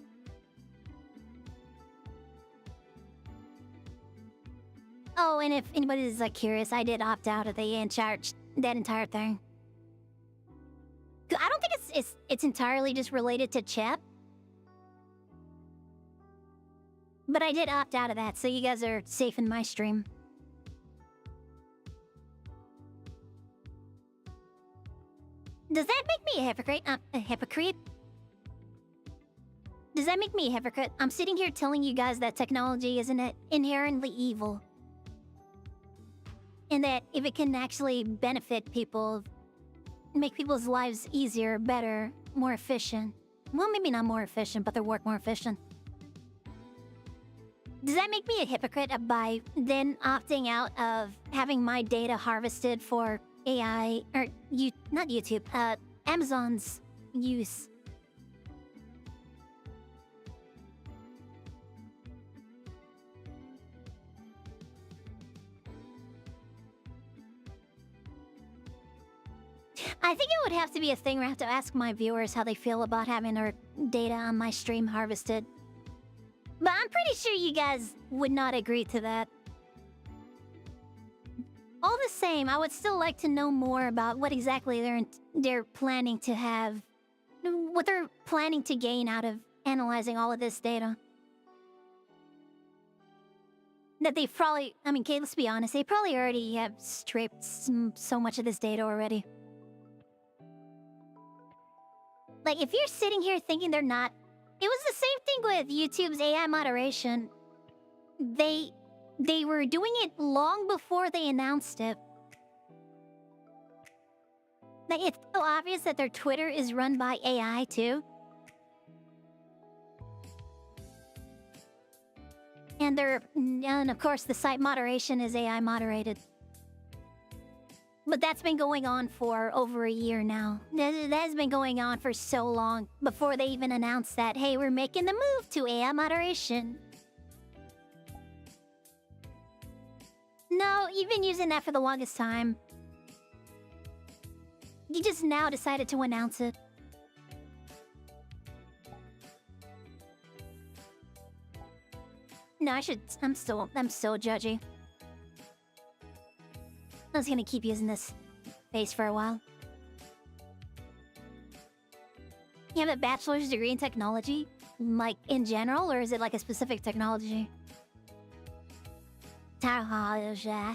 Oh, and if anybody's like curious, I did opt out of that entire thing. I don't think it's entirely just related to chat. But I did opt out of that, so you guys are safe in my stream. Does that make me a hypocrite? A hypocrite? Does that make me a hypocrite? I'm sitting here telling you guys that technology isn't inherently evil. And that if it can actually benefit people, make people's lives easier, better, more efficient. Well, maybe not more efficient, but their work more efficient. Does that make me a hypocrite by then opting out of having my data harvested for AI, or not YouTube, Amazon's use? I think it would have to be a thing where I have to ask my viewers how they feel about having their data on my stream harvested. But I'm pretty sure you guys would not agree to that. All the same, I would still like to know more about what exactly they're planning to have, what they're planning to gain out of analyzing all of this data. That they've probably, I mean, okay, let's be honest, they probably already have scraped so much of this data already. Like, if you're sitting here thinking they're not... It was the same thing with YouTube's AI moderation. They were doing it long before they announced it. Like, it's so obvious that their Twitter is run by AI, too. And of course, the site moderation is AI moderated. But that's been going on for over a year now. That has been going on for so long before they even announced that, hey, we're making the move to AI moderation. No, you've been using that for the longest time. You just now decided to announce it. No, I'm so judgy. I was gonna keep using this face for a while. You have a bachelor's degree in technology? Like, in general, or is it like a specific technology? Technology.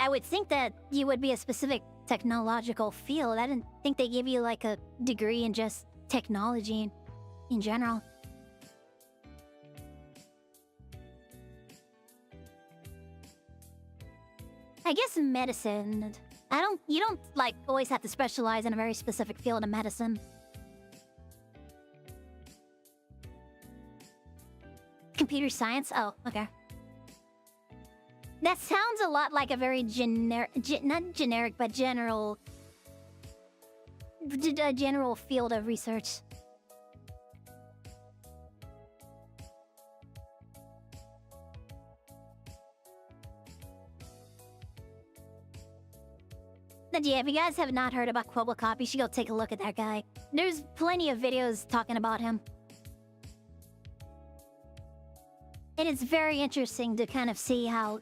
I would think that you would be a specific technological field. I didn't think they give you like a degree in just technology in general. I guess medicine. You don't like always have to specialize in a very specific field of medicine. Computer science? Oh, okay. That sounds a lot like a very not generic, but general field of research. But yeah, if you guys have not heard about Quibble Cop, you should go take a look at that guy. There's plenty of videos talking about him. It is very interesting to kind of see how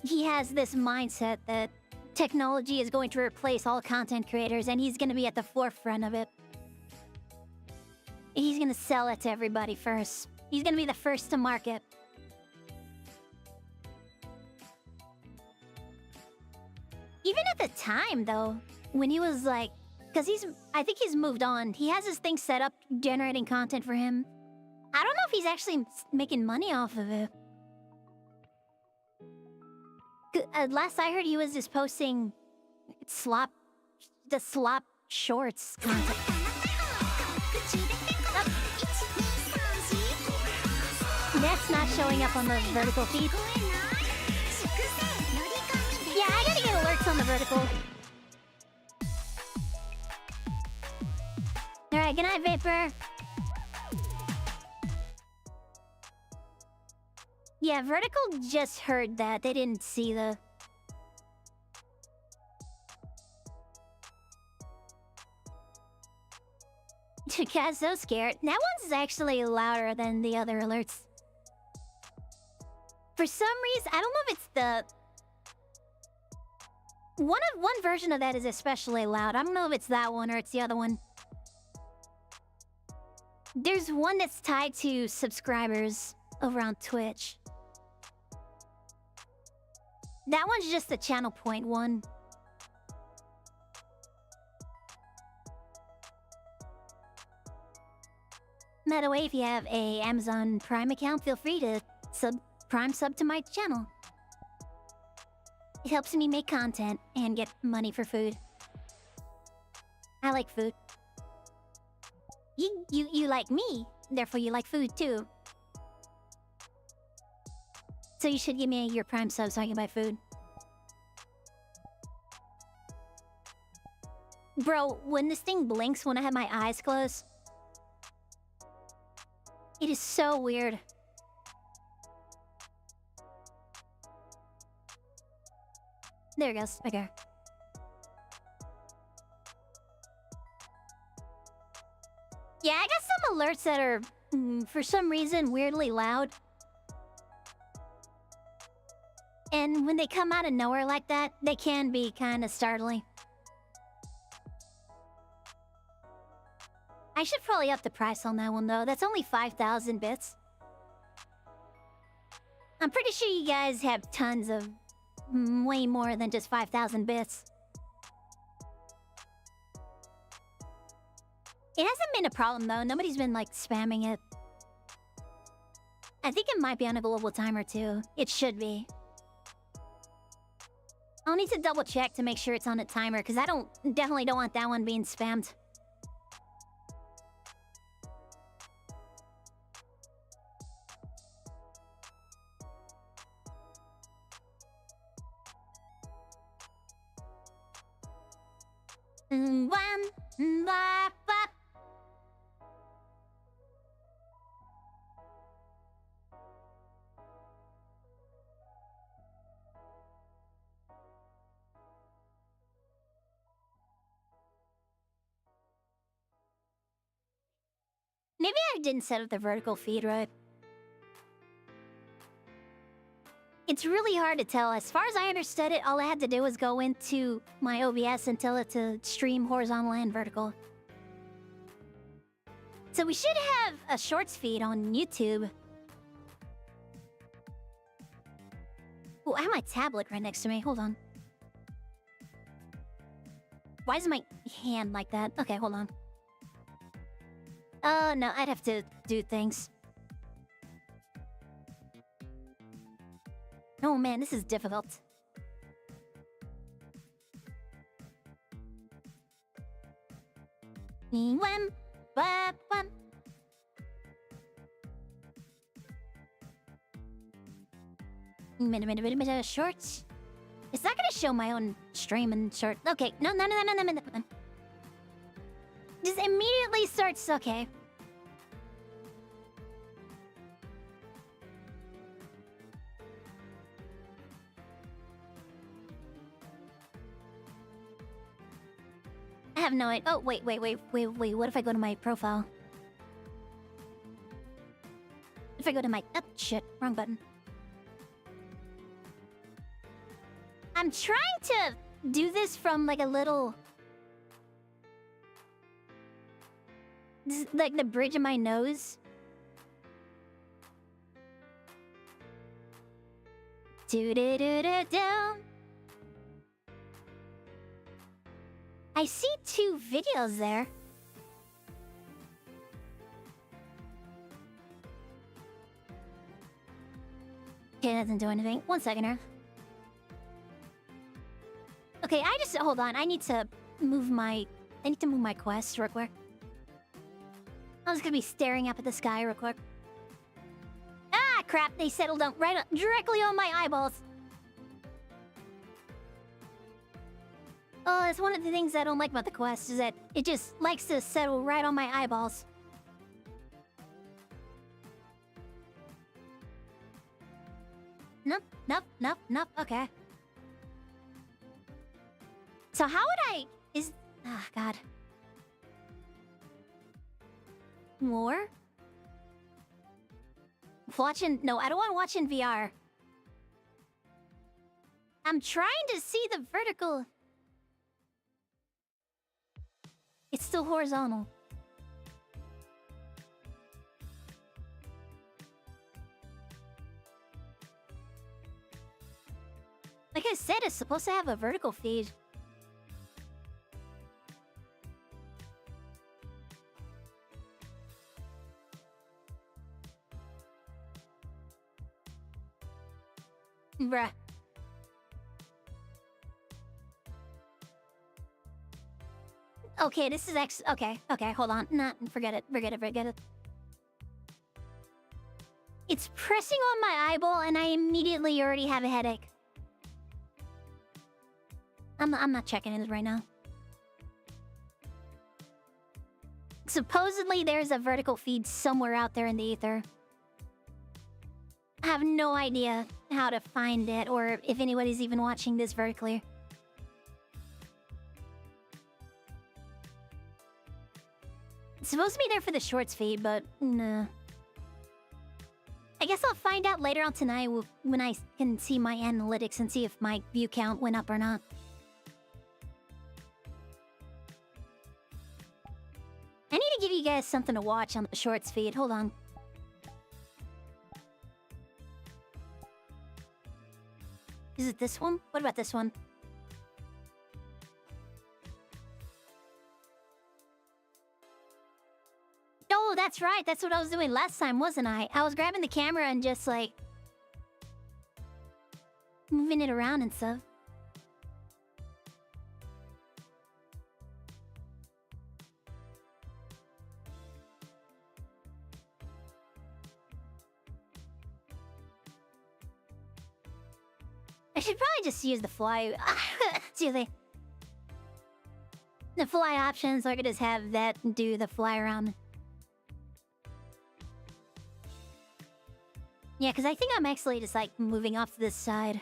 he has this mindset that technology is going to replace all content creators and he's going to be at the forefront of it. He's going to sell it to everybody first. He's going to be the first to market. Even at the time, though, when he was like... Because I think he's moved on. He has his thing set up, generating content for him. I don't know if he's actually making money off of it. Last I heard, he was just posting the slop shorts content. That's not showing up on the vertical feed. Yeah, I gotta get alerts on the vertical. Alright, good night, Vapor. Yeah, vertical just heard that. They didn't see the... Cat's so scared. That one's actually louder than the other alerts. For some reason, I don't know if it's the... One version of that is especially loud. I don't know if it's that one or it's the other one. There's one that's tied to subscribers over on Twitch. That one's just the channel point one. By the way, if you have a Amazon Prime account, feel free to Prime sub to my channel. It helps me make content and get money for food. I like food. You like me, therefore you like food too. So you should give me your Prime sub so I can buy food. Bro, when this thing blinks when I have my eyes closed, it is so weird. There it goes. Okay. Yeah, I got some alerts that are, for some reason, weirdly loud. And when they come out of nowhere like that, they can be kind of startling. I should probably up the price on that one, though. That's only 5,000 bits. I'm pretty sure you guys have tons of... way more than just 5,000 bits. It hasn't been a problem, though. Nobody's been, like, spamming it. I think it might be on a global timer, too. It should be. I'll need to double check to make sure it's on a timer, because I definitely don't want that one being spammed. Maybe I didn't set up the vertical feed right. It's really hard to tell. As far as I understood it, all I had to do was go into my OBS and tell it to stream horizontal and vertical. So we should have a shorts feed on YouTube. Oh, I have my tablet right next to me. Hold on. Why is my hand like that? Okay, hold on. No, I'd have to do things. Oh man, this is difficult. Shorts? It's not gonna show my own stream and short. Okay, no. Just immediately starts. Okay. I have no idea. Oh, wait. What if I go to my profile? If I go to my... Oh, shit. Wrong button. I'm trying to do this from, like, a little... This is, like, the bridge of my nose. Do-do-do-do-do. I see 2 videos there. Okay, that doesn't do anything. 1 second here. Okay, hold on. I need to move my quest real quick. I'm just gonna be staring up at the sky real quick. Ah, crap! They settled down directly on my eyeballs. Oh, that's one of the things I don't like about the quest, is that it just likes to settle right on my eyeballs. Nope. Okay. So how would I... Ah, God. More? Watching... No, I don't want to watch in VR. I'm trying to see the vertical... It's still horizontal. Like I said, it's supposed to have a vertical feed. Bruh. Okay, this is okay, hold on. Nah, forget it. It's pressing on my eyeball and I immediately already have a headache. I'm not checking it right now. Supposedly there's a vertical feed somewhere out there in the ether. I have no idea how to find it or if anybody's even watching this vertically. It's supposed to be there for the shorts feed, but nah. I guess I'll find out later on tonight when I can see my analytics and see if my view count went up or not. I need to to give you guys something to watch on the shorts feed. Hold on. Is it this one? What about this one? Oh, that's right. That's what I was doing last time, wasn't I? I was grabbing the camera and just, like, moving it around and stuff. I should probably just use the fly. Seriously. The fly options, so I could just have that do the fly around. Yeah, because I think I'm actually just, like, moving off to this side.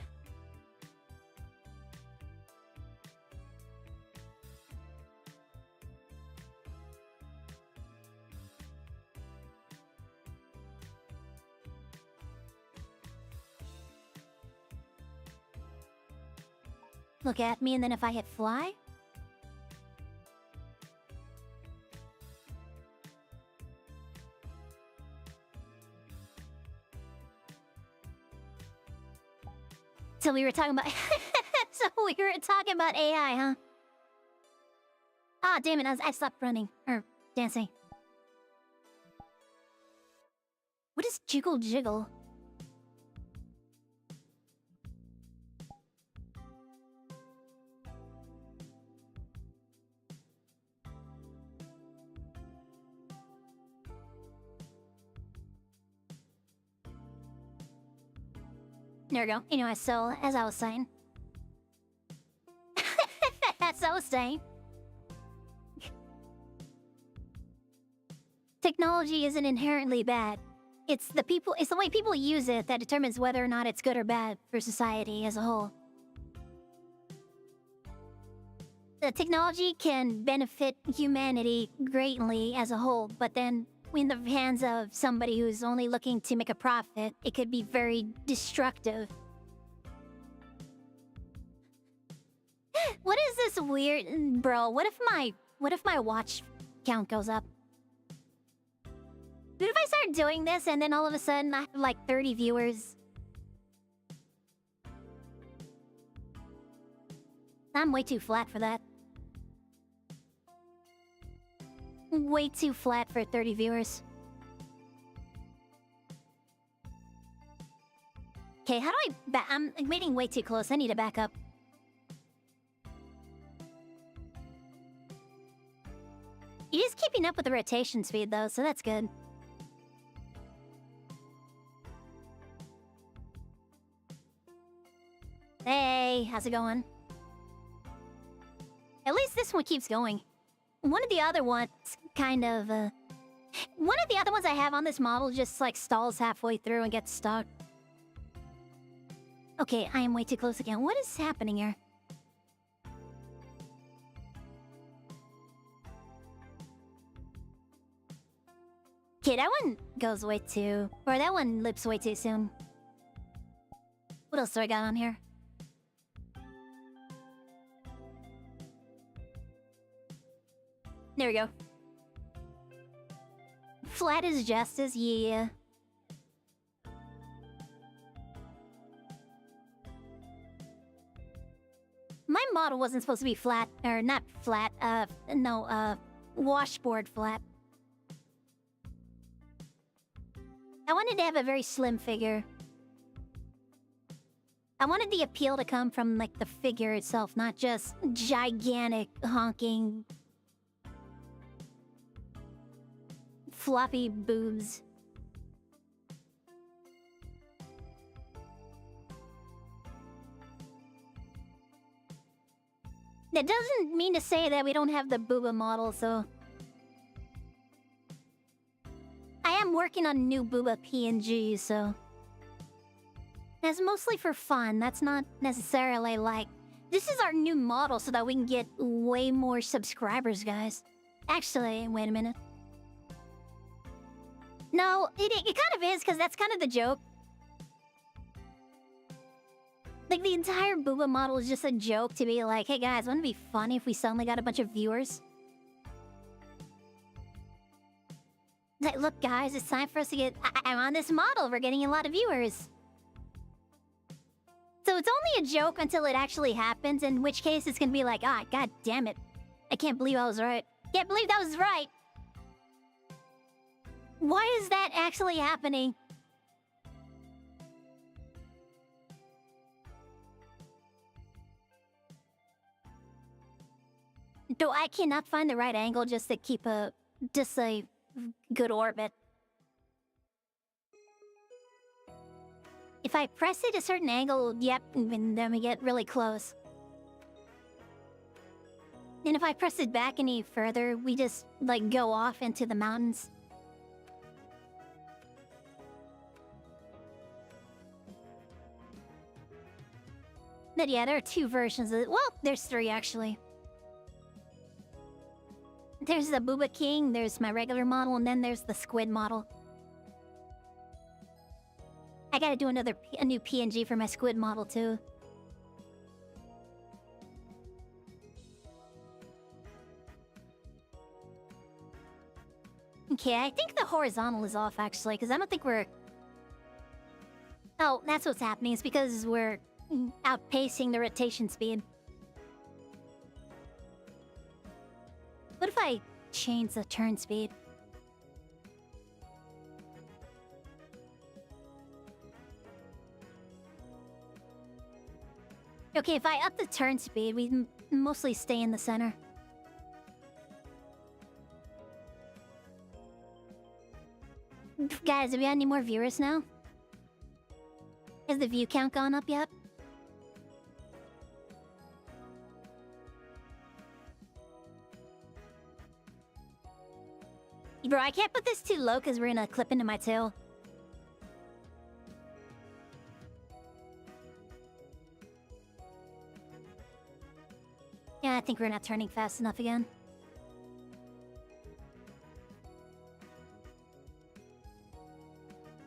Look at me, and then if I hit fly... So we were talking about... so we were talking about AI, huh? Ah, damn it, I stopped running. Or dancing. What is jiggle jiggle? There we go. Anyway, so, as I was saying... as I was saying... Technology isn't inherently bad. It's the way people use it that determines whether or not it's good or bad for society as a whole. The technology can benefit humanity greatly as a whole, but then in the hands of somebody who's only looking to make a profit, it could be very destructive. What is this weird... Bro, what if my watch count goes up? What if I start doing this and then all of a sudden I have like 30 viewers? I'm way too flat for that. Way too flat for 30 viewers. Okay, how do I I'm waiting way too close. I need to back up. It is keeping up with the rotation speed though, so that's good. Hey, how's it going? At least this one keeps going. One of the other ones kind of, one of the other ones I have on this model just, like, stalls halfway through and gets stuck. Okay, I am way too close again. What is happening here? Okay, that one goes way too... Or that one lips way too soon. What else do I got on here? There we go. Flat is justice, yeah. My model wasn't supposed to be flat, or not flat, washboard flat. I wanted to have a very slim figure. I wanted the appeal to come from, like, the figure itself, not just gigantic, honking... floppy boobs. That doesn't mean to say that we don't have the booba model, so... I am working on new booba PNGs, so... That's mostly for fun. That's not necessarily like... This is our new model so that we can get way more subscribers, guys. Actually, wait a minute. No, it kind of is, because that's kind of the joke. Like, the entire booba model is just a joke to be like, hey guys, wouldn't it be funny if we suddenly got a bunch of viewers? Like, look, guys, it's time for us to get... I'm on this model. We're getting a lot of viewers. So it's only a joke until it actually happens, in which case it's gonna be like, ah, god damn it. I can't believe I was right. Can't believe that was right. Why is that actually happening? Though I cannot find the right angle just to keep a good orbit. If I press it a certain angle, yep, and then we get really close. And if I press it back any further, we just, like, go off into the mountains. But yeah, there are two versions of it. Well, there's three, actually. There's the Booba King, there's my regular model, and then there's the squid model. I gotta do a new PNG for my squid model, too. Okay, I think the horizontal is off, actually, because I don't think we're... Oh, that's what's happening. It's because we're outpacing the rotation speed. What if I change the turn speed? Okay, if I up the turn speed, we mostly stay in the center. Guys, have we had any more viewers now? Has the view count gone up yet? Bro, I can't put this too low because we're gonna clip into my tail. Yeah, I think we're not turning fast enough again.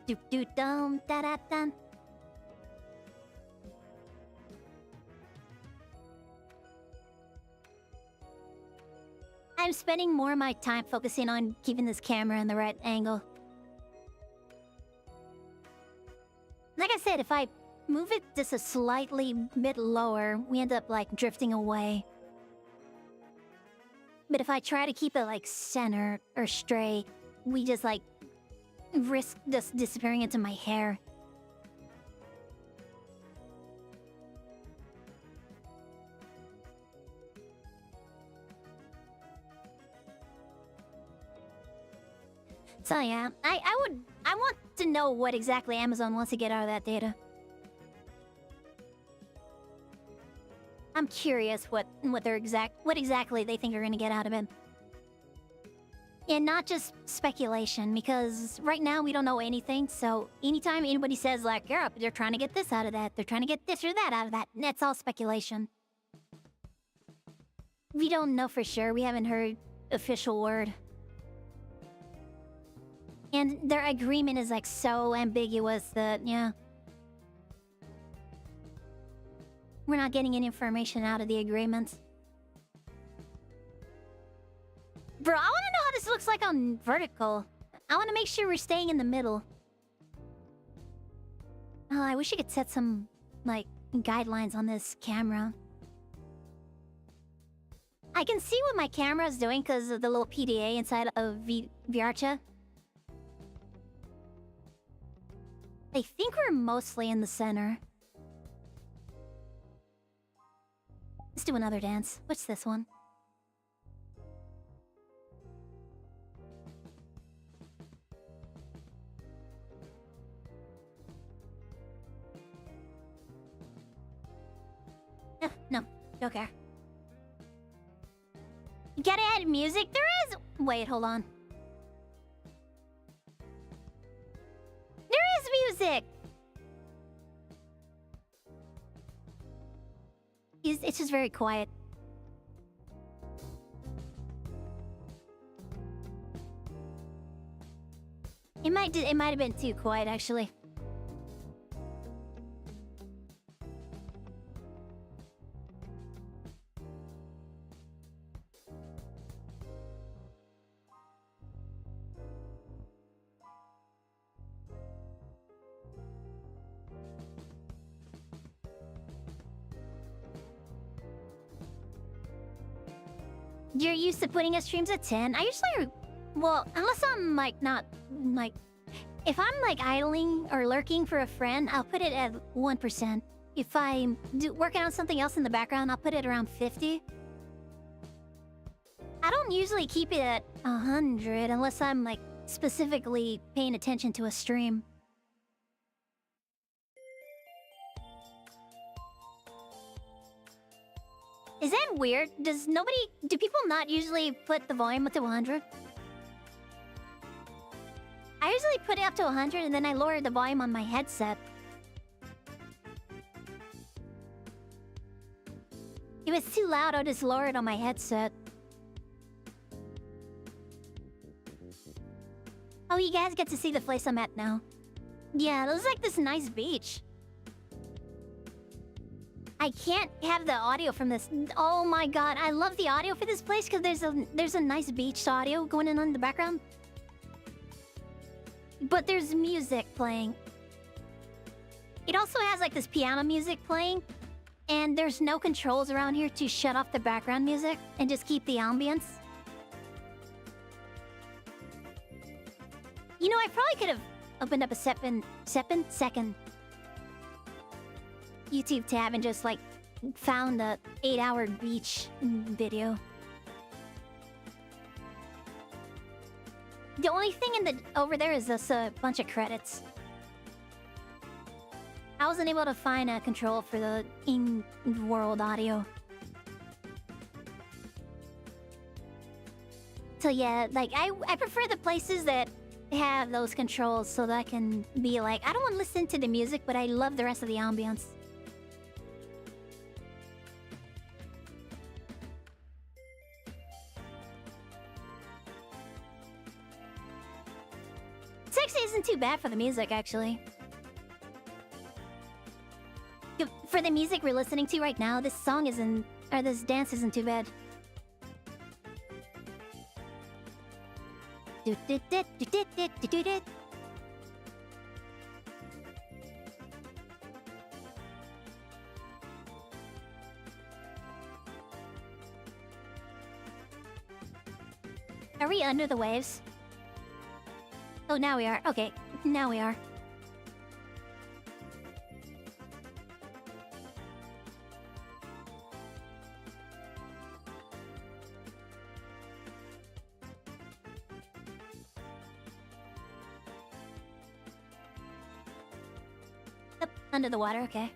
Doop doop dum da da dum. I'm spending more of my time focusing on keeping this camera in the right angle. Like I said, if I move it just a slightly bit lower, we end up, like, drifting away. But if I try to keep it, like, center or straight, we just, like, risk just disappearing into my hair. So yeah, I want to know what exactly Amazon wants to get out of that data. I'm curious what exactly they think they're gonna get out of it. And not just speculation, because right now we don't know anything, so anytime anybody says, like, yeah, they're trying to get this out of that, they're trying to get this or that out of that, that's all speculation. We don't know for sure, we haven't heard official word. And their agreement is, like, so ambiguous that, yeah. We're not getting any information out of the agreement. Bro, I want to know how this looks like on vertical. I want to make sure we're staying in the middle. Oh, I wish I could set some, like, guidelines on this camera. I can see what my camera is doing because of the little PDA inside of VRChat. I think we're mostly in the center. Let's do another dance. What's this one? No, don't care. You gotta add music? There is... Wait, hold on. There is music! It's just very quiet. It might have been too quiet, actually. You're used to putting up streams at 10? I usually... Well, unless I'm, like, not... Like... If I'm, like, idling or lurking for a friend, I'll put it at 1%. If I'm working on something else in the background, I'll put it around 50. I don't usually keep it at 100 unless I'm, like, specifically paying attention to a stream. Is that weird? Do people not usually put the volume up to 100? I usually put it up to 100 and then I lower the volume on my headset. If it's too loud, I'll just lower it on my headset. Oh, you guys get to see the place I'm at now. Yeah, it looks like this nice beach. I can't have the audio from this. Oh my god, I love the audio for this place because there's a nice beach audio going in the background. But there's music playing. It also has like this piano music playing. And there's no controls around here to shut off the background music and just keep the ambience. You know, I probably could have opened up a second YouTube tab and just like found a 8-hour beach video. The only thing over there is this bunch of credits. I wasn't able to find a control for the in-world audio. So yeah, like I prefer the places that have those controls so that I can be like, I don't want to listen to the music, but I love the rest of the ambience. It actually isn't too bad for the music, actually. For the music we're listening to right now, this dance isn't too bad. Are we under the waves? Oh, now we are. Okay, now we are. Up, under the water, okay.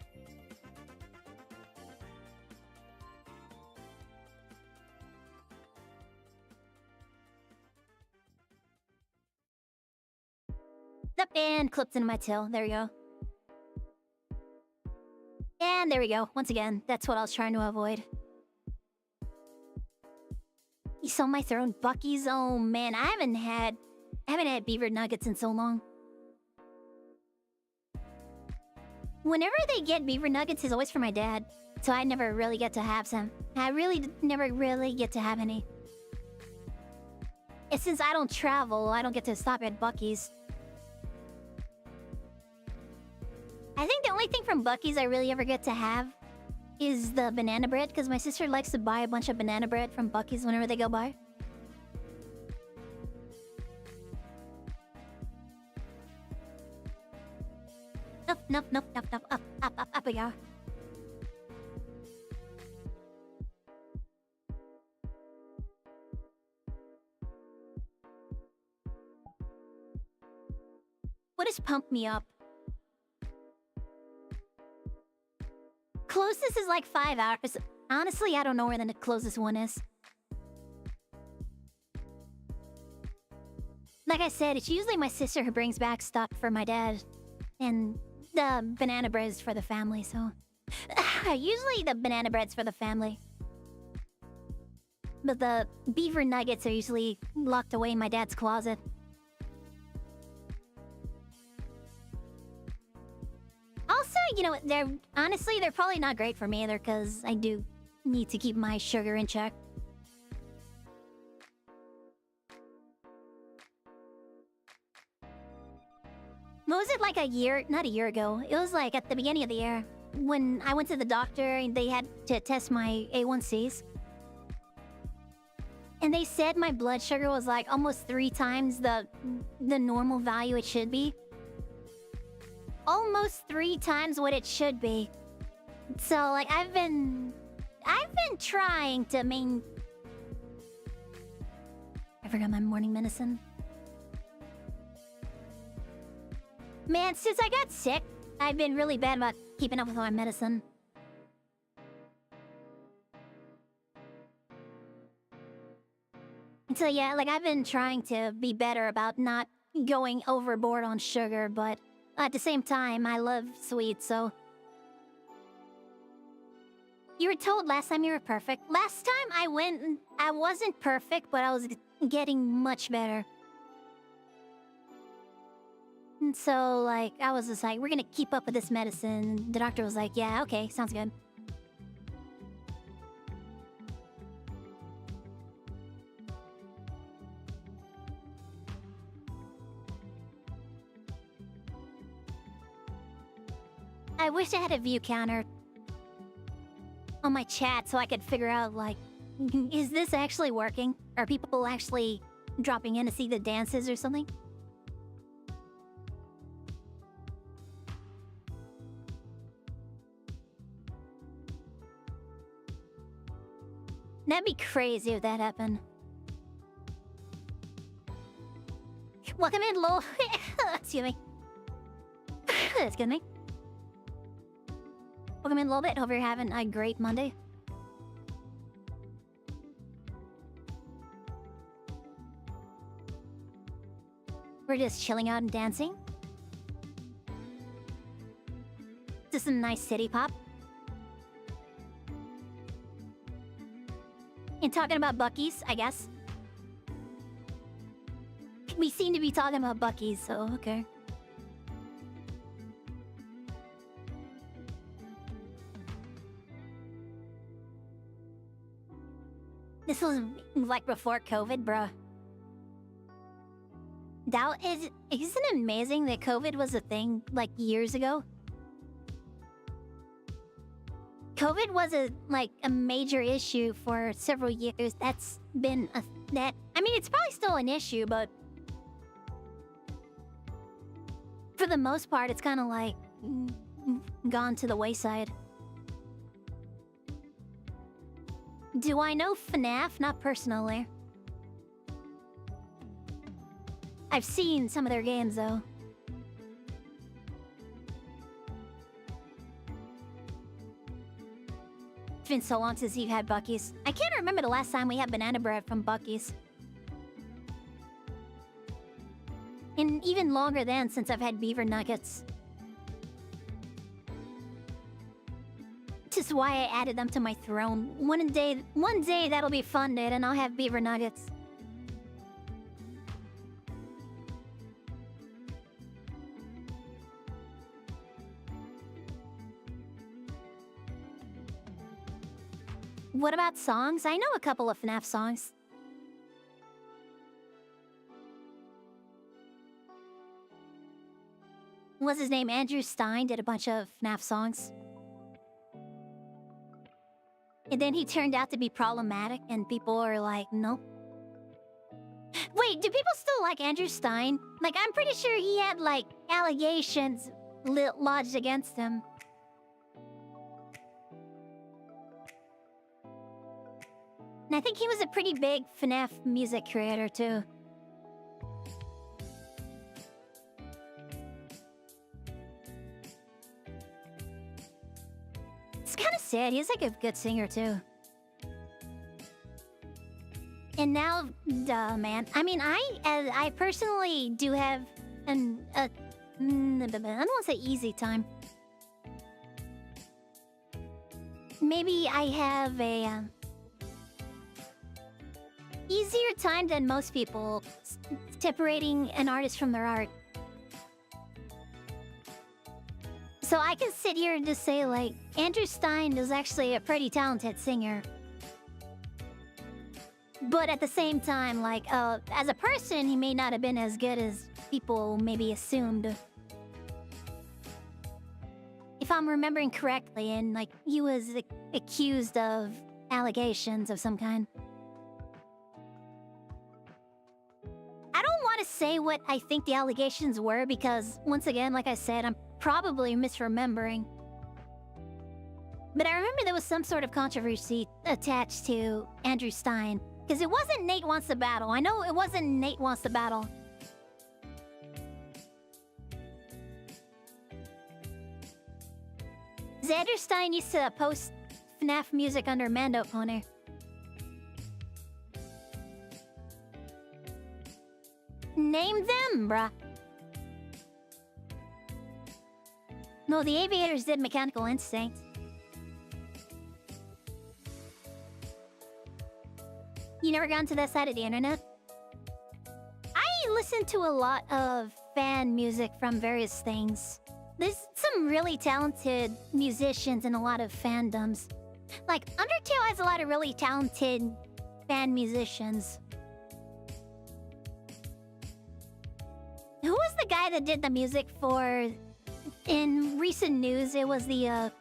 Up and clipped into my tail. There we go. And there we go. Once again, that's what I was trying to avoid. You saw my throne, Bucky's. Oh man, I haven't had beaver nuggets in so long. Whenever they get beaver nuggets, it's always for my dad, so I never really get to have some. I really never really get to have any. And since I don't travel, I don't get to stop at Bucky's. I think the only thing from Bucky's I really ever get to have is the banana bread, because my sister likes to buy a bunch of banana bread from Bucky's whenever they go by. Nope, up we go. What does pump me up? Closest is like 5 hours. Honestly, I don't know where the closest one is. Like I said, it's usually my sister who brings back stuff for my dad. And the banana bread's for the family, so... usually the banana bread's for the family. But the beaver nuggets are usually locked away in my dad's closet. Also, you know, they're probably not great for me either, because I do need to keep my sugar in check. What was it, like not a year ago, it was like at the beginning of the year, when I went to the doctor and they had to test my A1Cs. they said my blood sugar was like almost 3 times the normal value it should be. Almost 3 times what it should be. So like I've been trying to I forgot my morning medicine. Man, since I got sick, I've been really bad about keeping up with my medicine. And so yeah, like I've been trying to be better about not going overboard on sugar, but at the same time, I love sweets, so... You were told last time you were perfect. Last time I went, I wasn't perfect, but I was getting much better. And so, like, I was just like, we're gonna keep up with this medicine. The doctor was like, yeah, okay, sounds good. I wish I had a view counter on my chat so I could figure out, like, is this actually working? Are people actually dropping in to see the dances or something? That'd be crazy if that happened. Welcome in, lol. Excuse me. Excuse me. Welcome in a little bit. Hope you're having a great Monday. We're just chilling out and dancing. Just some nice city pop. And talking about Buc-ee's, I guess. We seem to be talking about Buc-ee's, so okay. This was like before COVID, bruh. Isn't it amazing that COVID was a thing like years ago? COVID was a major issue for several years. That's been I mean, it's probably still an issue, but for the most part, it's kind of like gone to the wayside. Do I know FNAF? Not personally. I've seen some of their games, though. It's been so long since you've had Buc-ee's. I can't remember the last time we had banana bread from Buc-ee's. And even longer than since I've had beaver nuggets. Just why I added them to my throne. One day that'll be funded and I'll have beaver nuggets. What about songs? I know a couple of FNAF songs. What's his name? Andrew Stein did a bunch of FNAF songs. And then he turned out to be problematic, and people are like, no. Wait, do people still like Andrew Stein? Like, I'm pretty sure he had, like, allegations lodged against him. And I think he was a pretty big FNAF music creator, too. It's kind of sad. He's like a good singer, too. And now, man. I mean, I personally do have I don't want to say easy time. Maybe I have a easier time than most people separating an artist from their art. So I can sit here and just say, like, Andrew Stein is actually a pretty talented singer. But at the same time, like, as a person, he may not have been as good as people maybe assumed. If I'm remembering correctly, and, like, he was accused of allegations of some kind. gonna say what I think the allegations were because, once again, like I said, I'm probably misremembering. But I remember there was some sort of controversy attached to Andrew Stein. Because it wasn't Nate Wants to Battle. I know it wasn't Nate Wants to Battle. Andrew Stein used to post FNAF music under Mando Pony. Name them, bruh. No, the Aviators did Mechanical Instinct. You never gone to that side of the internet? I listen to a lot of fan music from various things. There's some really talented musicians and a lot of fandoms. Like, Undertale has a lot of really talented fan musicians. Who was the guy that did the music for... In recent news, it was the,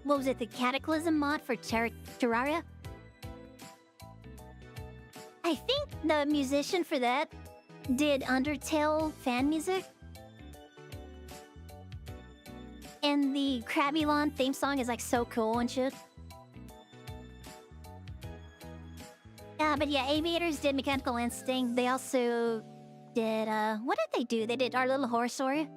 what was it? The Cataclysm mod for Terraria? I think the musician for that did Undertale fan music. And the Krabby theme song is like so cool and shit. But yeah, Aviators did Mechanical Instinct. They also did, what did they do? They did Our Little Horror Story.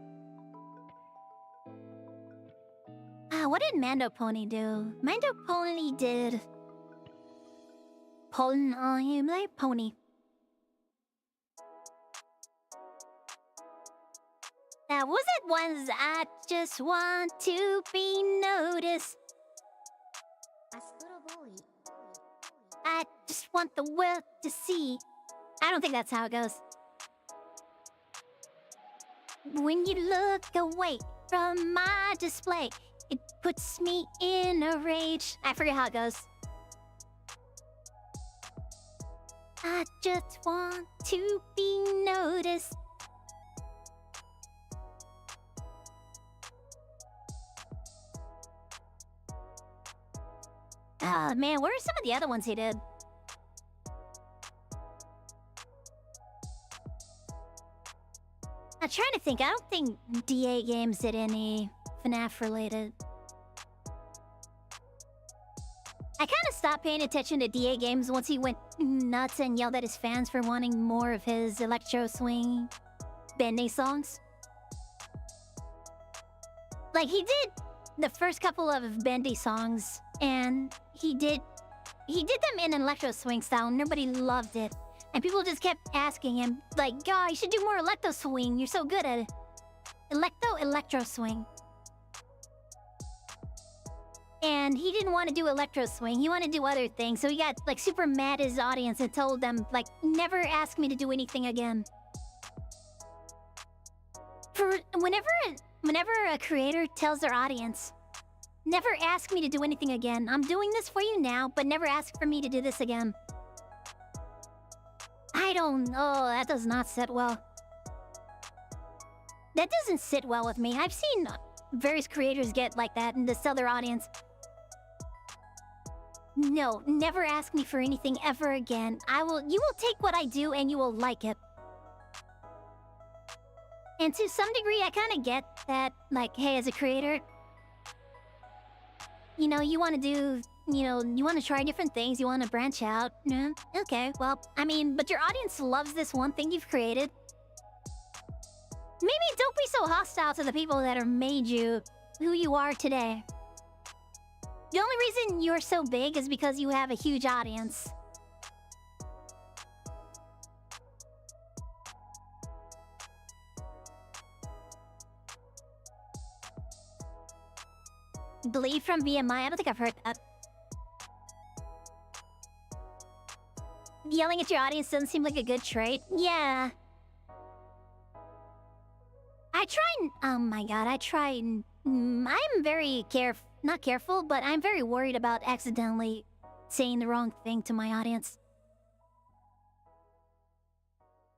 What did Mando Pony do? Mando Pony did... Pollen, I am like pony. Now, was it ones I just want to be noticed? I just want the world to see. I don't think that's how it goes. When you look away from my display, it puts me in a rage. I forget how it goes. I just want to be noticed. Oh man, where are some of the other ones he did? I'm trying to think. I don't think DA Games did any FNAF related. I kind of stopped paying attention to DA Games once he went nuts and yelled at his fans for wanting more of his electro swing bending songs. Like, he did the first couple of bendy songs, and he did them in an electro swing style, and nobody loved it. And people just kept asking him, like, "Oh, you should do more electro swing. You're so good at it." Electro swing. And he didn't want to do electro swing. He wanted to do other things. So he got like super mad at his audience and told them, like, never ask me to do anything again. For whenever a creator tells their audience, never ask me to do anything again. I'm doing this for you now, but never ask for me to do this again. I don't know. That does not sit well. That doesn't sit well with me. I've seen various creators get like that and just tell their audience, no, never ask me for anything ever again. You will take what I do and you will like it. And to some degree, I kind of get that, like, hey, as a creator, you know, you want to do, you know, you want to try different things, you want to branch out. Yeah, okay, well, I mean, but your audience loves this one thing you've created. Maybe don't be so hostile to the people that have made you who you are today. The only reason you're so big is because you have a huge audience. Believe from VMI? I don't think I've heard that. Yelling at your audience doesn't seem like a good trait. Yeah. I try and... Oh my god, I try and... I'm very not careful, but I'm very worried about accidentally saying the wrong thing to my audience.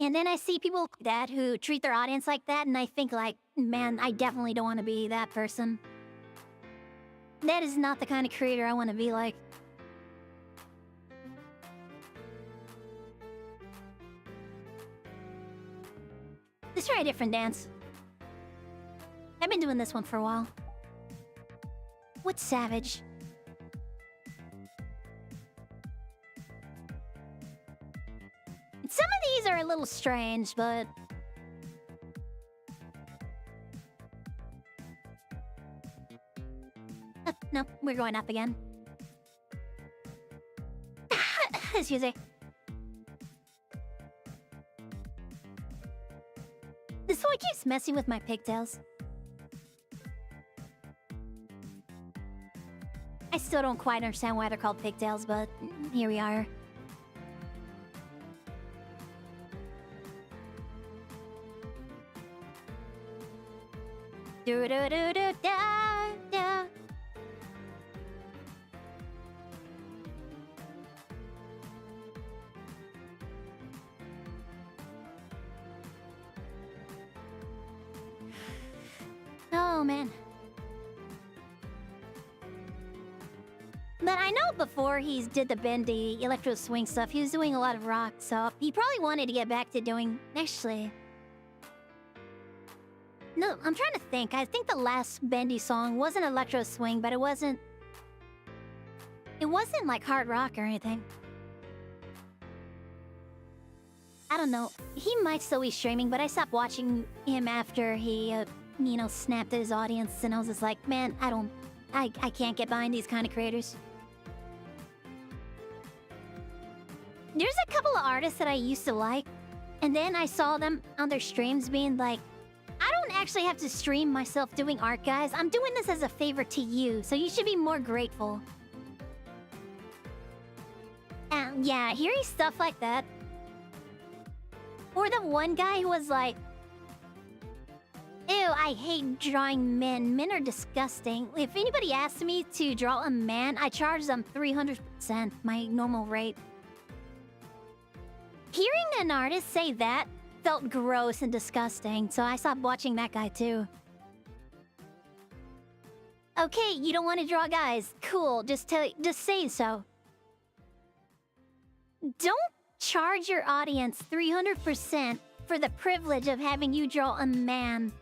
And then I see people like that who treat their audience like that, and I think like, man, I definitely don't want to be that person. That is not the kind of creator I want to be like. Let's try a different dance. I've been doing this one for a while. What's savage? Some of these are a little strange, but... No, we're going up again. Excuse me. This boy keeps messing with my pigtails. I still don't quite understand why they're called pigtails, but here we are. Do do do do da da. Oh man. But I know before he did the bendy electro swing stuff, he was doing a lot of rock, so he probably wanted to get back to doing... Actually... No, I'm trying to think. I think the last bendy song wasn't electro swing, but it wasn't... It wasn't like hard rock or anything. I don't know. He might still be streaming, but I stopped watching him after he, you know, snapped at his audience, and I was just like, man, I can't get behind these kind of creators. There's a couple of artists that I used to like, and then I saw them on their streams being like, I don't actually have to stream myself doing art, guys. I'm doing this as a favor to you, so you should be more grateful. Yeah, hearing stuff like that. Or the one guy who was like, ew, I hate drawing men. Men are disgusting. If anybody asks me to draw a man, I charge them 300%, my normal rate. Hearing an artist say that felt gross and disgusting, so I stopped watching that guy too. Okay, you don't want to draw guys. Cool, just say so. Don't charge your audience 300% for the privilege of having you draw a man.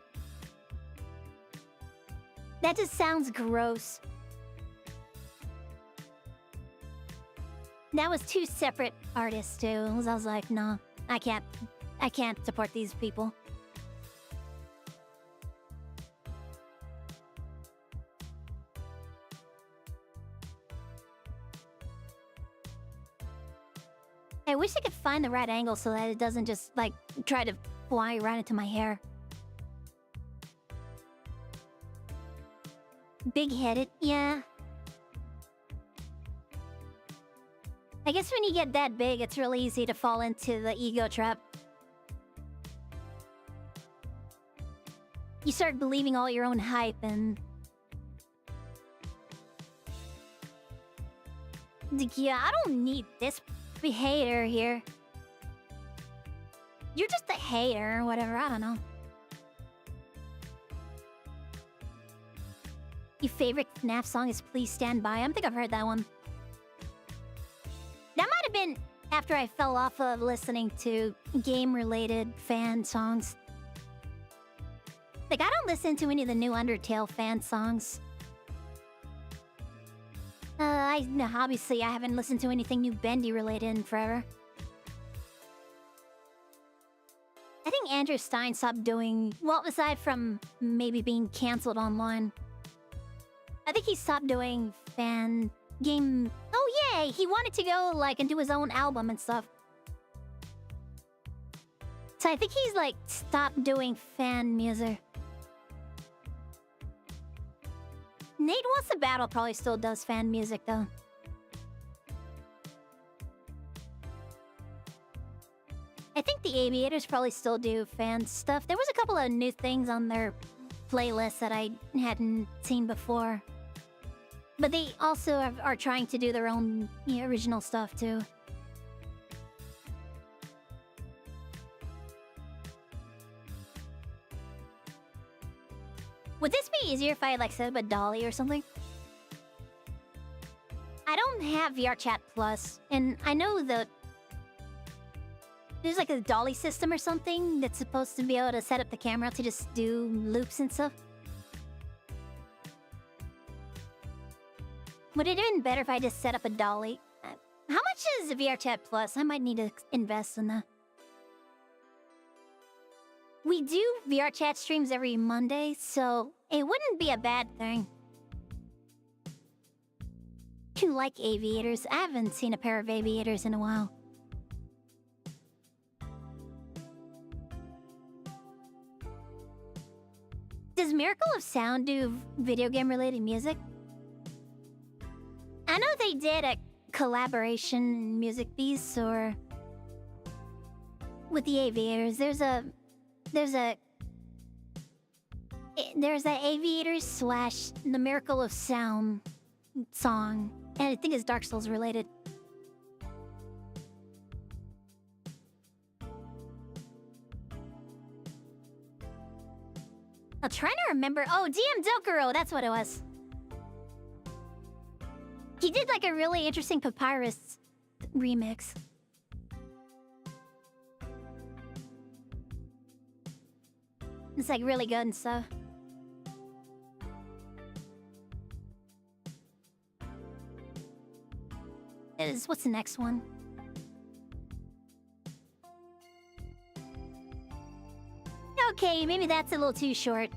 That just sounds gross. That was two separate artists too. I was like, no, I can't support these people. I wish I could find the right angle so that it doesn't just, like, try to fly right into my hair. Big-headed, yeah. I guess when you get that big, it's really easy to fall into the ego trap. You start believing all your own hype and... Yeah, I don't need this hater here. You're just a hater or whatever, I don't know. Your favorite FNAF song is Please Stand By? I don't think I've heard that one. That might have been after I fell off of listening to game-related fan songs. Like, I don't listen to any of the new Undertale fan songs. Obviously, I haven't listened to anything new Bendy-related in forever. I think Andrew Stein stopped doing... Well, aside from maybe being cancelled online. I think he stopped doing fan... game... Oh, yay! He wanted to go, like, and do his own album and stuff. So I think he's, like, stopped doing fan music. Nate Wants to Battle probably still does fan music, though. I think the Aviators probably still do fan stuff. There was a couple of new things on their playlist that I hadn't seen before. But they also are trying to do their own original stuff, too. Would this be easier if I had, like, set up a dolly or something? I don't have VRChat Plus, and I know that... There's like a dolly system or something that's supposed to be able to set up the camera to just do loops and stuff. Would it have been better if I just set up a dolly? How much is VRChat Plus? I might need to invest in that. We do VRChat streams every Monday, so it wouldn't be a bad thing. You like aviators? I haven't seen a pair of aviators in a while. Does Miracle of Sound do video game related music? I know they did a collaboration music piece or with the aviators. There's a aviators slash the Miracle of Sound song, and I think it's Dark Souls related. I'm trying to remember. Oh, DM Dokuro, that's what it was. He did like a really interesting Papyrus remix. It's like really good and stuff. What's the next one? Okay, maybe that's a little too short.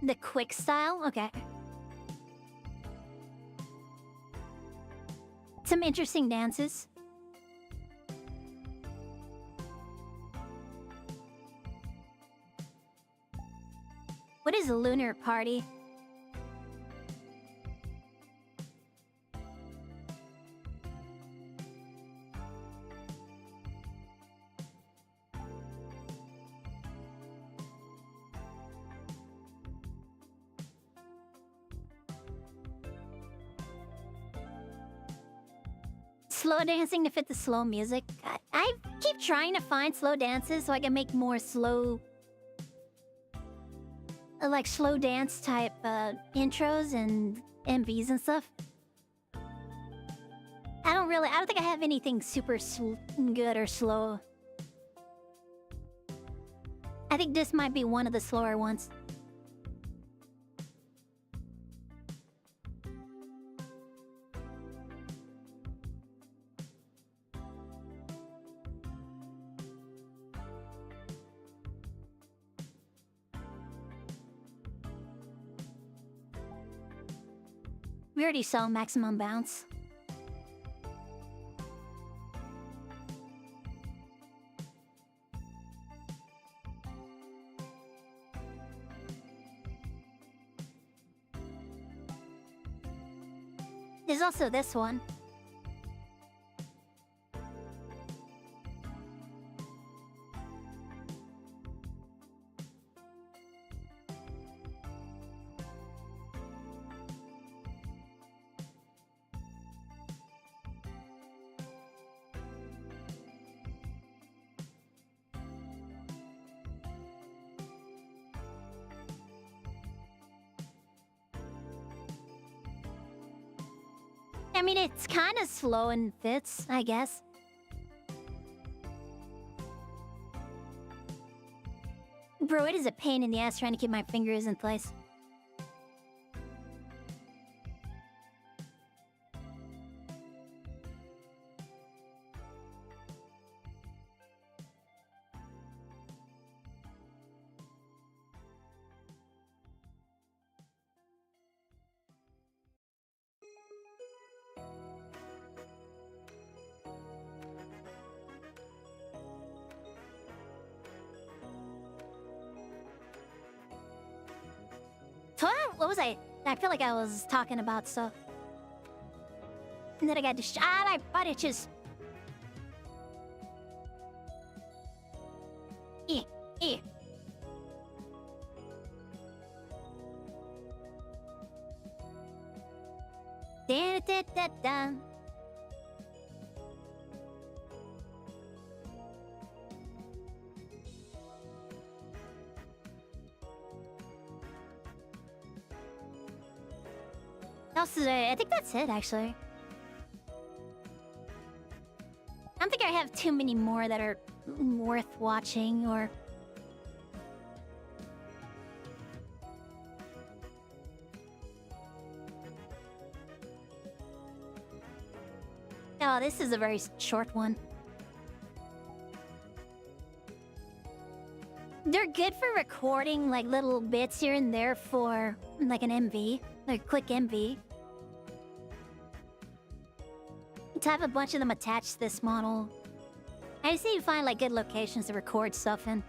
The quick style? Okay. Some interesting dances. What is a lunar party? Slow dancing to fit the slow music. I keep trying to find slow dances so I can make more slow... like slow dance type intros and MVs and stuff. I don't think I have anything super good or slow. I think this might be one of the slower ones. We already saw Maximum Bounce. There's also this one. I mean, it's kind of slow and fits, I guess. Bro, it is a pain in the ass trying to keep my fingers in place. What was I? I feel like I was talking about stuff. And then I got my butt itches. Eh. Da. else is I think that's it, actually. I don't think I have too many more that are worth watching, or... Oh, this is a very short one. They're good for recording, like, little bits here and there for, like, an MV. Like, quick MV. To have a bunch of them attached to this model. I just need to find, like, good locations to record stuff in.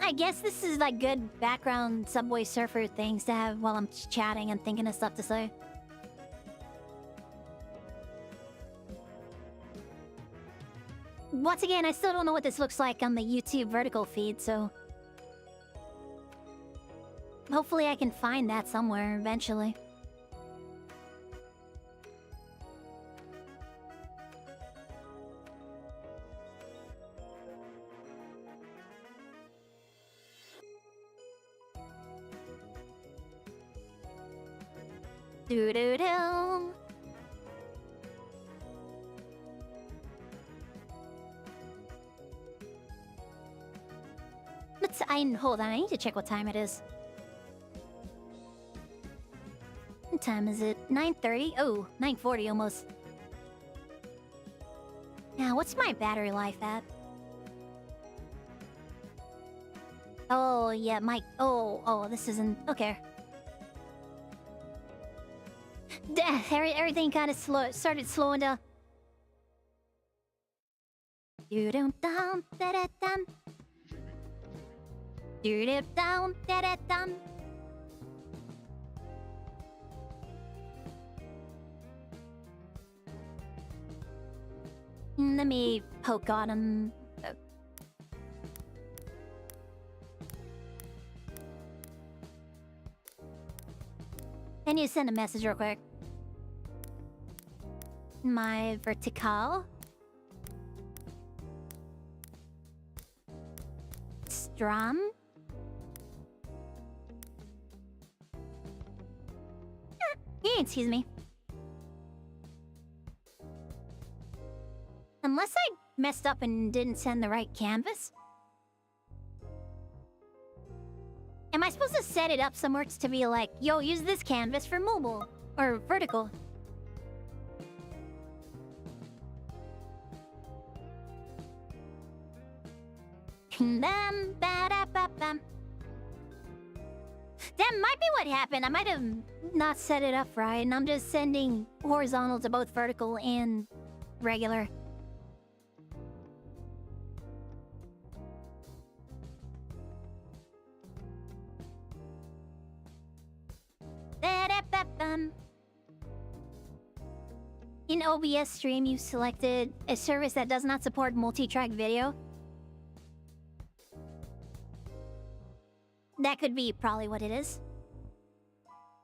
I guess this is like good background Subway Surfer things to have while I'm chatting and thinking of stuff to say. Once again, I still don't know what this looks like on the YouTube vertical feed, so... hopefully I can find that somewhere eventually. Doo-doo-doo. Hold on, I need to check what time it is. What time is it? 9:30? Oh, 9:40 almost. Now, what's my battery life at? Oh, yeah, Oh, this isn't... okay. Everything kind of started slowing down. Do-dum-dum, da-da-dum. Do-dum-dum, da-da-dum. Let me poke on him. I need to send a message real quick. My vertical. Strum. Excuse me. Unless I messed up and didn't send the right canvas. Am I supposed to set it up somewhere to be like, yo, use this canvas for mobile or vertical? That might be what happened. I might have not set it up right, and I'm just sending horizontal to both vertical and regular. In OBS stream, you selected a service that does not support multi-track video. That could be probably what it is.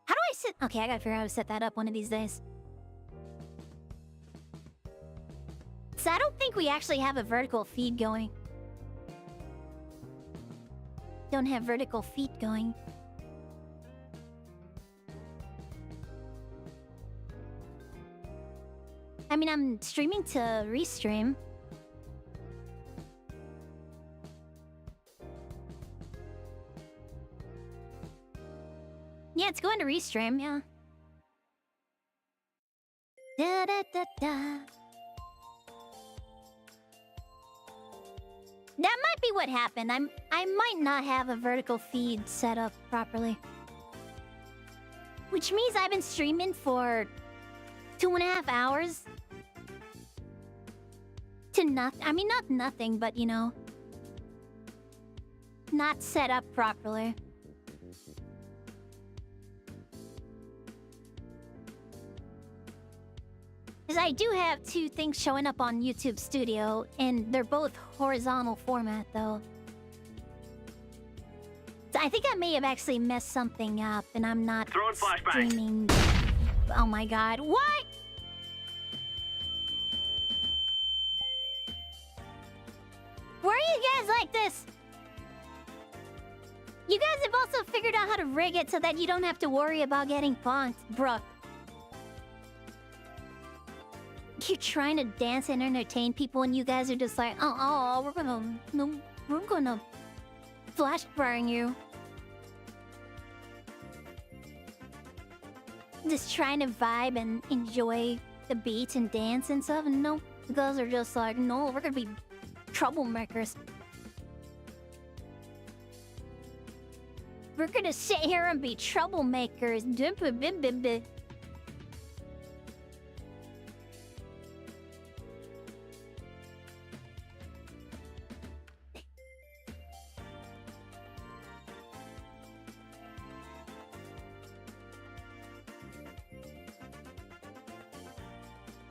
How do I set... okay, I gotta figure out how to set that up one of these days. So I don't think we actually have a vertical feed going. Don't have vertical feed going. I mean, I'm streaming to restream. Yeah, it's going to restream, yeah. Da da da da. That might be what happened. I might not have a vertical feed set up properly. Which means I've been streaming for 2.5 hours. To nothing. I mean, not nothing, but you know. Not set up properly. Because I do have 2 things showing up on YouTube Studio, and they're both horizontal format, though. So I think I may have actually messed something up, and I'm not Throwing flashbang. streaming. Oh my god. What? Why are you guys like this? You guys have also figured out how to rig it so that you don't have to worry about getting punked, bruh. You're trying to dance and entertain people, and you guys are just like, oh, we're gonna flash burn you. Just trying to vibe and enjoy the beats and dance and stuff, and no, you guys are just like, no, we're gonna be troublemakers. We're gonna sit here and be troublemakers.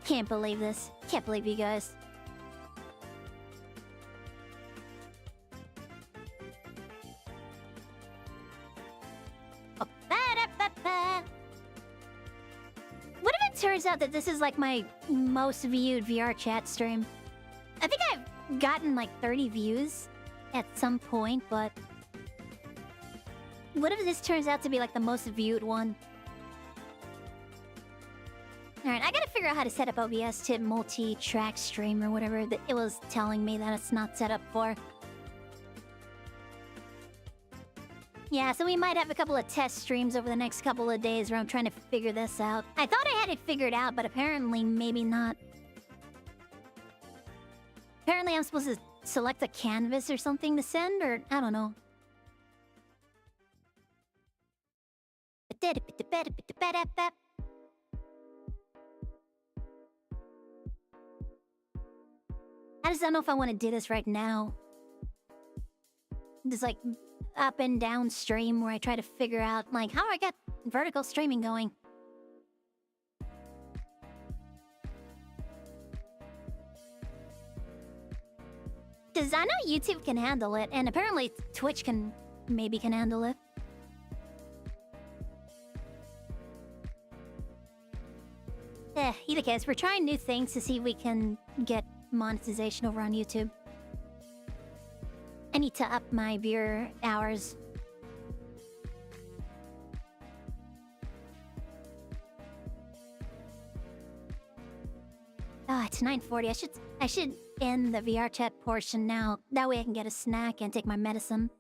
Can't believe this. Can't believe you guys. What if it turns out that this is like my most viewed VRChat stream? I think I've gotten like 30 views at some point, but what if this turns out to be like the most viewed one? Alright, I gotta figure out how to set up OBS to multi-track stream or whatever that it was telling me that it's not set up for. Yeah, so we might have a couple of test streams over the next couple of days where I'm trying to figure this out. I thought I had it figured out, but apparently maybe not. Apparently I'm supposed to select a canvas or something to send, or I don't know. I just don't know if I want to do this right now. Just like up and down stream where I try to figure out like how I get vertical streaming going. Because I know YouTube can handle it, and apparently Twitch can handle it. Either case, we're trying new things to see if we can get monetization over on YouTube. I need to up my viewer hours. Ah, it's 9:40. I should end the VRChat portion now. That way I can get a snack and take my medicine.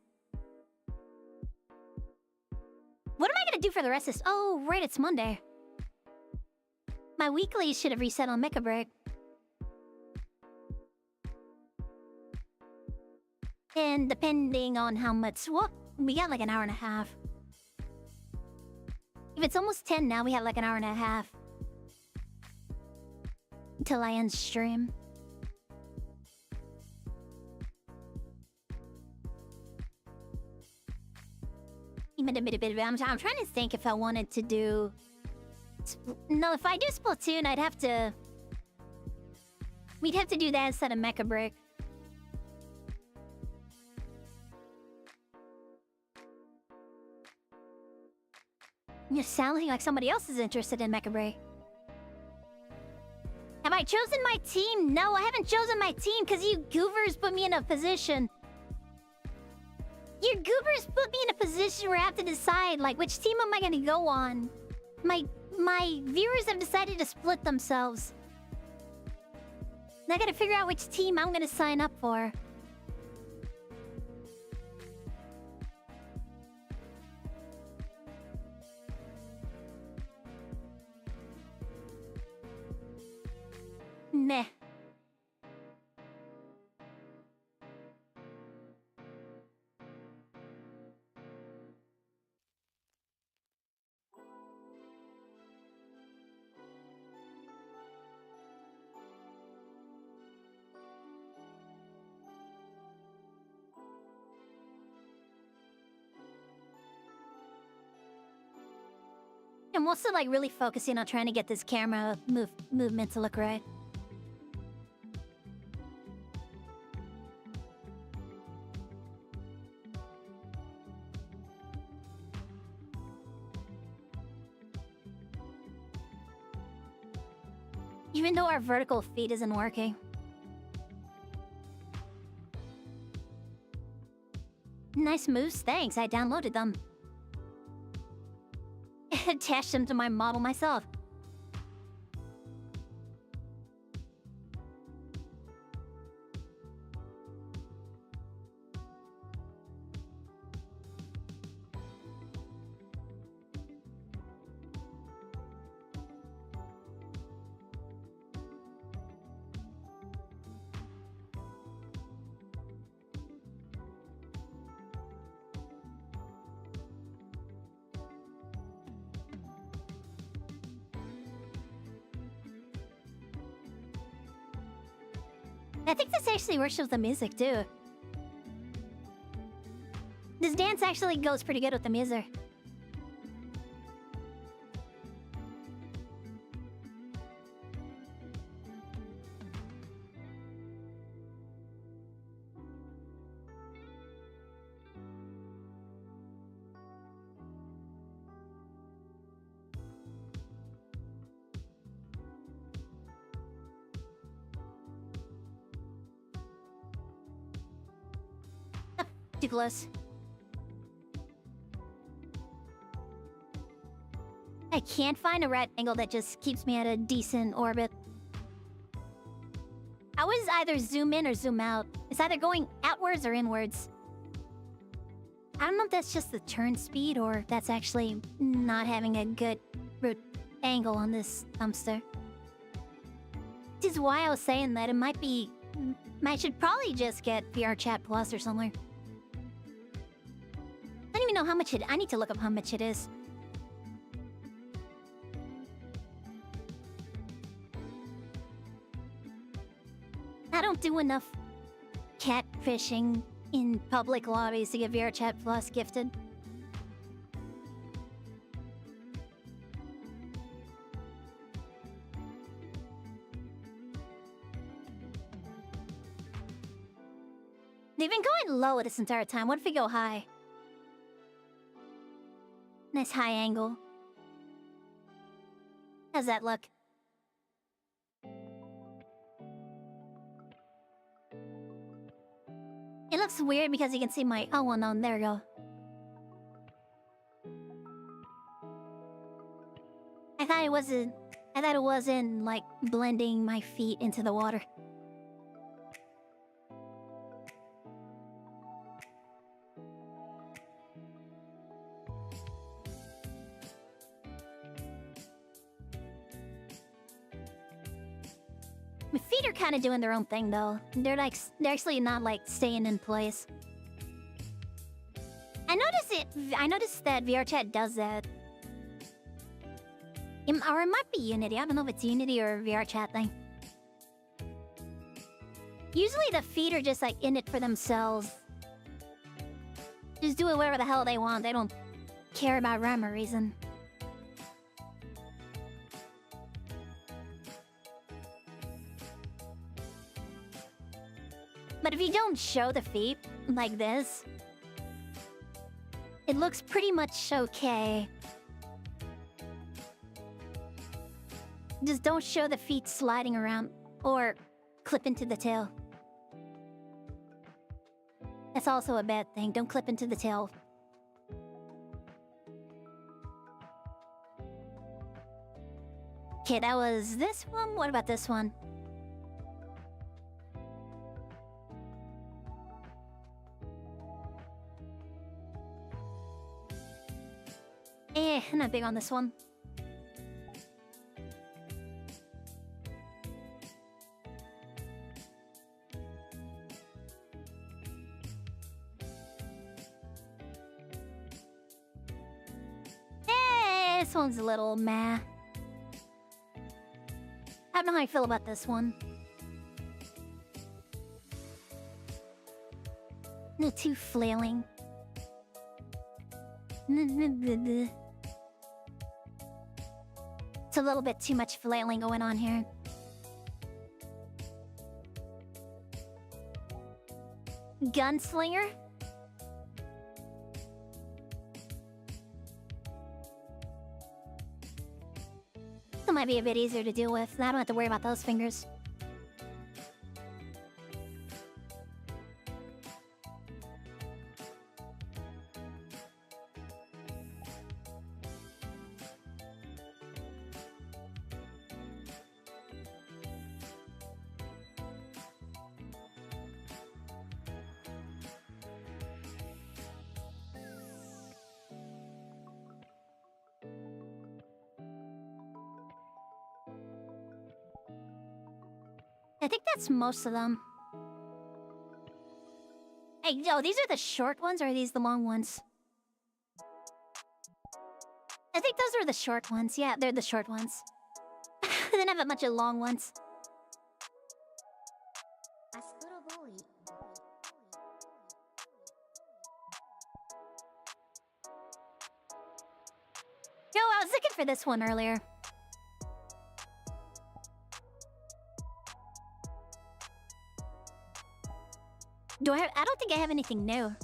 What am I gonna do for the rest of this? Oh, right, it's Monday. My weekly should have reset on Mecha Break. And depending on how much... Well, we got like an hour and a half. If it's almost 10 now, we have like an hour and a half. Until I end stream. I'm trying to think if I wanted to do... No, if I do Splatoon, I'd have to... We'd have to do that instead of Mecha Break. You're sounding like somebody else is interested in Mecha Break. Have I chosen my team? No, I haven't chosen my team because you goobers put me in a position. You goobers put me in a position where I have to decide, like, which team am I gonna go on? My viewers have decided to split themselves. And I gotta figure out which team I'm gonna sign up for. Meh. I'm also like really focusing on trying to get this camera movement to look right. Even though our vertical feed isn't working. Nice moves, thanks. I downloaded them. Attached them to my model myself. I think this actually works with the music, too. This dance actually goes pretty good with the music. Too close. I can't find a right angle that just keeps me at a decent orbit. I always either zoom in or zoom out. It's either going outwards or inwards. I don't know if that's just the turn speed or that's actually not having a good angle on this dumpster. This is why I was saying that it might be... I should probably just get VRChat Plus or somewhere. I don't even know how much I need to look up how much it is. I don't do enough catfishing in public lobbies to get VRChat Plus gifted. They've been going low this entire time. What if we go high? Nice high angle. How's that look? It looks weird because you can see my... Oh, well, no, there we go. I thought it wasn't, like, blending my feet into the water. My feet are kind of doing their own thing, though. They're actually not, like, staying in place. I noticed that VRChat does that. Or it might be Unity. I don't know if it's Unity or a VRChat thing. Usually the feet are just, like, in it for themselves. Just do it whatever the hell they want. They don't care about rhyme or reason. But if you don't show the feet like this, it looks pretty much okay. Just don't show the feet sliding around or clip into the tail. That's also a bad thing. Don't clip into the tail. Okay, that was this one. What about this one? Not big on this one. This one's a little meh. I don't know how I feel about this one. No, too flailing. It's a little bit too much flailing going on here. Gunslinger? That might be a bit easier to deal with. I don't have to worry about those fingers. I think that's most of them. Hey, yo, these are the short ones, or are these the long ones? I think those are the short ones. Yeah, they're the short ones. They don't have a bunch of long ones. Yo, I was looking for this one earlier. I don't think I have anything new.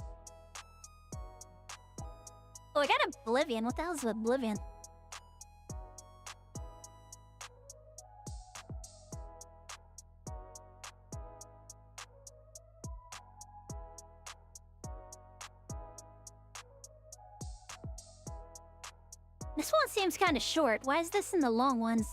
Oh, I got Oblivion. What the hell is Oblivion? This one seems kind of short. Why is this in the long ones?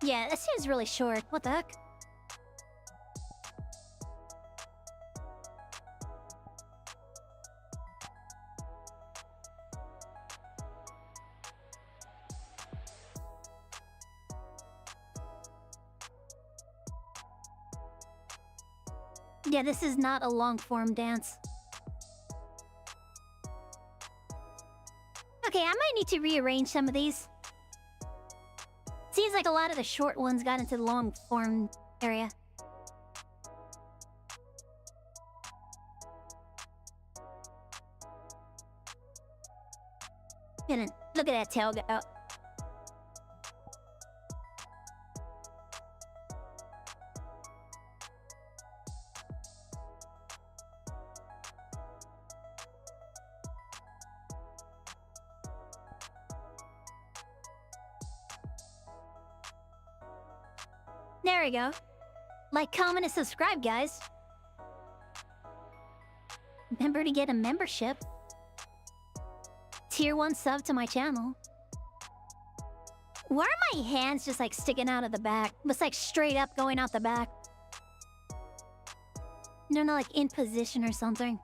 Yeah, that seems really short. What the heck? Yeah, this is not a long-form dance. Okay, I might need to rearrange some of these. Seems like a lot of the short ones got into the long-form area. Look at that tail go. There we go. Like, comment, and subscribe, guys. Remember to get a membership. Tier 1 sub to my channel. Why are my hands just like sticking out of the back? It's like straight up going out the back. No, no, like in position or something.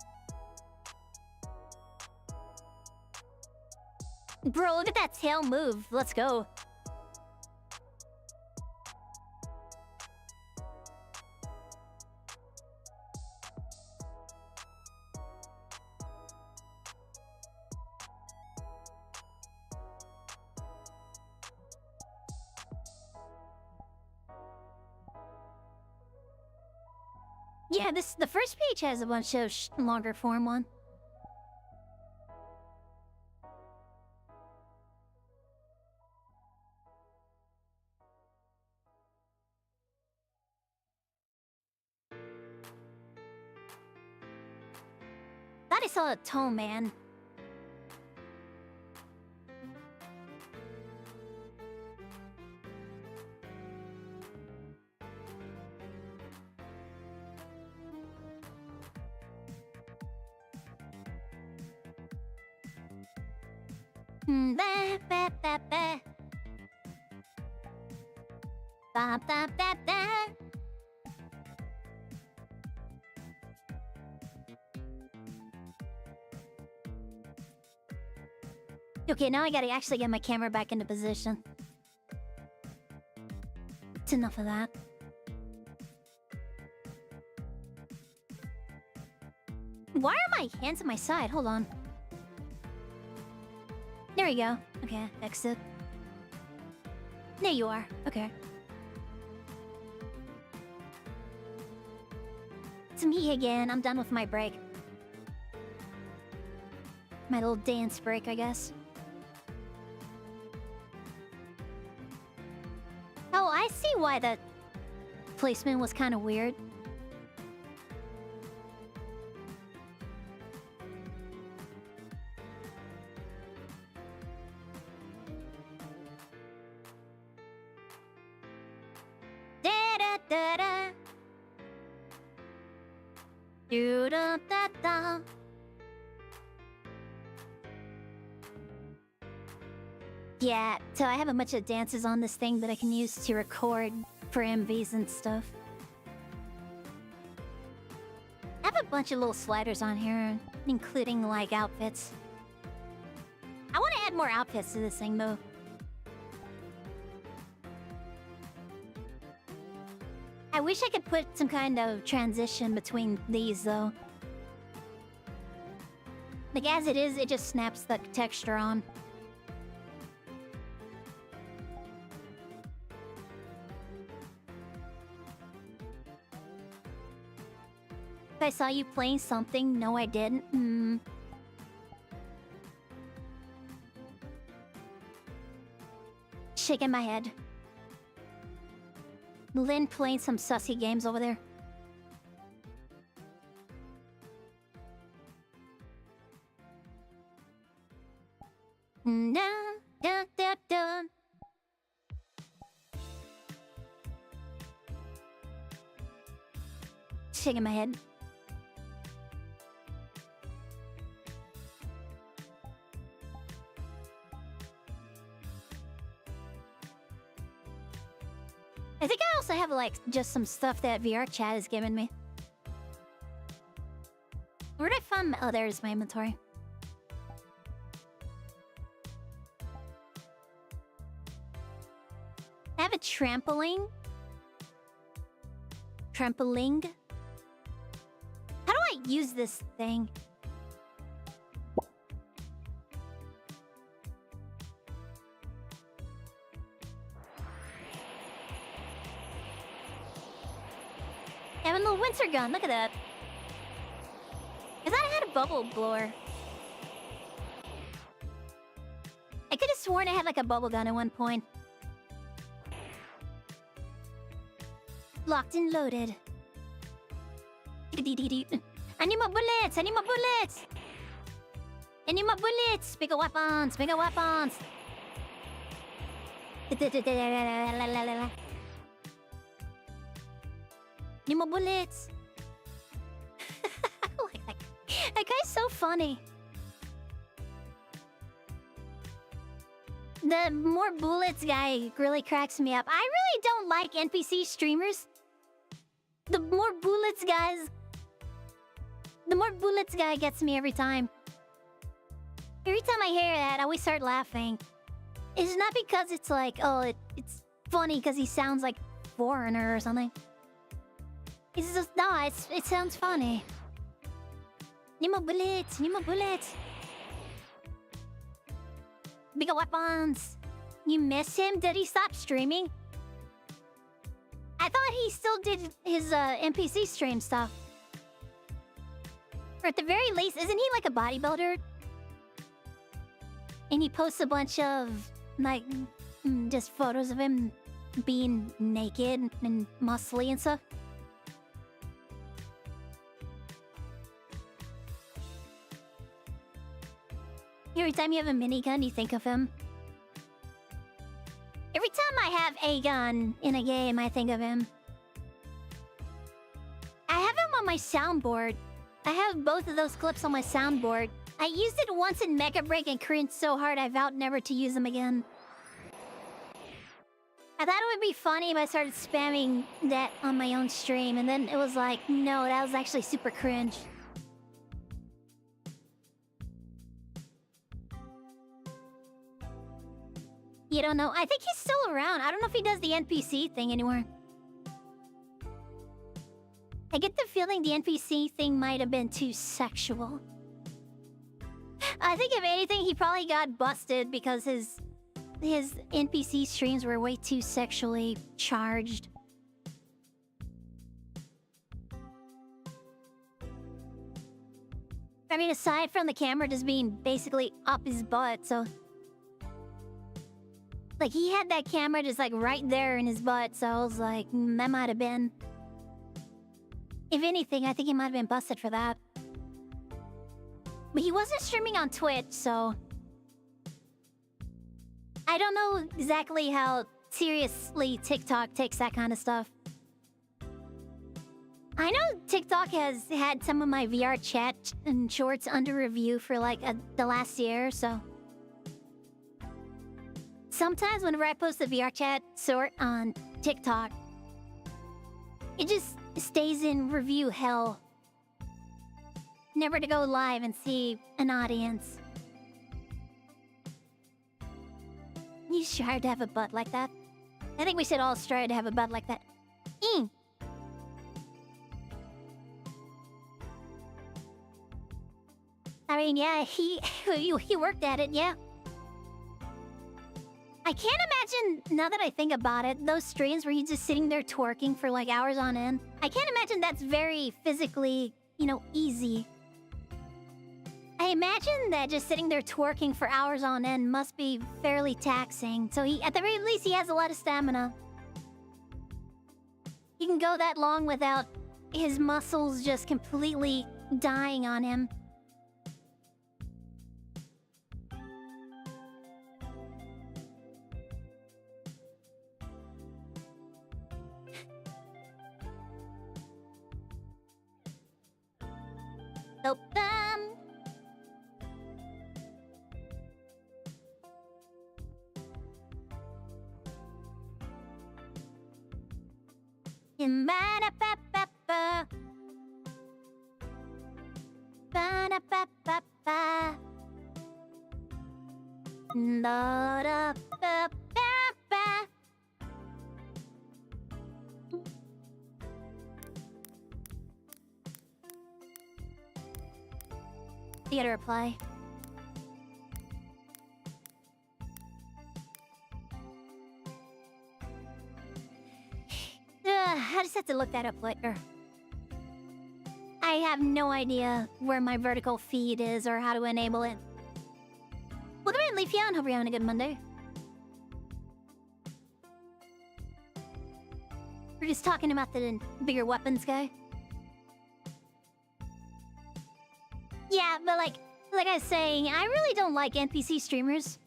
Bro, look at that tail move. Let's go. Yeah, the first page has a bunch of longer form one. Thought I saw a toe man. Ba ba ba ba. Ba ba ba ba. Okay, now I gotta actually get my camera back into position. It's enough of that. Why are my hands at my side? Hold on. There we go. Okay, exit. There you are. Okay. It's me again. I'm done with my break. My little dance break, I guess. Oh, I see why the placement was kind of weird. da da. Do da da da. Yeah, so I have a bunch of dances on this thing that I can use to record for MVs and stuff. I have a bunch of little sliders on here, including like outfits. I want to add more outfits to this thing though. I wish I could put some kind of transition between these though. Like as it is, it just snaps the texture on. If I saw you playing something, no I didn't. Shaking my head. Lynn playing some sussy games over there. Da, da, da, da. Shaking my head. I think I also have like just some stuff that VRChat has given me. Where'd I find my... Oh, there's my inventory. I have a trampoline. Trampoline. How do I use this thing? I have a little winter gun, look at that. I thought I had a bubble blower. I could have sworn I had like a bubble gun at one point. Locked and loaded. I need more bullets! I need more bullets! I need more bullets! Bigger weapons! Bigger weapons! Need more bullets! Like that guy's so funny. The more bullets guy really cracks me up. I really don't like NPC streamers. The more bullets guy gets me every time. Every time I hear that, I always start laughing. It's not because it's like, oh, it's funny because he sounds like foreigner or something. It's just, no, it sounds funny. Need more bullets, need more bullets. Bigger weapons. You miss him? Did he stop streaming? I thought he still did his NPC stream stuff. Or at the very least, isn't he like a bodybuilder? And he posts a bunch of, like, just photos of him being naked and muscly and stuff. Every time you have a minigun, you think of him. Every time I have a gun in a game, I think of him. I have him on my soundboard. I have both of those clips on my soundboard. I used it once in Mega Break and cringed so hard I vowed never to use them again. I thought it would be funny if I started spamming that on my own stream, and then it was like, no, that was actually super cringe. You don't know? I think he's still around. I don't know if he does the NPC thing anymore. I get the feeling the NPC thing might have been too sexual. I think if anything, he probably got busted because his NPC streams were way too sexually charged. I mean, aside from the camera just being basically up his butt, so... Like, he had that camera just, like, right there in his butt, so I was like, that might have been... If anything, I think he might have been busted for that. But he wasn't streaming on Twitch, so... I don't know exactly how seriously TikTok takes that kind of stuff. I know TikTok has had some of my VRChat and shorts under review for like the last year or so. Sometimes whenever I post the VRChat sort on TikTok, it just stays in review hell. Never to go live and see an audience. You strive to have a butt like that? I think we should all strive to have a butt like that. I mean, yeah, he worked at it, yeah. I can't imagine, now that I think about it, those streams where he's just sitting there twerking for like hours on end. I can't imagine that's very physically, easy. I imagine that just sitting there twerking for hours on end must be fairly taxing. So at the very least, he has a lot of stamina. He can go that long without his muscles just completely dying on him. Nope. Ba-da-ba-ba-ba. Ba-da-ba-ba-ba. Da-da-ba-ba-ba. Theater reply. I just have to look that up later. I have no idea where my vertical feed is or how to enable it. Welcome in, Leafeon. Hope you're having a good Monday. We're just talking about the bigger weapons guy. Yeah, but like I was saying, I really don't like NPC streamers.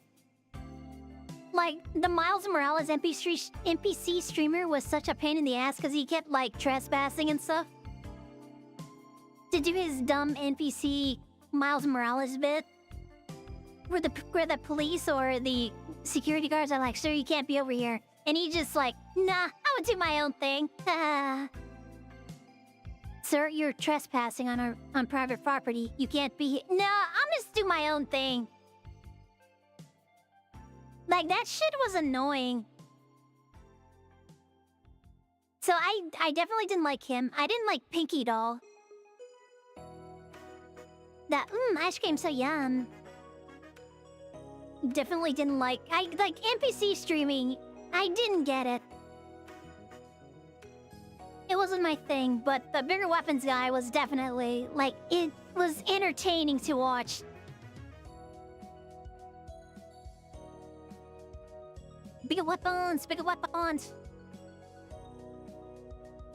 Like, the Miles Morales NPC streamer was such a pain in the ass because he kept, like, trespassing and stuff. To do his dumb NPC Miles Morales bit. Where the police or the security guards are like, sir, you can't be over here. And he just like, nah, I would do my own thing. Sir, you're trespassing on private property. You can't be here. No, I'm just do my own thing. Like, that shit was annoying. So I definitely didn't like him. I didn't like Pinky Doll. That, ice cream so yum. Definitely didn't like... like, NPC streaming, I didn't get it. It wasn't my thing, but the bigger weapons guy was definitely, like, it was entertaining to watch. Bigger weapons, bigger weapons.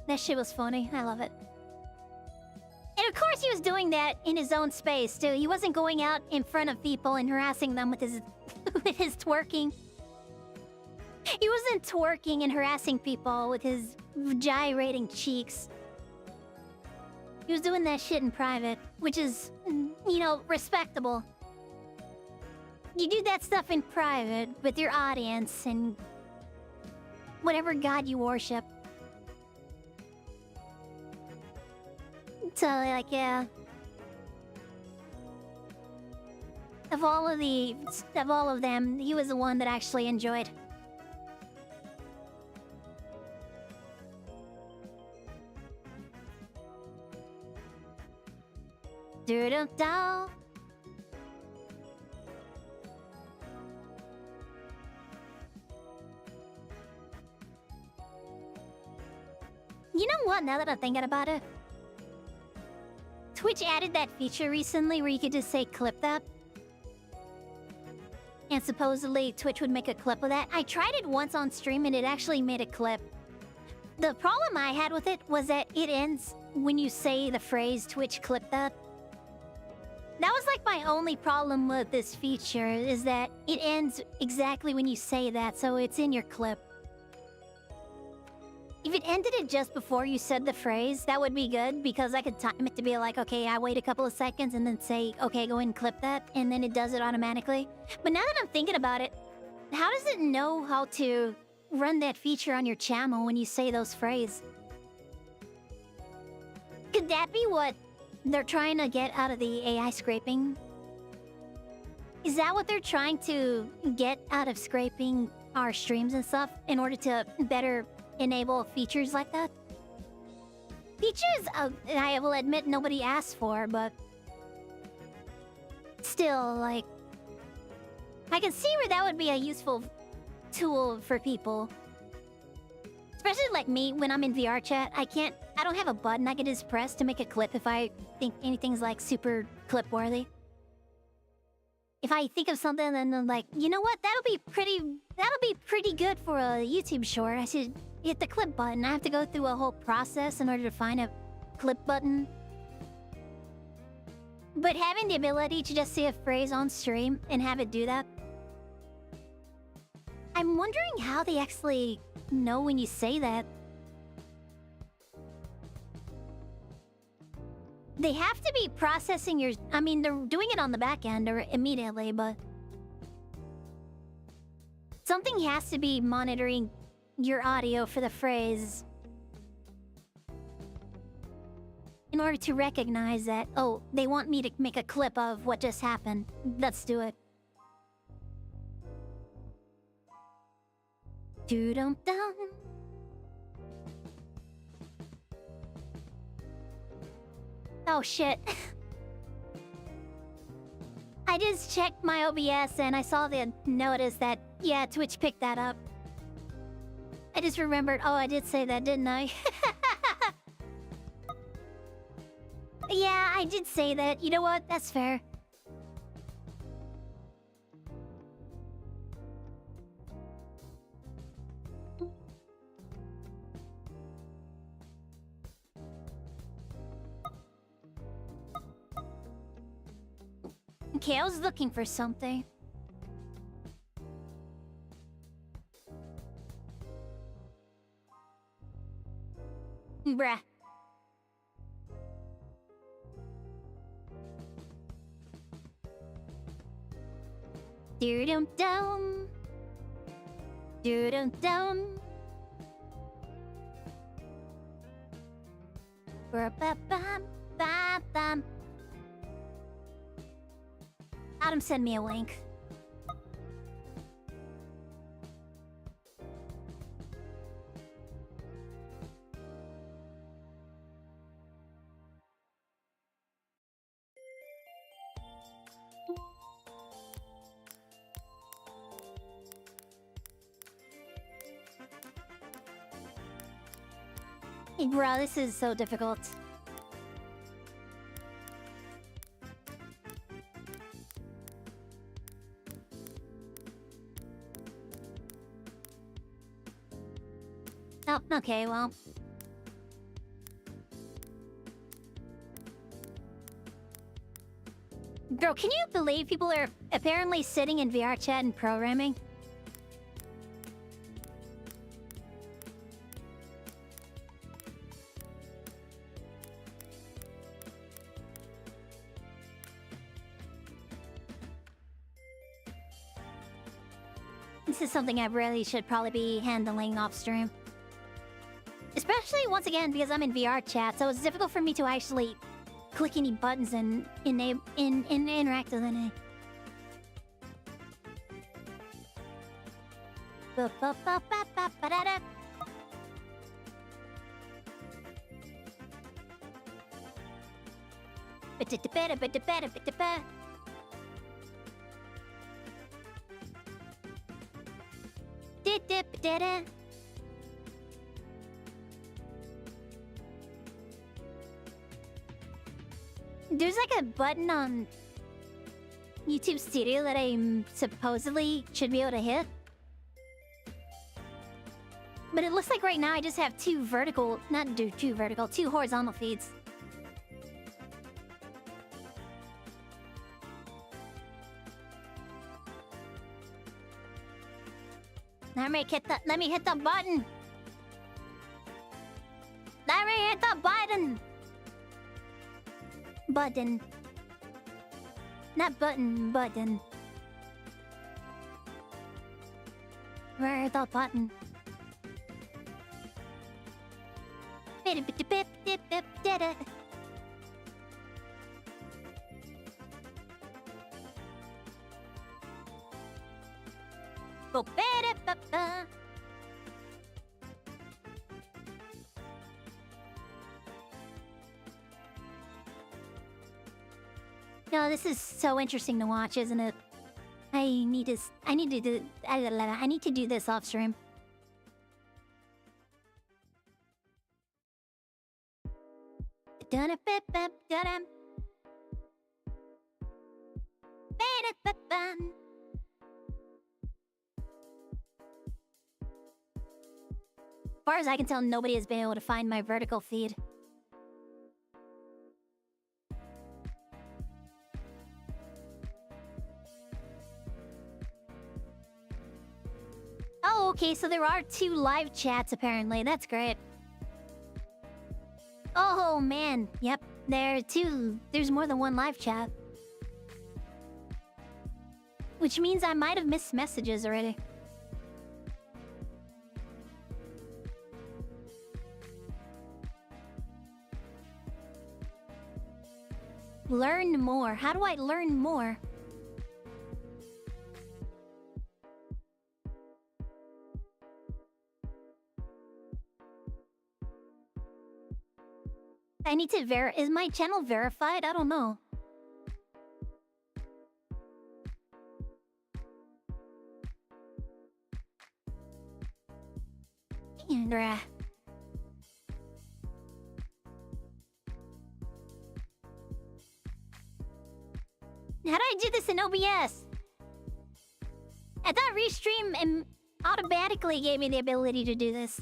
That shit was funny. I love it. And of course he was doing that in his own space, too. He wasn't going out in front of people and harassing them with his with his twerking. He wasn't twerking and harassing people with his gyrating cheeks. He was doing that shit in private, which is, respectable. You do that stuff in private with your audience and whatever god you worship. So, like, yeah. Of all of them, he was the one that I actually enjoyed. Do-do-do. You know what, now that I'm thinking about it? Twitch added that feature recently where you could just say clip that. And supposedly Twitch would make a clip of that. I tried it once on stream and it actually made a clip. The problem I had with it was that it ends when you say the phrase Twitch clip that. That was like my only problem with this feature, is that it ends exactly when you say that, so it's in your clip. If it ended it just before you said the phrase, that would be good because I could time it to be like, okay, I wait a couple of seconds and then say, okay, go ahead and clip that, and then it does it automatically. But now that I'm thinking about it, how does it know how to run that feature on your channel when you say those phrases? Could that be what they're trying to get out of the AI scraping? Is that what they're trying to get out of scraping our streams and stuff in order to better enable features like that? Features, I will admit nobody asked for, but still, like, I can see where that would be a useful tool for people. Especially like me, when I'm in VRChat, I don't have a button I can just press to make a clip if I think anything's like super clip-worthy. If I think of something and I'm like, you know what, that'll be pretty good for a YouTube short. I should hit the clip button. I have to go through a whole process in order to find a clip button. But having the ability to just say a phrase on stream and have it do that, I'm wondering how they actually know when you say that. They have to be processing your... I mean, they're doing it on the back end or immediately, but... something has to be monitoring your audio for the phrase in order to recognize that, oh, they want me to make a clip of what just happened. Let's do it. Doo-dum-dum. Oh shit. I just checked my OBS and I saw the notice that, yeah, Twitch picked that up. I just remembered, oh, I did say that, didn't I? Yeah, I did say that. You know what? That's fair. Okay, I was looking for something. Bruh. Doo-dum-dum. Doo-dum-dum. Ba-ba-bam-ba-bam. Adam, send me a link. Hey, bro, this is so difficult. Oh, okay, well. Bro, can you believe people are apparently sitting in VRChat and programming? This is something I really should probably be handling off stream. Especially, once again, because I'm in VRChat, so it's difficult for me to actually click any buttons and interact with any. Ba-ba-ba-ba-ba-da-da. Ba-da-da-ba-da-ba-da-ba-da-ba. Da-da-ba-da-da. There's like a button on YouTube Studio that I supposedly should be able to hit. But it looks like right now I just have two horizontal feeds. Let me hit the button. Larry hit the button! Button. Not button, button. Where the button? No, this is so interesting to watch, isn't it? I need to do this off stream. As far as I can tell, nobody has been able to find my vertical feed. Oh, okay, so there are 2 live chats apparently. That's great. Oh man, yep, there's more than 1 live chat. Which means I might have missed messages already. Learn more. How do I learn more? I need to is my channel verified? I don't know. Andra. How do I do this in OBS? I thought Restream automatically gave me the ability to do this.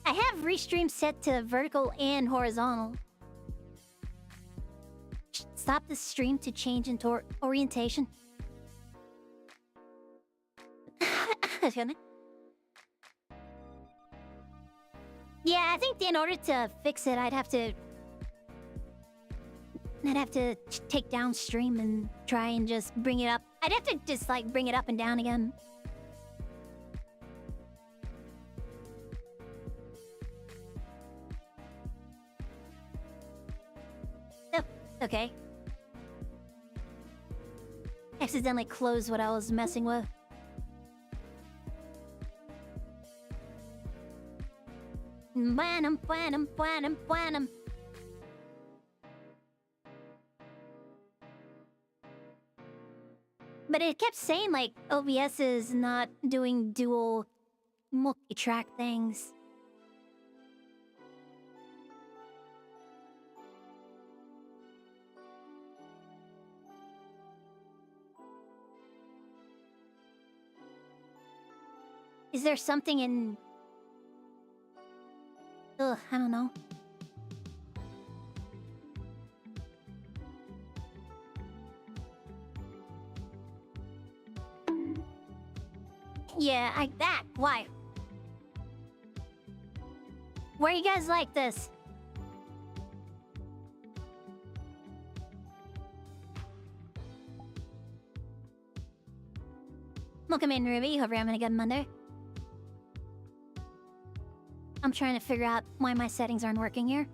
I have Restream set to vertical and horizontal. Stop the stream to change into orientation. Yeah, I think in order to fix it, I'd have to take down stream and try and just bring it up. I'd have to just like bring it up and down again. Oh, okay. Accidentally closed what I was messing with. Banum. But it kept saying, like, OBS is not doing dual multi-track things. Is there something in... Ugh, I don't know. Yeah, why? Why are you guys like this? Welcome in, Ruby. Hope you're having a good Monday. I'm trying to figure out why my settings aren't working here.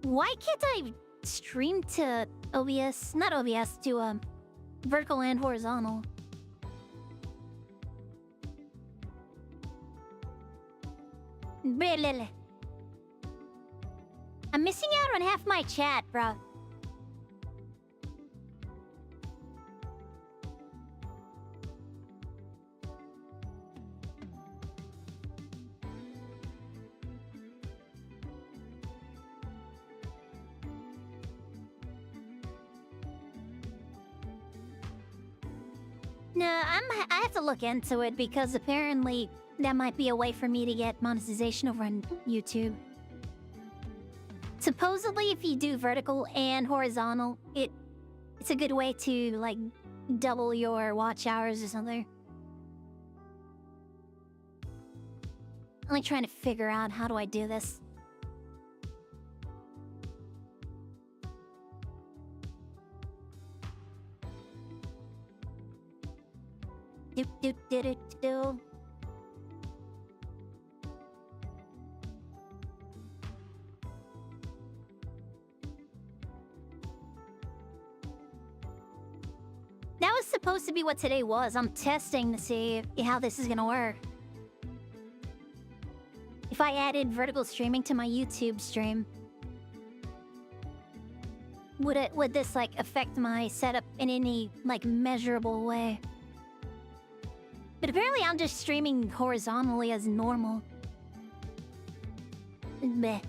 Why can't I stream to OBS? Not OBS, to vertical and horizontal. I'm missing out on half my chat, bro. No, I have to look into it because apparently that might be a way for me to get monetization over on YouTube. Supposedly, if you do vertical and horizontal, it's a good way to, like, double your watch hours or something. I'm like trying to figure out how do I do this. Do. That was supposed to be what today was. I'm testing to see how this is gonna work. If I added vertical streaming to my YouTube stream, would this like affect my setup in any like measurable way? But apparently I'm just streaming horizontally as normal. Meh.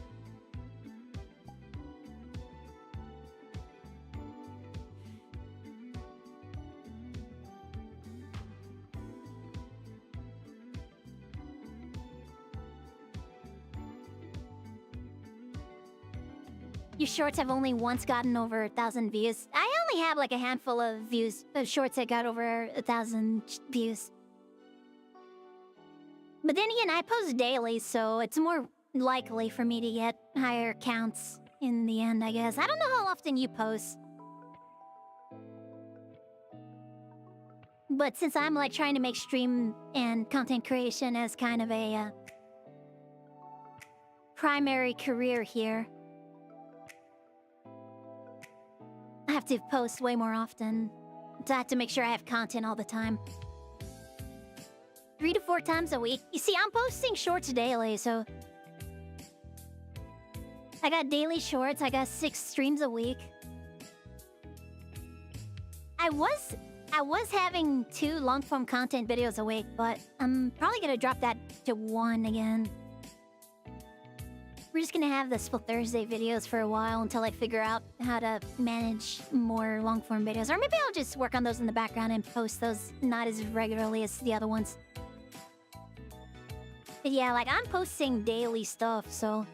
Your shorts have only once gotten over 1,000 views. I only have like a handful of views of shorts that got over 1,000 views. But then again, I post daily, so it's more likely for me to get higher counts in the end, I guess. I don't know how often you post. But since I'm like trying to make stream and content creation as kind of a primary career here, I have to post way more often. So I have to make sure I have content all the time. 3 to 4 times a week. You see, I'm posting shorts daily, so... I got daily shorts, I got 6 streams a week. I was having 2 long-form content videos a week, but I'm probably gonna drop that to 1 again. We're just gonna have the Split Thursday videos for a while until I figure out how to manage more long-form videos. Or maybe I'll just work on those in the background and post those not as regularly as the other ones. But yeah, like, I'm posting daily stuff, so...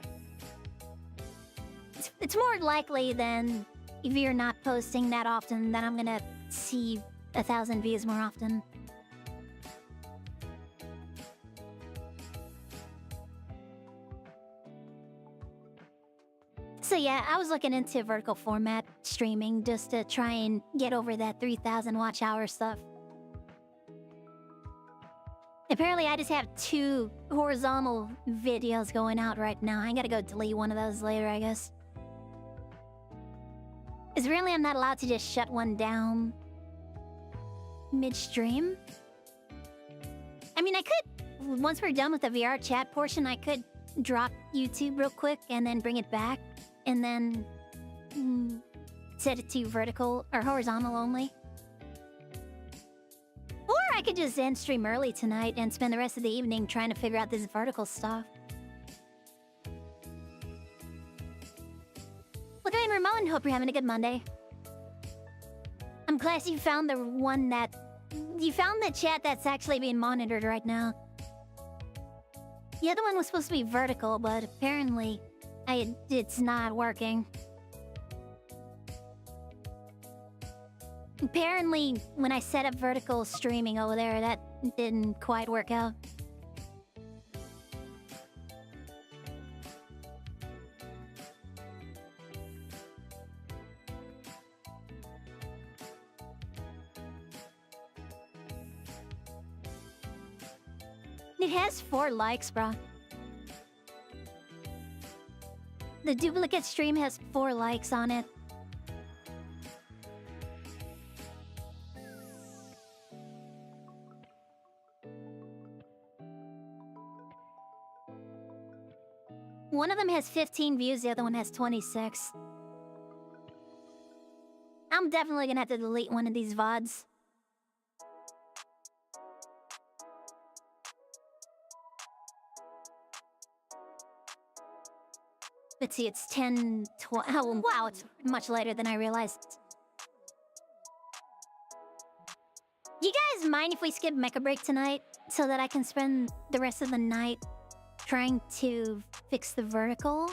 It's more likely than if you're not posting that often that I'm gonna see 1,000 views more often. So yeah, I was looking into vertical format streaming just to try and get over that 3,000 watch hour stuff. Apparently I just have 2 horizontal videos going out right now. I gotta go delete one of those later, I guess. Is really I'm not allowed to just shut one down mid-stream? I mean, I could, once we're done with the VRChat portion, I could drop YouTube real quick and then bring it back and then set it to vertical or horizontal only. Or I could just end stream early tonight and spend the rest of the evening trying to figure out this vertical stuff. Well, then, Ramon, hope you're having a good Monday. I'm glad you found the one that... You found the chat that's actually being monitored right now. The other one was supposed to be vertical, but apparently it's not working. Apparently, when I set up vertical streaming over there, that didn't quite work out. It has 4 likes, bro. The duplicate stream has 4 likes on it. One of them has 15 views, the other one has 26. I'm definitely gonna have to delete one of these VODs. Let's see, it's 10, 12... Oh, wow, it's much later than I realized. You guys mind if we skip Mecha Break tonight? So that I can spend the rest of the night trying to fix the vertical?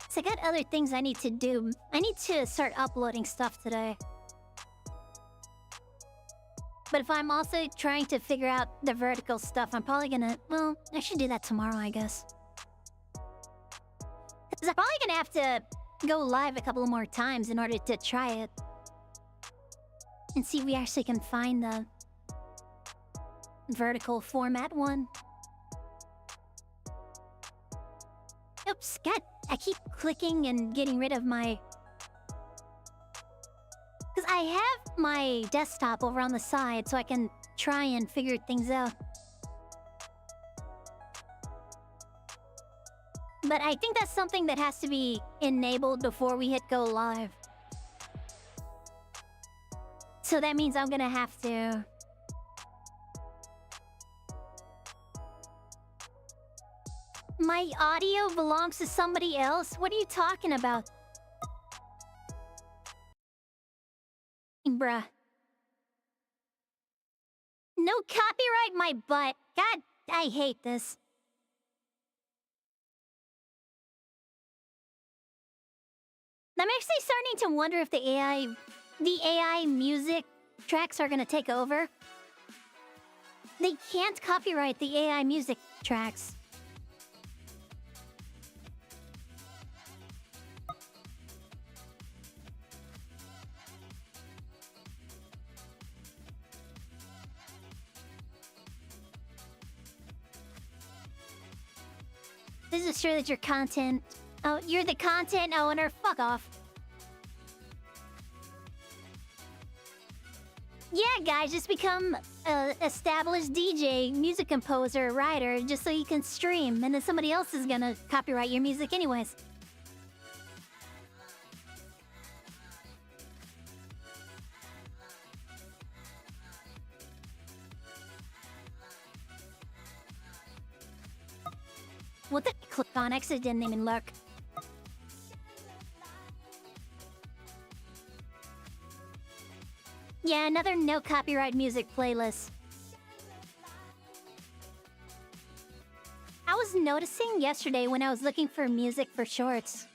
So I got other things I need to do. I need to start uploading stuff today. But if I'm also trying to figure out the vertical stuff, I'm probably gonna... Well, I should do that tomorrow, I guess. Because I'm probably gonna have to go live a couple more times in order to try it. And see if we actually can find the vertical format one. Oops, God, I keep clicking and getting rid of my... Because I have my desktop over on the side, so I can try and figure things out. But I think that's something that has to be enabled before we hit go live. So that means I'm gonna have to... My audio belongs to somebody else? What are you talking about? Bruh. No copyright my butt. God, I hate this. I'm actually starting to wonder if the AI music tracks are gonna take over. They can't copyright the AI music tracks. This is sure that your content... Oh, you're the content owner? Fuck off. Yeah, guys, just become a established DJ, music composer, writer, just so you can stream, and then somebody else is gonna copyright your music anyways. What the click on? Actually didn't even look. Yeah, another no copyright music playlist. I was noticing yesterday when I was looking for music for shorts.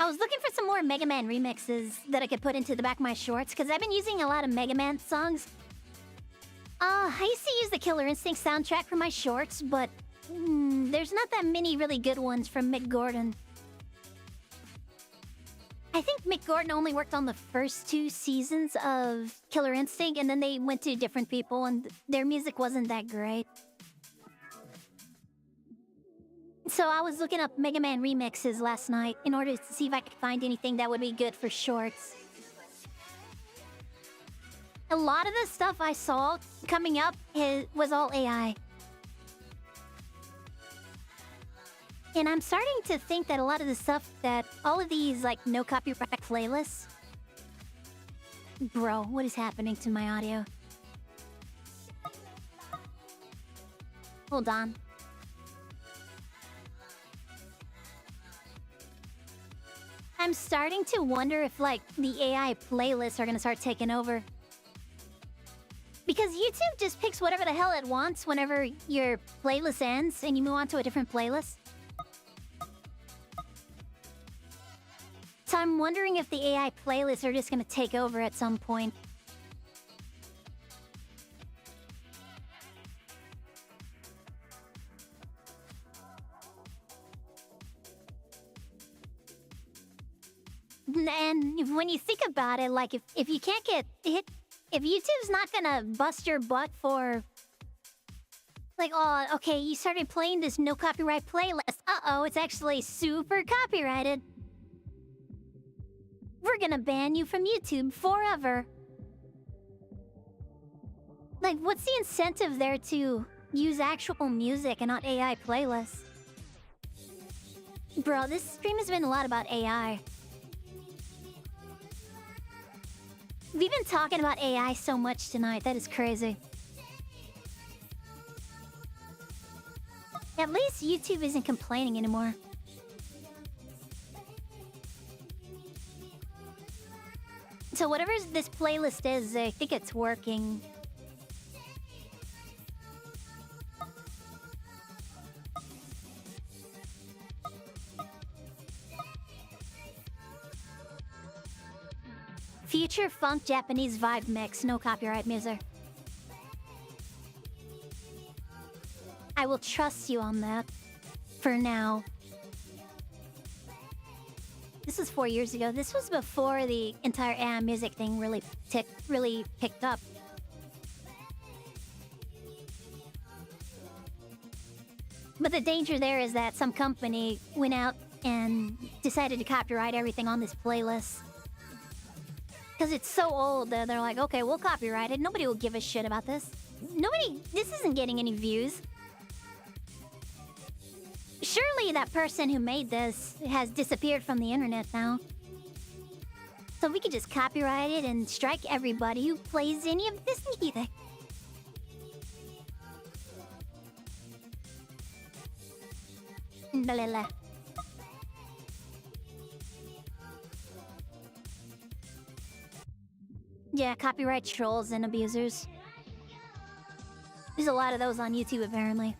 I was looking for some more Mega Man remixes that I could put into the back of my shorts, because I've been using a lot of Mega Man songs. I used to use the Killer Instinct soundtrack for my shorts, but there's not that many really good ones from Mick Gordon. I think Mick Gordon only worked on the first 2 seasons of Killer Instinct, and then they went to different people, and their music wasn't that great. So I was looking up Mega Man remixes last night in order to see if I could find anything that would be good for shorts. A lot of the stuff I saw coming up was all AI. And I'm starting to think that a lot of the stuff that... All of these, like, no copyright playlists... Bro, what is happening to my audio? Hold on. I'm starting to wonder if, like, the AI playlists are gonna start taking over. Because YouTube just picks whatever the hell it wants whenever your playlist ends and you move on to a different playlist. So I'm wondering if the AI playlists are just gonna take over at some point. And when you think about it, like, if you can't get hit... If YouTube's not gonna bust your butt for... Like, oh, okay, you started playing this no copyright playlist. Uh-oh, it's actually super copyrighted. We're gonna ban you from YouTube forever. Like, what's the incentive there to use actual music and not AI playlists? Bro, this stream has been a lot about AI. We've been talking about AI so much tonight, that is crazy. At least YouTube isn't complaining anymore. So whatever this playlist is, I think it's working. Future funk Japanese vibe mix, no copyright music. I will trust you on that. For now. This was 4 years ago. This was before the entire AM music thing really picked up. But the danger there is that some company went out and decided to copyright everything on this playlist. Because it's so old that they're like, okay, we'll copyright it. Nobody will give a shit about this. This isn't getting any views. Surely that person who made this has disappeared from the internet now. So we could just copyright it and strike everybody who plays any of this music. Blah. Yeah, copyright trolls and abusers. There's a lot of those on YouTube apparently.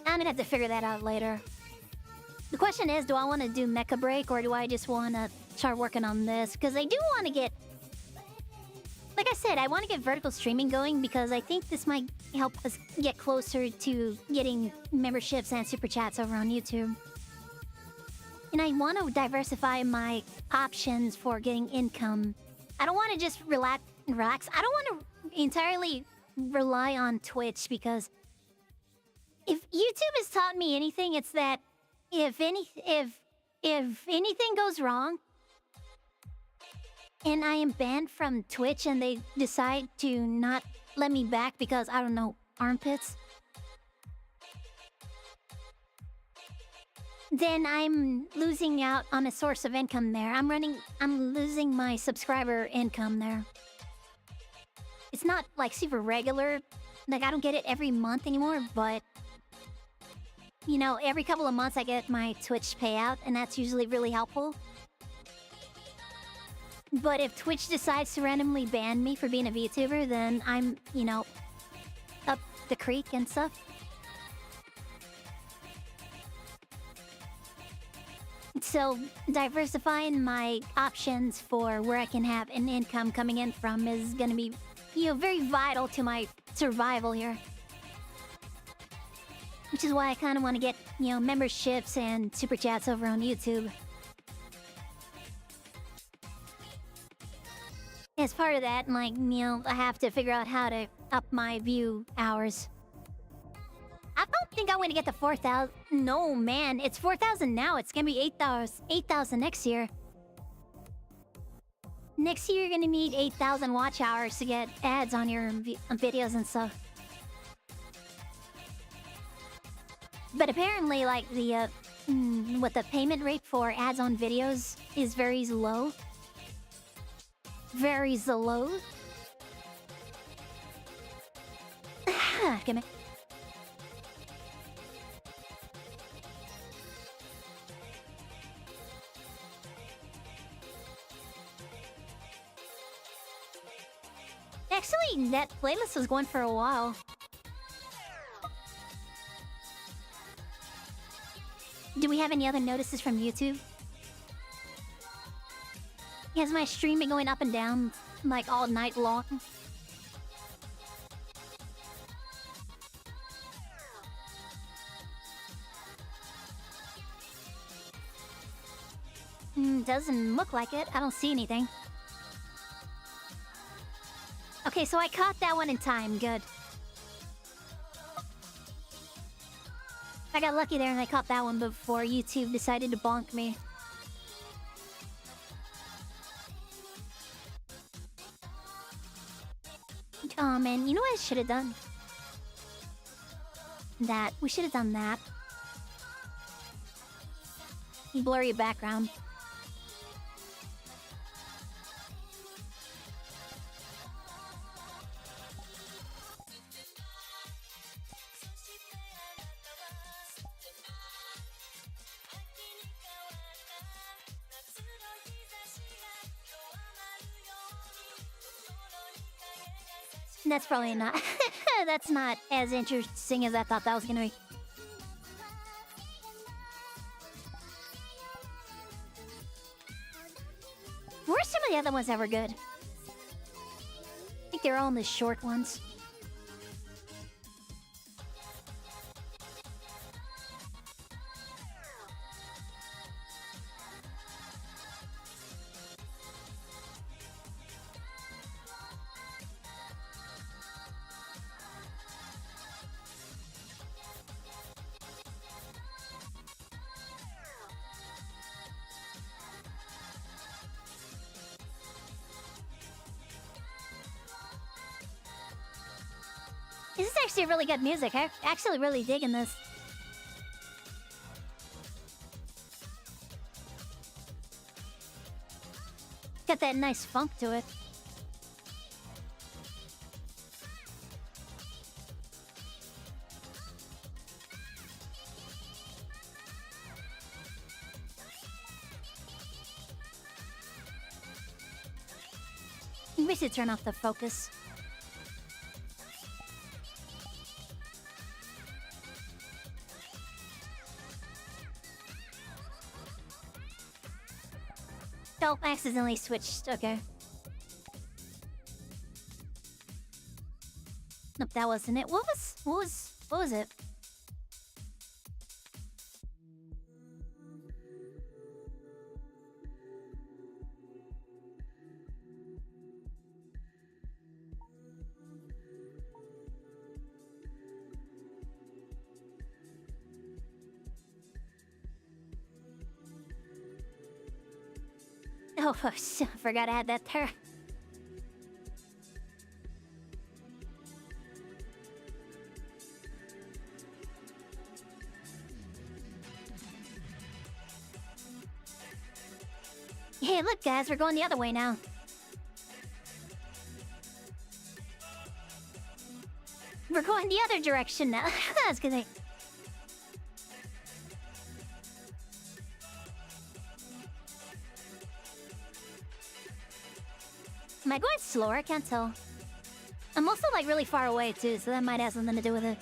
I'm gonna have to figure that out later. The question is, do I want to do Mecha Break or do I just want to start working on this? Because I do want to get... Like I said, I want to get vertical streaming going because I think this might help us get closer to getting memberships and super chats over on YouTube. And I want to diversify my options for getting income. I don't want to just relax. I don't want to entirely rely on Twitch because if YouTube has taught me anything, it's that if anything goes wrong and I am banned from Twitch and they decide to not let me back because, I don't know, armpits, then I'm losing out on a source of income there. I'm losing my subscriber income there. It's not like super regular, like I don't get it every month anymore, but you know, every couple of months I get my Twitch payout, and that's usually really helpful. But if Twitch decides to randomly ban me for being a VTuber, then I'm, you know, up the creek and stuff. So, diversifying my options for where I can have an income coming in from is gonna be, you know, very vital to my survival here. Which is why I kind of want to get, you know, memberships and super chats over on YouTube. As part of that, like, you know, I have to figure out how to up my view hours. I don't think I'm going to get to 4,000. No, man. It's 4,000 now. It's going to be 8,000 next year. Next year, you're going to need 8,000 watch hours to get ads on your videos and stuff. But apparently, like, the payment rate for ads on videos is very low. Very low. Give me. Actually, that playlist was going for a while. Do we have any other notices from YouTube? Has my stream been going up and down like all night long? Doesn't look like it. I don't see anything. Okay, so I caught that one in time. Good. I got lucky there and I caught that one before YouTube decided to bonk me. Oh man, you know what I should have done? That. We should have done that. Blurry background. That's probably not. that's not as interesting as I thought that was gonna be. Were some of the other ones ever good? I think they're all in the short ones. This is actually really good music. I'm actually really digging this. Got that nice funk to it. We should turn off the focus. Oh, I accidentally switched. Okay. Nope, that wasn't it. What was it? Oh, I forgot I had that there. Hey, look, guys, we're going the other way now. We're going the other direction now. That's good. Am I going slower? I can't tell. I'm also like really far away too, so that might have something to do with it.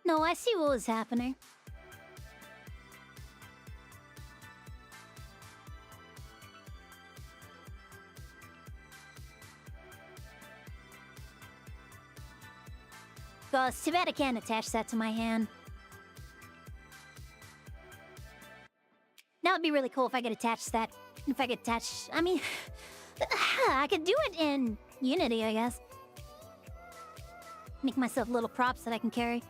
No, I see what was happening. Well, it's too bad I can't attach that to my hand. That would be really cool if I could attach that. If I could attach... I mean... I could do it in Unity, I guess. Make myself little props that I can carry.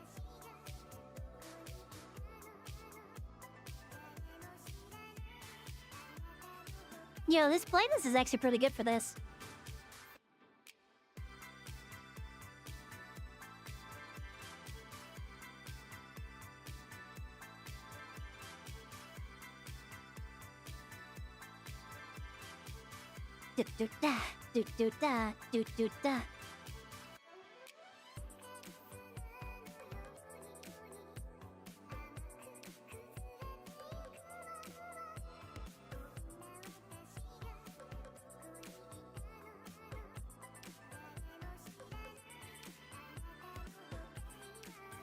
Yo, this playlist is actually pretty good for this. Do do da, do do da, do do da.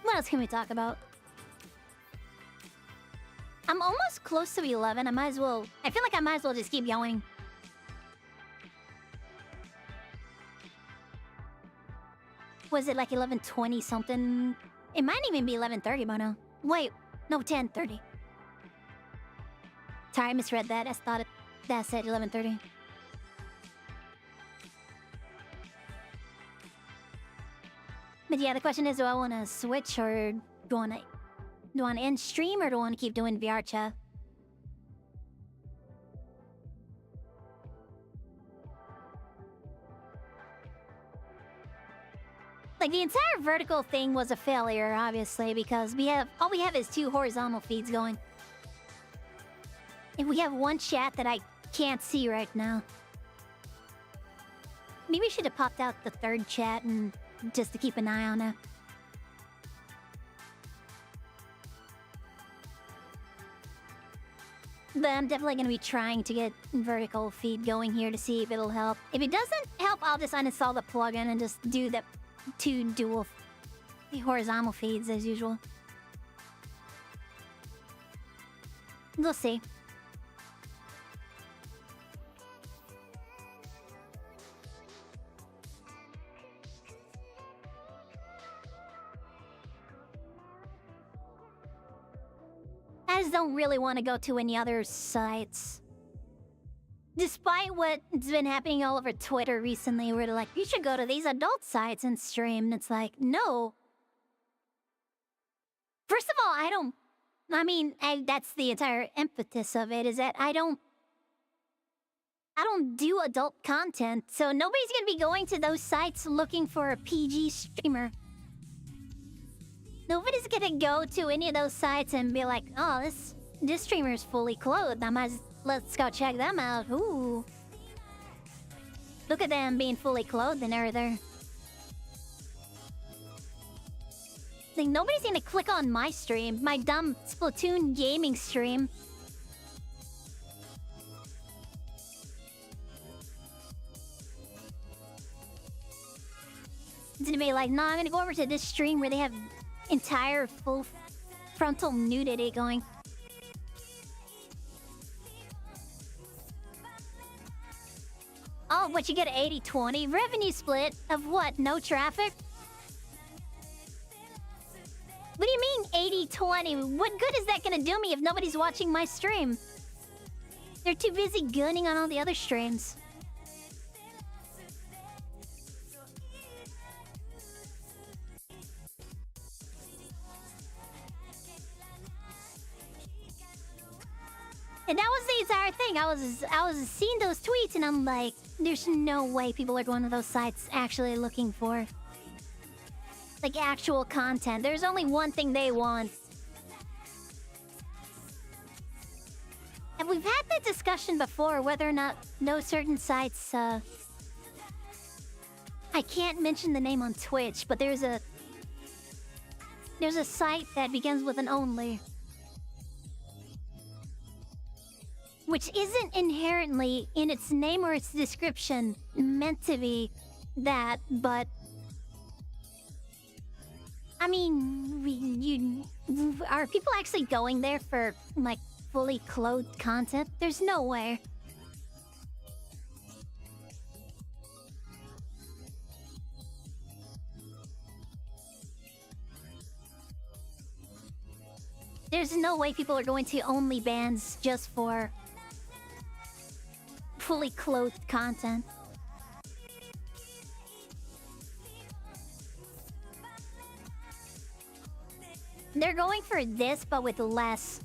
What else can we talk about? I'm almost close to 11. I might as well... I feel like I might as well just keep going. Was it like 11:20 something? It might even be 11:30 by now. Wait, no, 10:30. Sorry, I misread that. I thought that said 11:30. But yeah, the question is, do I want to switch or do I want to end stream or do I want to keep doing VRChat? Like, the entire vertical thing was a failure, obviously, because all we have is 2 horizontal feeds going. And we have one chat that I can't see right now. Maybe we should have popped out the third chat and just to keep an eye on it. But I'm definitely going to be trying to get vertical feed going here to see if it'll help. If it doesn't help, I'll just uninstall the plugin and just do the 2 dual horizontal feeds as usual. We'll see. I just don't really want to go to any other sites. Despite what's been happening all over Twitter recently, where they're like, you should go to these adult sites and stream. And it's like, no. First of all, that's the entire impetus of it, is that I don't do adult content. So nobody's going to be going to those sites looking for a PG streamer. Nobody's gonna go to any of those sites and be like, oh, this streamer's fully clothed. Let's go check them out. Ooh. Look at them being fully clothed and everything. Like, nobody's gonna click on my stream, my dumb Splatoon gaming stream. It's gonna be like, no, I'm gonna go over to this stream where they have entire full frontal nudity going. Oh, but you get 80-20 revenue split of what? No traffic? What do you mean 80-20? What good is that gonna do me if nobody's watching my stream? They're too busy gunning on all the other streams. And that was the entire thing. I was seeing those tweets and I'm like, there's no way people are going to those sites actually looking for like actual content. There's only one thing they want. And we've had that discussion before, whether or not no certain sites, I can't mention the name on Twitch, but there's a site that begins with an only. Which isn't inherently, in its name or its description, meant to be that, but... I mean, are people actually going there for, like, fully clothed content? There's no way. There's no way people are going to OnlyBans just for fully clothed content. They're going for this, but with less.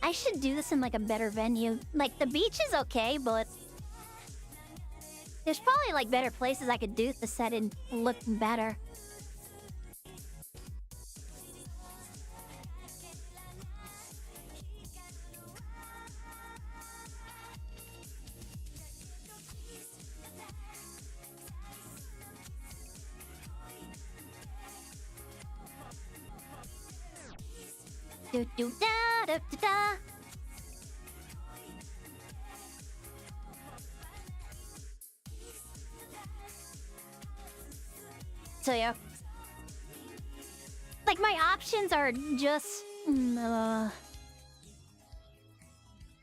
I should do this in like a better venue. Like the beach is okay, but there's probably like better places I could do the set and look better. Do do da da da da. So yeah, like my options are just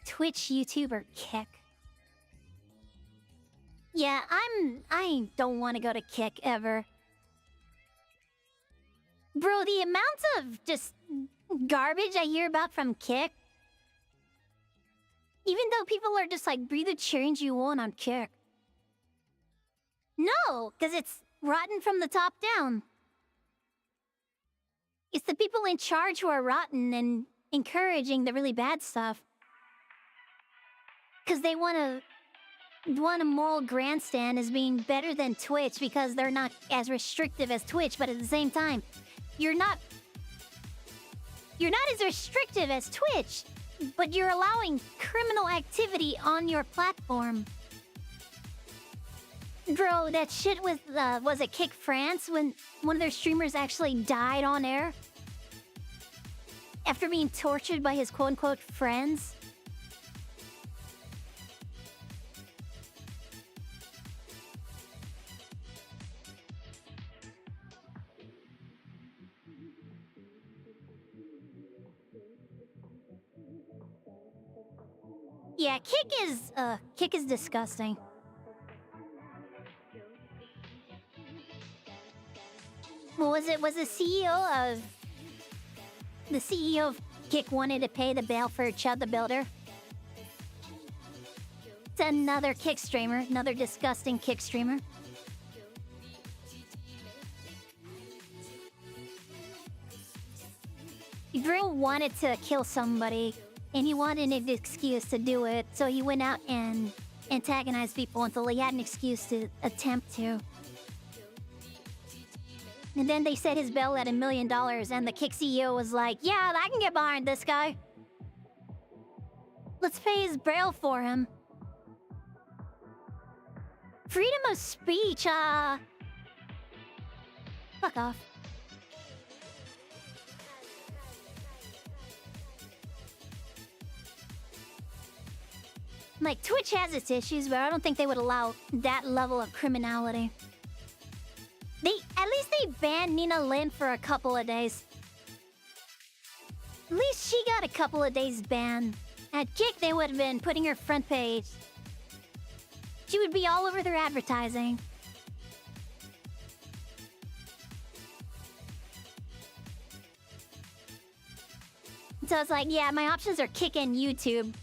Twitch, YouTube, or Kick. Yeah, I don't want to go to Kick ever. Bro, the amount of just garbage I hear about from Kick. Even though people are just like, breathe the change you want on Kick. No, because it's rotten from the top down. It's the people in charge who are rotten and encouraging the really bad stuff. Because they want a moral grandstand as being better than Twitch because they're not as restrictive as Twitch, but at the same time, you're not You're not as restrictive as Twitch, but you're allowing criminal activity on your platform. Bro, that shit with, was it Kick France when one of their streamers actually died on air? After being tortured by his quote-unquote friends? Yeah, Kick is disgusting. What was it? Was the CEO of Kick wanted to pay the bail for Chud the Builder? It's another Kick streamer, another disgusting Kick streamer. Drew wanted to kill somebody, and he wanted an excuse to do it, so he went out and antagonized people until he had an excuse to attempt to. And then they set his bail at $1 million, and the Kick CEO was like, yeah, I can get behind this guy. Let's pay his bail for him. Freedom of speech, fuck off. Like, Twitch has its issues, but I don't think they would allow that level of criminality. At least they banned Nina Lin for a couple of days. At least she got a couple of days banned. At Kick, they would have been putting her front page. She would be all over their advertising. So it's like, yeah, my options are Kick and YouTube.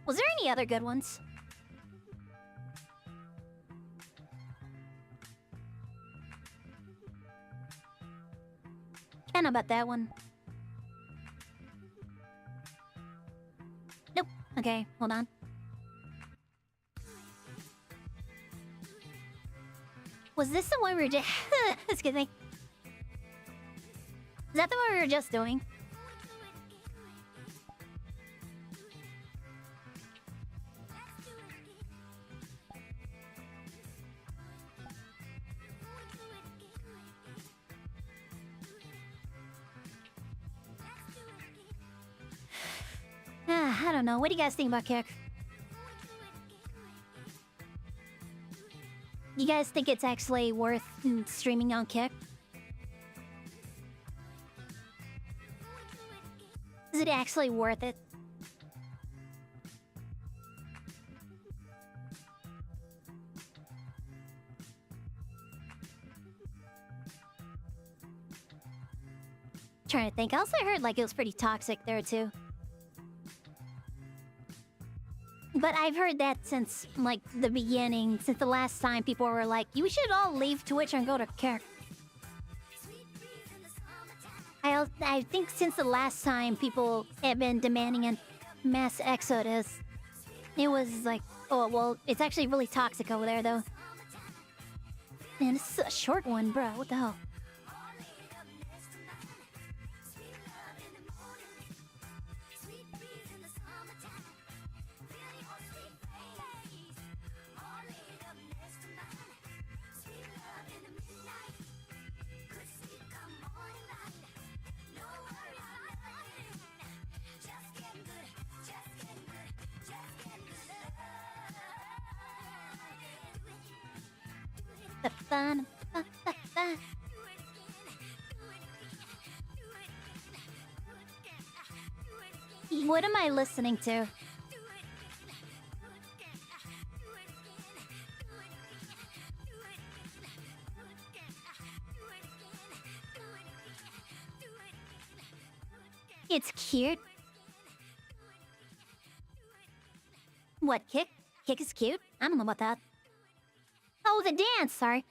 Was there any other good ones? I don't know about that one. Nope. Okay, hold on. Was this the one we were just... Excuse me. Is that the one we were just doing? I don't know. What do you guys think about Kick? You guys think it's actually worth streaming on Kick? Is it actually worth it? Trying to think. I also heard like it was pretty toxic there too. But I've heard that since, like, the beginning. Since the last time people were like, you should all leave Twitch and go to Kick. I think since the last time people have been demanding a mass exodus, it was like, oh, well, it's actually really toxic over there, though. Man, this is a short one, bro. What the hell? What am I listening to? It's cute. What, Kick? Kick is cute? I don't know about that. Oh, the dance, sorry.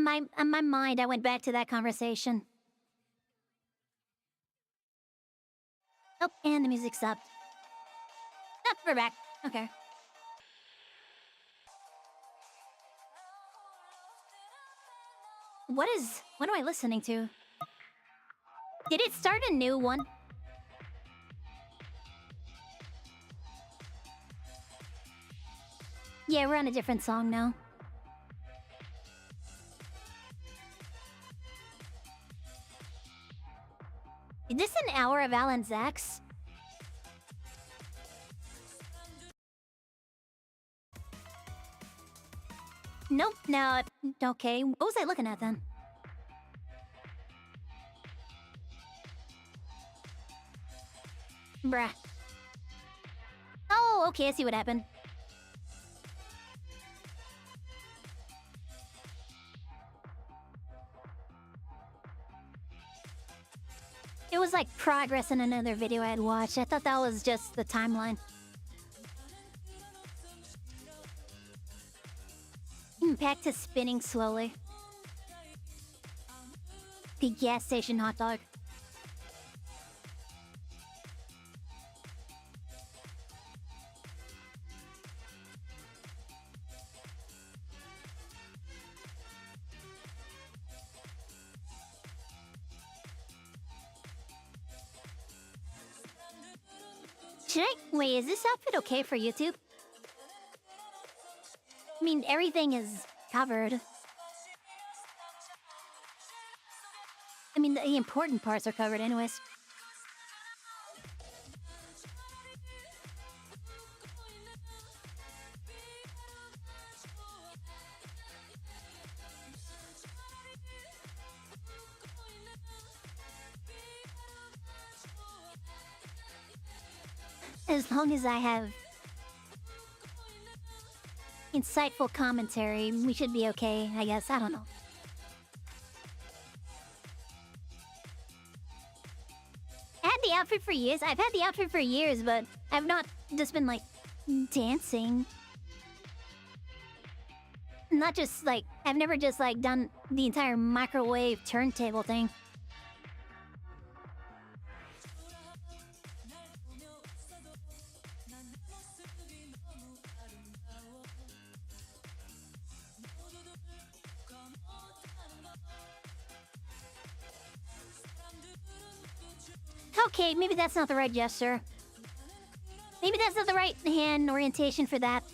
my mind, I went back to that conversation. Oh, and the music stopped. Oh, we're back. Okay. What am I listening to? Did it start a new one? Yeah, we're on a different song now. Is this an hour of Alan Zach's? Nope, no. Okay, what was I looking at then? Bruh. Oh, okay, I see what happened. It was like progress in another video I had watched. I thought that was just the timeline. Back to spinning slowly. The gas station hot dog. Wait, is this outfit okay for YouTube? I mean, everything is covered. I mean, the important parts are covered anyways. As long as I have insightful commentary, we should be okay, I guess. I don't know. I had the outfit for years. I've had the outfit for years, but I've not just been, like, dancing. Not just, like, I've never just, like, done the entire microwave turntable thing. Okay, maybe that's not the right gesture. Maybe that's not the right hand orientation for that.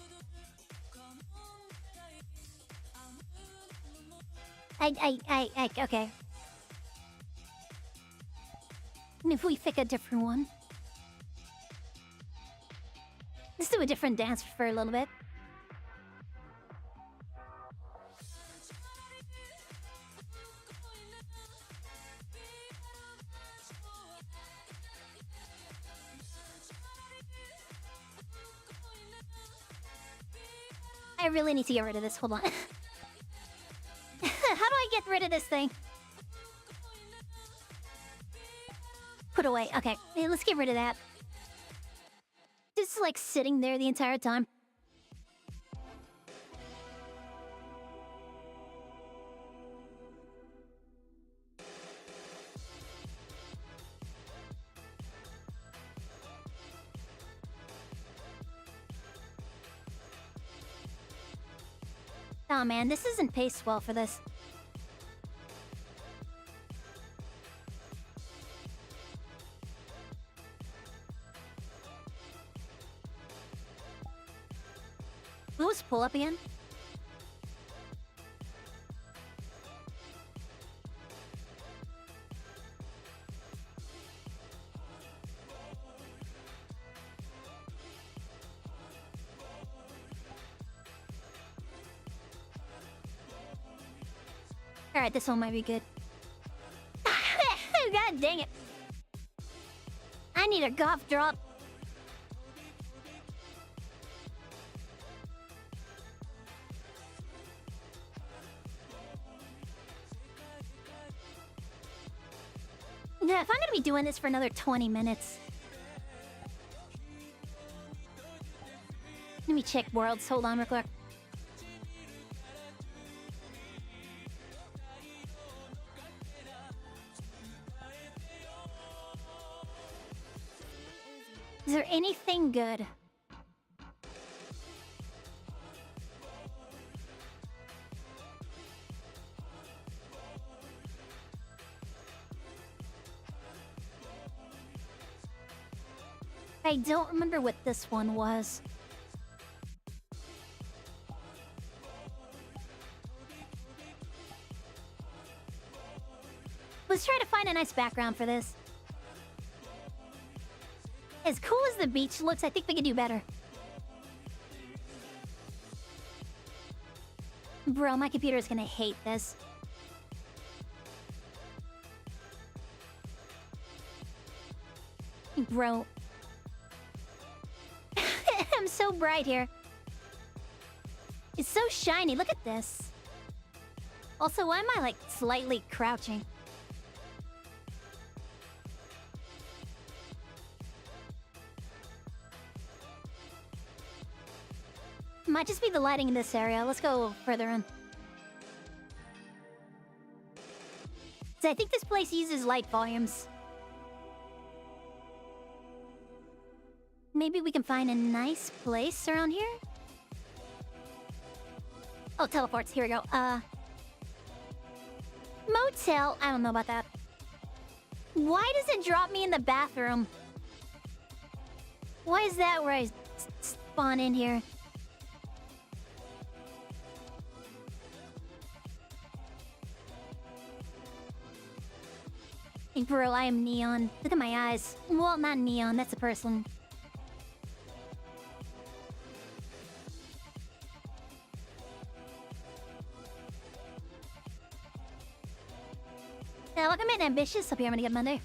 Okay. If we pick a different one. Let's do a different dance for a little bit. I really need to get rid of this. Hold on. How do I get rid of this thing? Put away. Okay, hey, let's get rid of that. Just like sitting there the entire time. Oh man, this isn't paced well for this. What was pull up again? Alright, this one might be good. God dang it. I need a golf drop. Yeah, if I'm gonna be doing this for another 20 minutes. Let me check worlds. Hold on real quick. Is there anything good? I don't remember what this one was. Let's try to find a nice background for this. As cool as the beach looks, I think we could do better. Bro, my computer is gonna hate this. Bro. I'm so bright here. It's so shiny. Look at this. Also, why am I, like, slightly crouching? Might just be the lighting in this area. Let's go further in. So I think this place uses light volumes. Maybe we can find a nice place around here? Oh, teleports. Here we go. Motel? I don't know about that. Why does it drop me in the bathroom? Why is that where I spawn in here? Hey, bro, I am neon. Look at my eyes. Well, not neon. That's a person. Yeah, look, I'm getting ambitious up here. I'm gonna get Monday.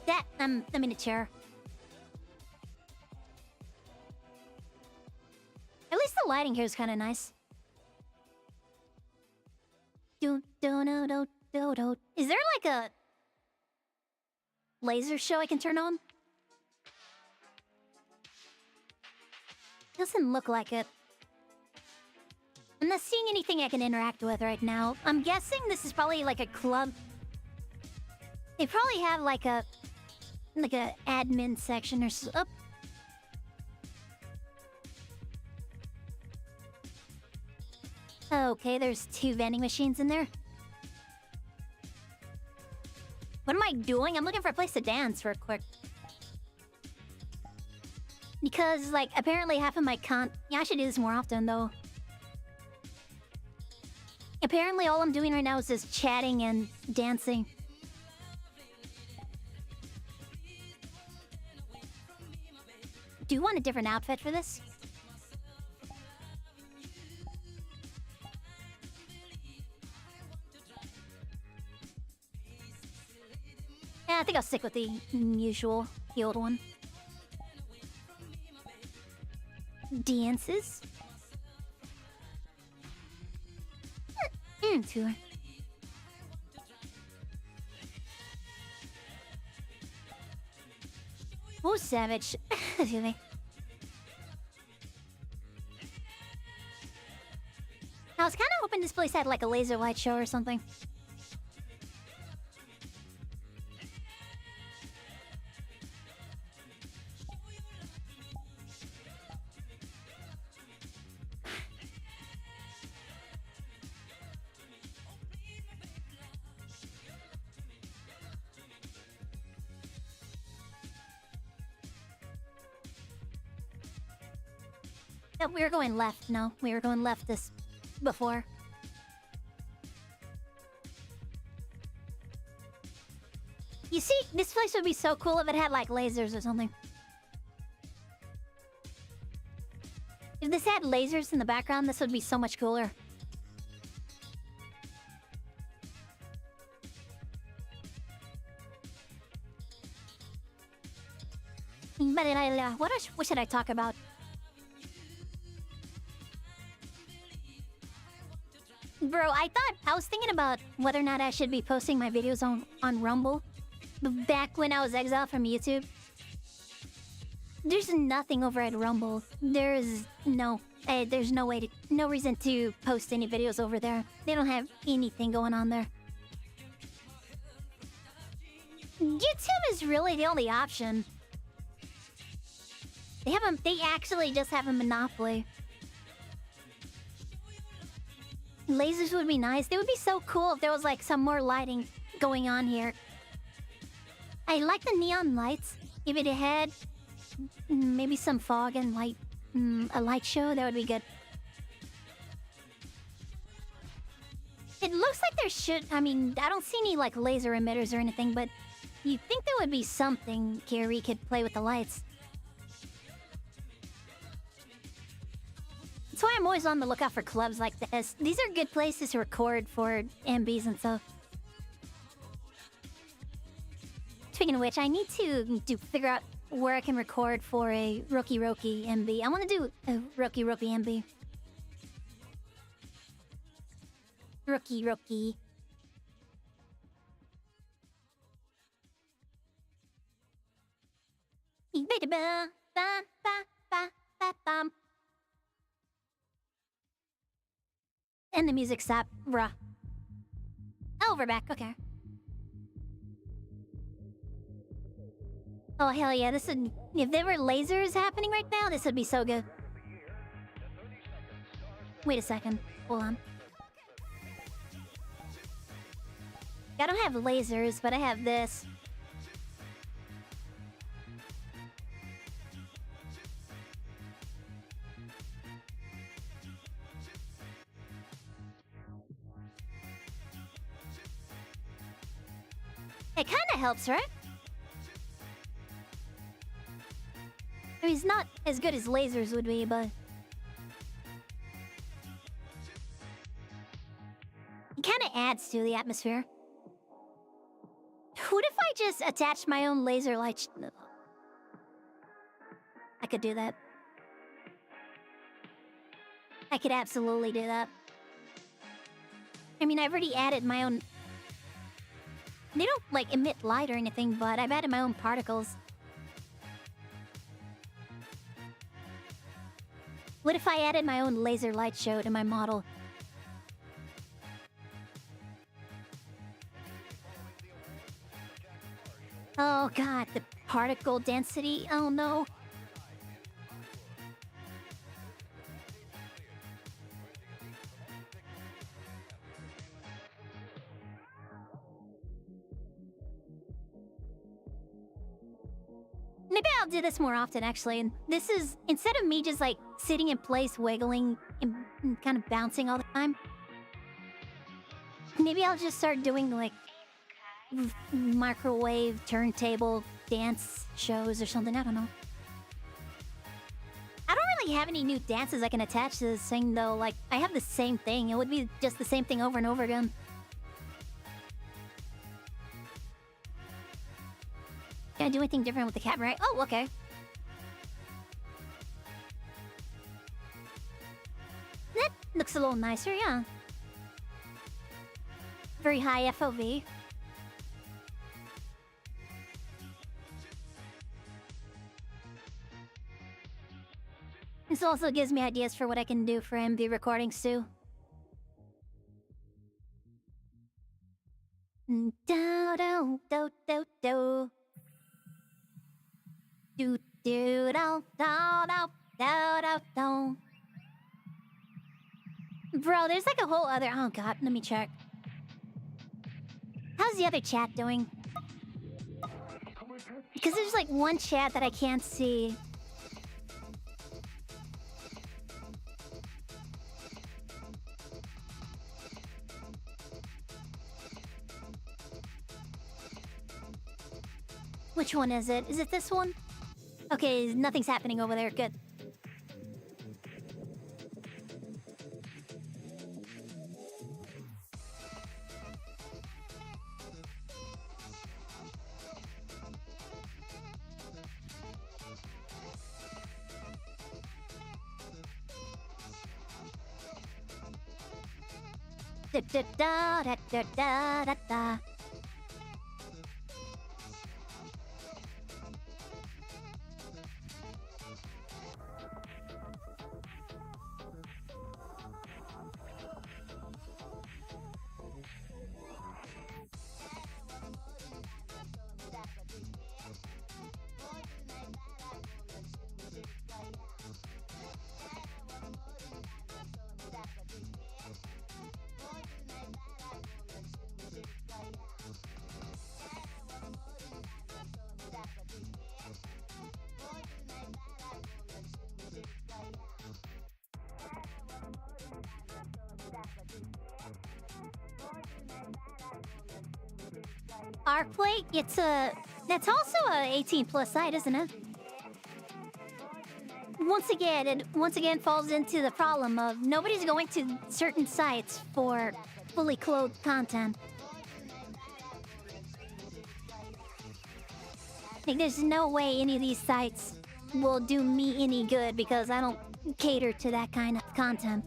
That, I'm in a chair. At least the lighting here is kind of nice. Is there like a laser show I can turn on? Doesn't look like it. I'm not seeing anything I can interact with right now. I'm guessing this is probably like a club. They probably have like a admin section or so. Okay, there's 2 vending machines in there. What am I doing? I'm looking for a place to dance real quick. Because, like, apparently half of my yeah, I should do this more often, though. Apparently all I'm doing right now is just chatting and dancing. Do you want a different outfit for this? Yeah, I think I'll stick with the usual, the old one. Dances. Tour. Oh, savage. Excuse me. I was kind of hoping this place had like a laser light show or something. No, we were going left. No, we were going left this before. You see, this place would be so cool if it had like lasers or something. If this had lasers in the background, this would be so much cooler. But what should I talk about? Bro, I was thinking about whether or not I should be posting my videos on Rumble back when I was exiled from YouTube. There's nothing over at Rumble. There's no way to, no reason to post any videos over there. They don't have anything going on there. YouTube is really the only option. They actually just have a monopoly. Lasers would be nice. They would be so cool if there was like some more lighting going on here. I like the neon lights. If it had maybe some fog and light, a light show, that would be good. It looks like there should, I mean, I don't see any like laser emitters or anything, but you'd think there would be something here we could play with the lights. That's why I'm always on the lookout for clubs like this. These are good places to record for MBs and stuff. Speaking of which, I need to figure out where I can record for a Rookie MB. I want to do a Rookie MB. Rookie. And the music stopped. Bruh. Oh, we're back. Okay. Oh, hell yeah. This would... If there were lasers happening right now, this would be so good. Wait a second. Hold on. I don't have lasers, but I have this. It kind of helps, right? I mean, it's not as good as lasers would be, but... It kind of adds to the atmosphere. What if I just attach my own laser light? I could do that. I could absolutely do that. I mean, I've already added my own... They don't, like, emit light or anything, but I've added my own particles. What if I added my own laser light show to my model? Oh god, the particle density. Oh no. Maybe I'll do this more often, actually. And this is, instead of me just like sitting in place, wiggling and kind of bouncing all the time, maybe I'll just start doing like microwave turntable dance shows or something. I don't know. I don't really have any new dances I can attach to this thing, though. Like, I have the same thing. It would be just the same thing over and over again. Can I do anything different with the cat, right? Oh, okay. That looks a little nicer, yeah. Very high FOV. This also gives me ideas for what I can do for MV recordings too. Do do do do do. Do do do do do do do. Bro, there's like a whole other... Oh god, let me check. How's the other chat doing? Because there's like one chat that I can't see. Which one is it? Is it this one? Okay, nothing's happening over there. Good. Da da da da da da da da. ArcPlay, that's also a 18 plus site, isn't it? Once again falls into the problem of nobody's going to certain sites for fully clothed content. Like, there's no way any of these sites will do me any good because I don't cater to that kind of content.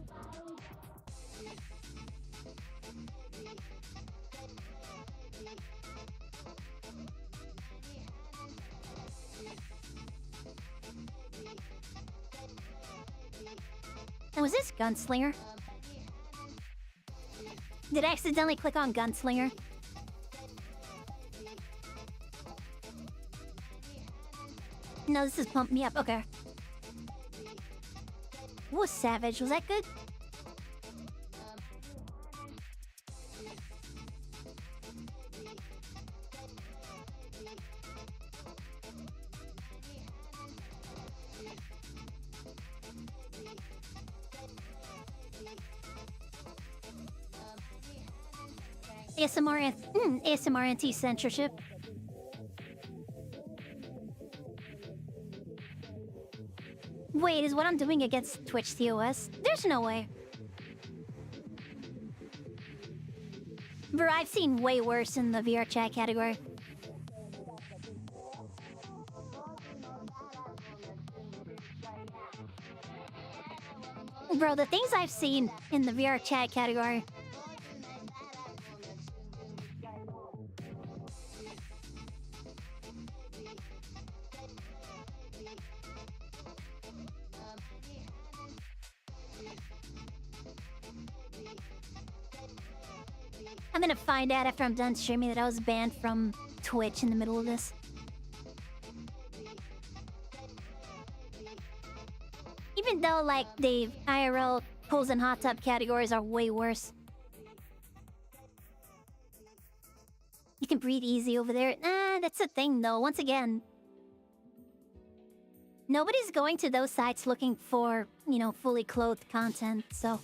And was this Gunslinger? Did I accidentally click on Gunslinger? No, this is Pump Me Up. Okay. What was Savage? Was that good? ASMR anti-censorship. Wait, is what I'm doing against Twitch TOS? There's no way. Bro, I've seen way worse in the VRChat category. Bro, the things I've seen in the VRChat category. I'm gonna find out after I'm done streaming that I was banned from Twitch in the middle of this. Even though, like, the IRL pulls and hot tub categories are way worse. You can breathe easy over there. Nah, that's the thing, though. Once again, nobody's going to those sites looking for, you know, fully clothed content, so...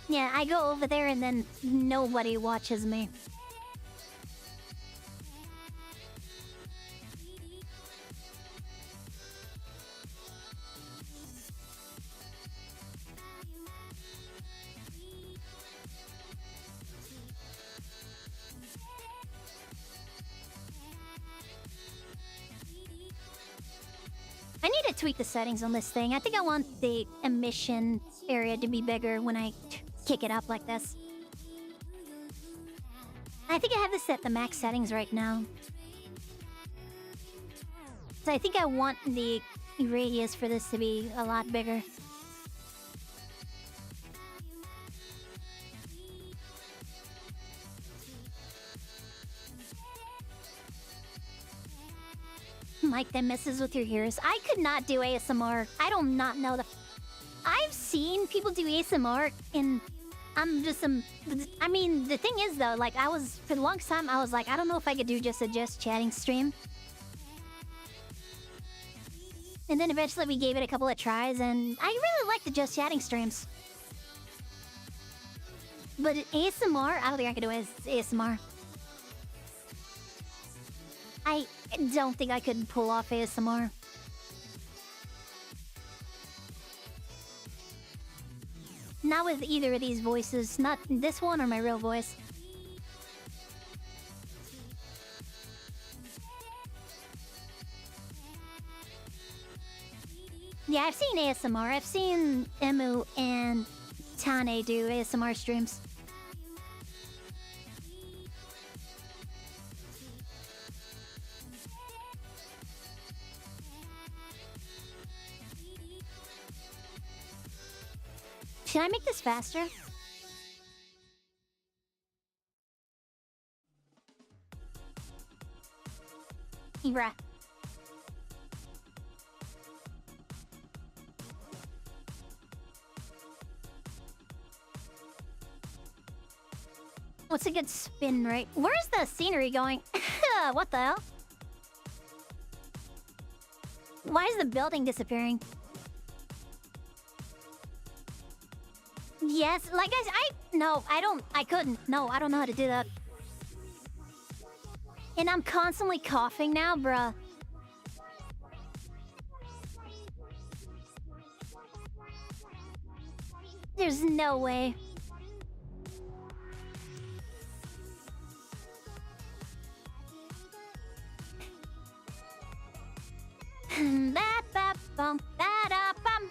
Yeah, I go over there and then nobody watches me. I need to tweak the settings on this thing. I think I want the emission area to be bigger when I kick it up like this. I think I have this set the max settings right now. So I think I want the radius for this to be a lot bigger. Mike that messes with your ears. I could not do ASMR. I do not know the... I've seen people do ASMR and I'm just I mean, the thing is though, like, I was, for the longest time, I was like, I don't know if I could do just a just chatting stream. And then eventually we gave it a couple of tries and I really like the just chatting streams. But ASMR, I don't think I could do ASMR. I don't think I could pull off ASMR. Not with either of these voices. Not this one or my real voice. Yeah, I've seen ASMR. I've seen Emu and Tane do ASMR streams. Should I make this faster? Bruh. What's a good spin rate? Where's the scenery going? What the hell? Why is the building disappearing? Yes, like no, I couldn't. No, I don't know how to do that. And I'm constantly coughing now, bruh. There's no way. Ba-ba-bum, ba-da-bum.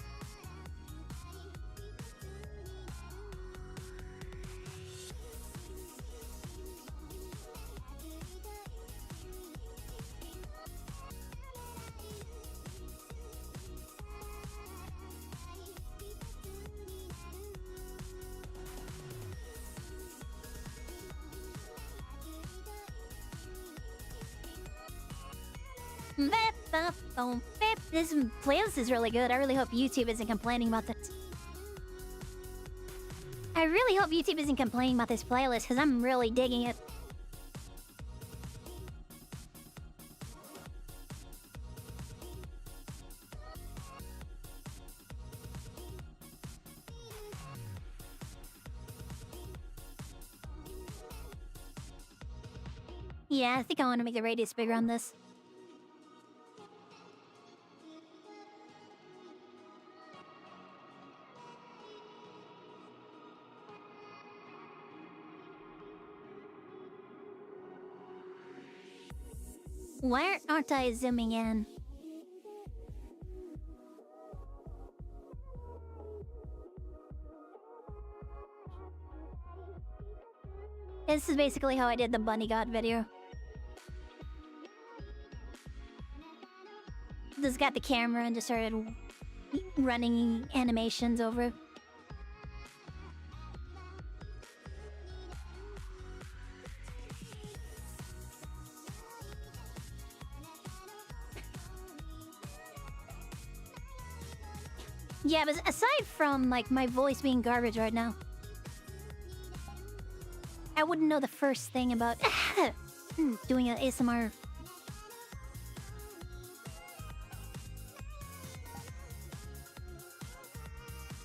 This playlist is really good. I really hope YouTube isn't complaining about this. I really hope YouTube isn't complaining about this playlist because I'm really digging it. Yeah, I think I want to make the radius bigger on this. Why aren't I zooming in? This is basically how I did the Bunny God video. Just got the camera and just started running animations over it. Yeah, but aside from, like, my voice being garbage right now, I wouldn't know the first thing about doing an ASMR.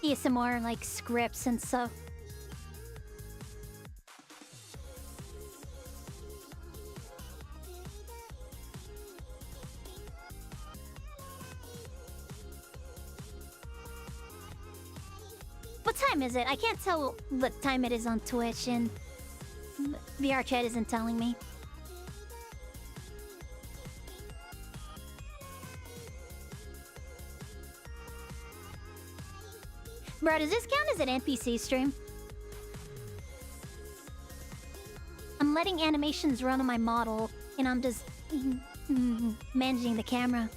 ASMR, like, scripts and stuff. What time is it? I can't tell what time it is on Twitch, and VRChat isn't telling me. Bro, does this count as an NPC stream? I'm letting animations run on my model, and I'm just managing the camera.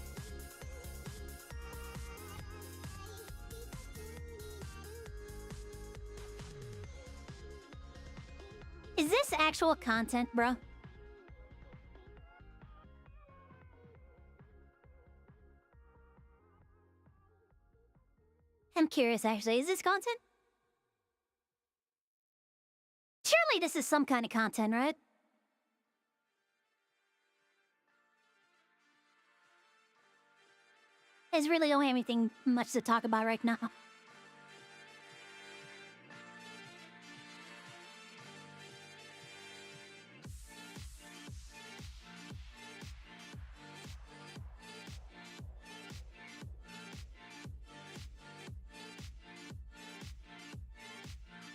Is this actual content, bro? I'm curious, actually. Is this content? Surely this is some kind of content, right? There's really don't have anything much to talk about right now.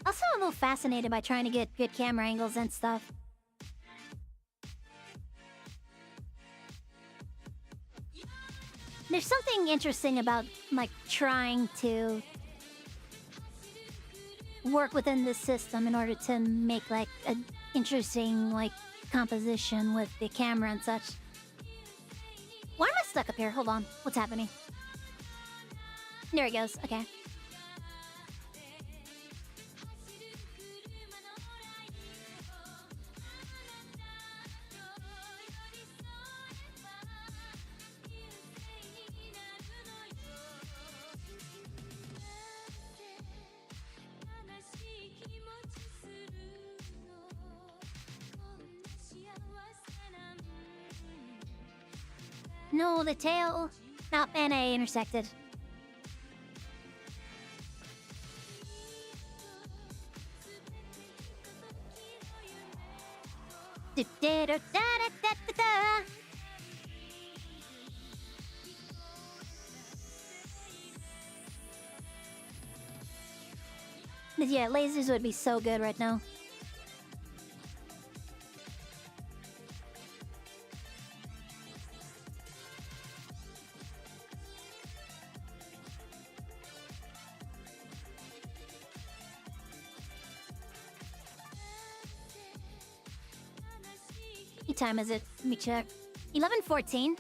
Also, I'm a little fascinated by trying to get good camera angles and stuff. There's something interesting about, like, trying to work within this system in order to make, like, an interesting, like, composition with the camera and such. Why am I stuck up here? Hold on. What's happening? There it goes. Okay. No, the tail. Not NA intersected. Du-du-du-da-da-da-da-da. But yeah, lasers would be so good right now. What time is it? Let me check. 11:14.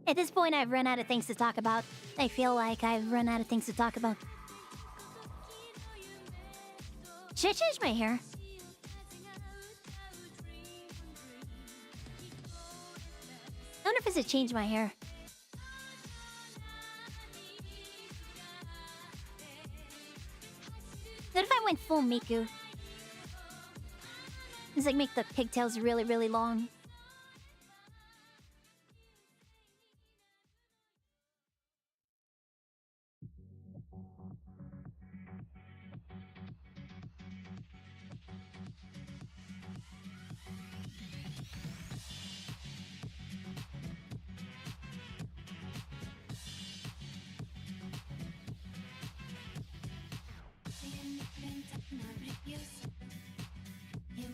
At this point, I've run out of things to talk about. I feel like I've run out of things to talk about. Should I change my hair? I wonder if I should change my hair. What if I went full Miku? It's like make the pigtails really, really long.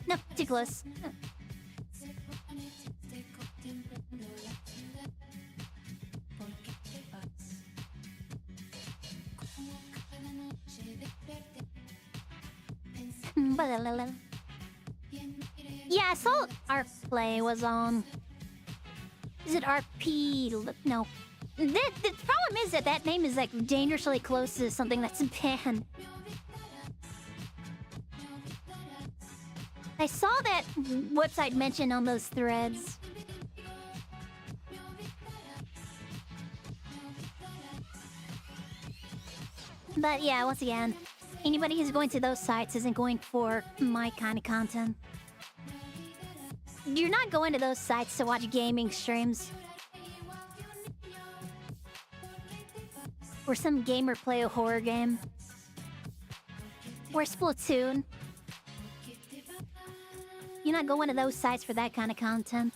No, too close. Yeah, I saw our play was on. Is it RP? No. The problem is that that name is like dangerously close to something that's banned. I saw that website mentioned on those threads. But yeah, once again, anybody who's going to those sites isn't going for my kind of content. You're not going to those sites to watch gaming streams. Or some gamer play a horror game. Or Splatoon. You're not going to those sites for that kind of content.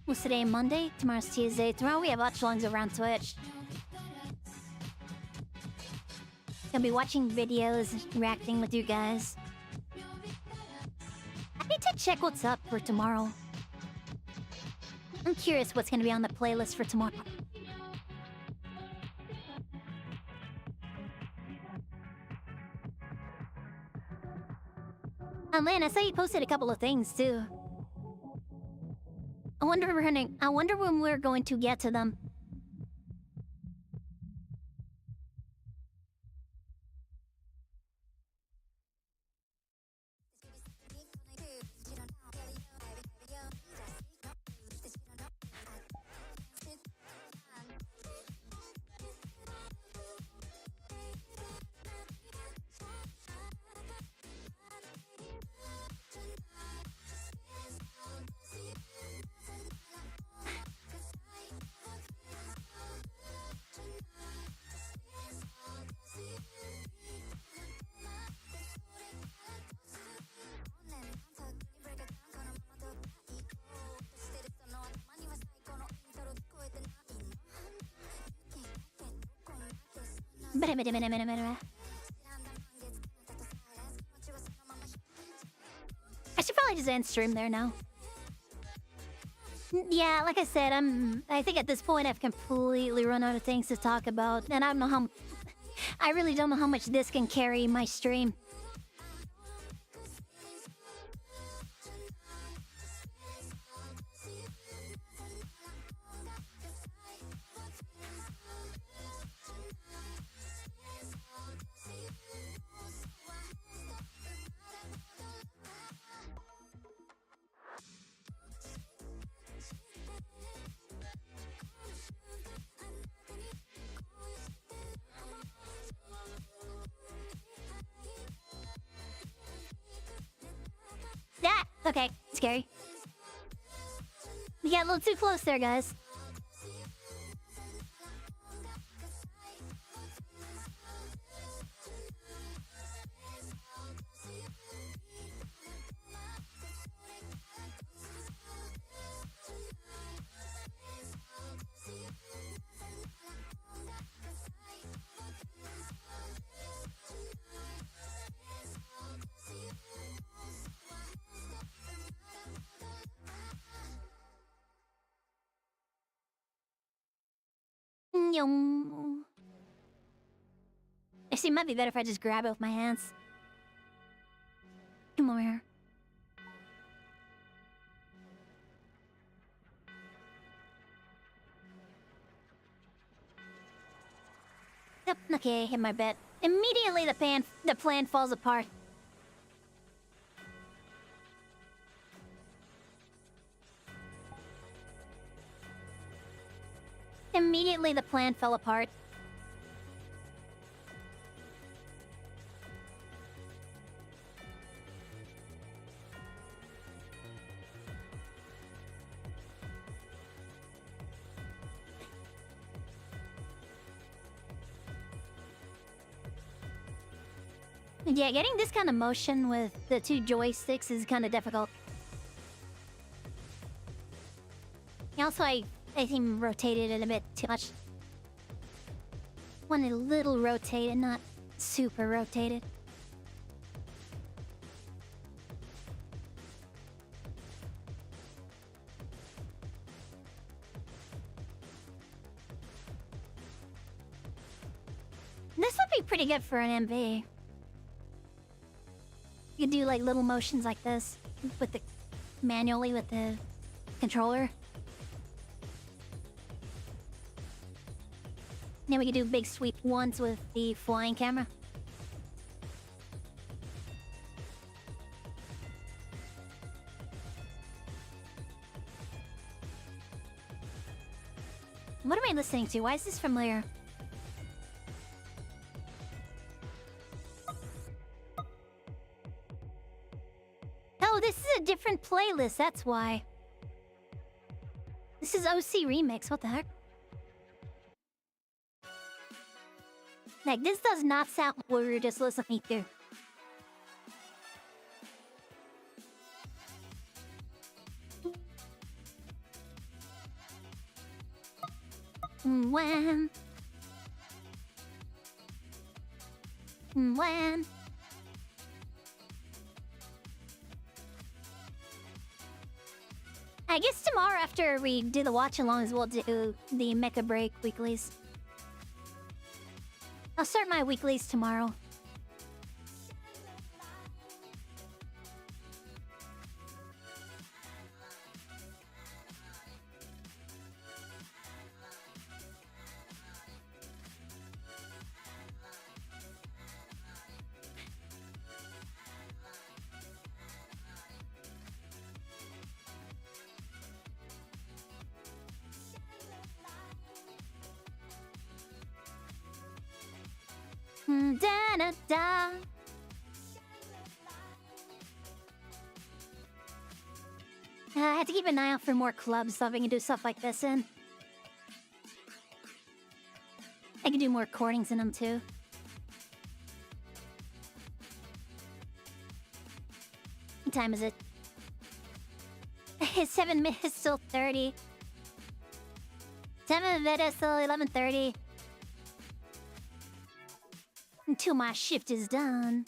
What's today, Monday? Tomorrow's Tuesday. Tomorrow we have watch-alongs over on Twitch. Gonna be watching videos, reacting with you guys. I need to check what's up for tomorrow. I'm curious what's gonna be on the playlist for tomorrow. And Lynn, I saw you posted a couple of things too. I wonder when we're going to get to them. I should probably probably just end stream there now. Yeah, like I said, I think at this point I've completely run out of things to talk about, and I don't know how. I really don't know how much this can carry my stream. Ah, okay, scary. You got a little too close there, guys. Nyong. Actually, it might be better if I just grab it with my hands. Come over here. Yep, okay, hit my bet. Immediately the plan falls apart. Immediately the plan fell apart. Yeah, getting this kind of motion with the two joysticks is kind of difficult. Also, I think rotated it a bit too much. Wanted a little rotated, not super rotated. This would be pretty good for an MV. You could do like little motions like this with the manually with the controller. Then we could do big sweep ones with the flying camera. What am I listening to? Why is this familiar? Oh, this is a different playlist, that's why. This is OC Remix, what the heck? Like, this does not sound what we were just listening to. When? I guess tomorrow after we do the watch-alongs, we'll do the Mecha Break weeklies. I'll start my weeklies tomorrow. Da-da-da. I have to keep an eye out for more clubs so I can do stuff like this in. I can do more recordings in them too. What time is it? It's 7 minutes till 30. 7 minutes till 11:30. Until my shift is done.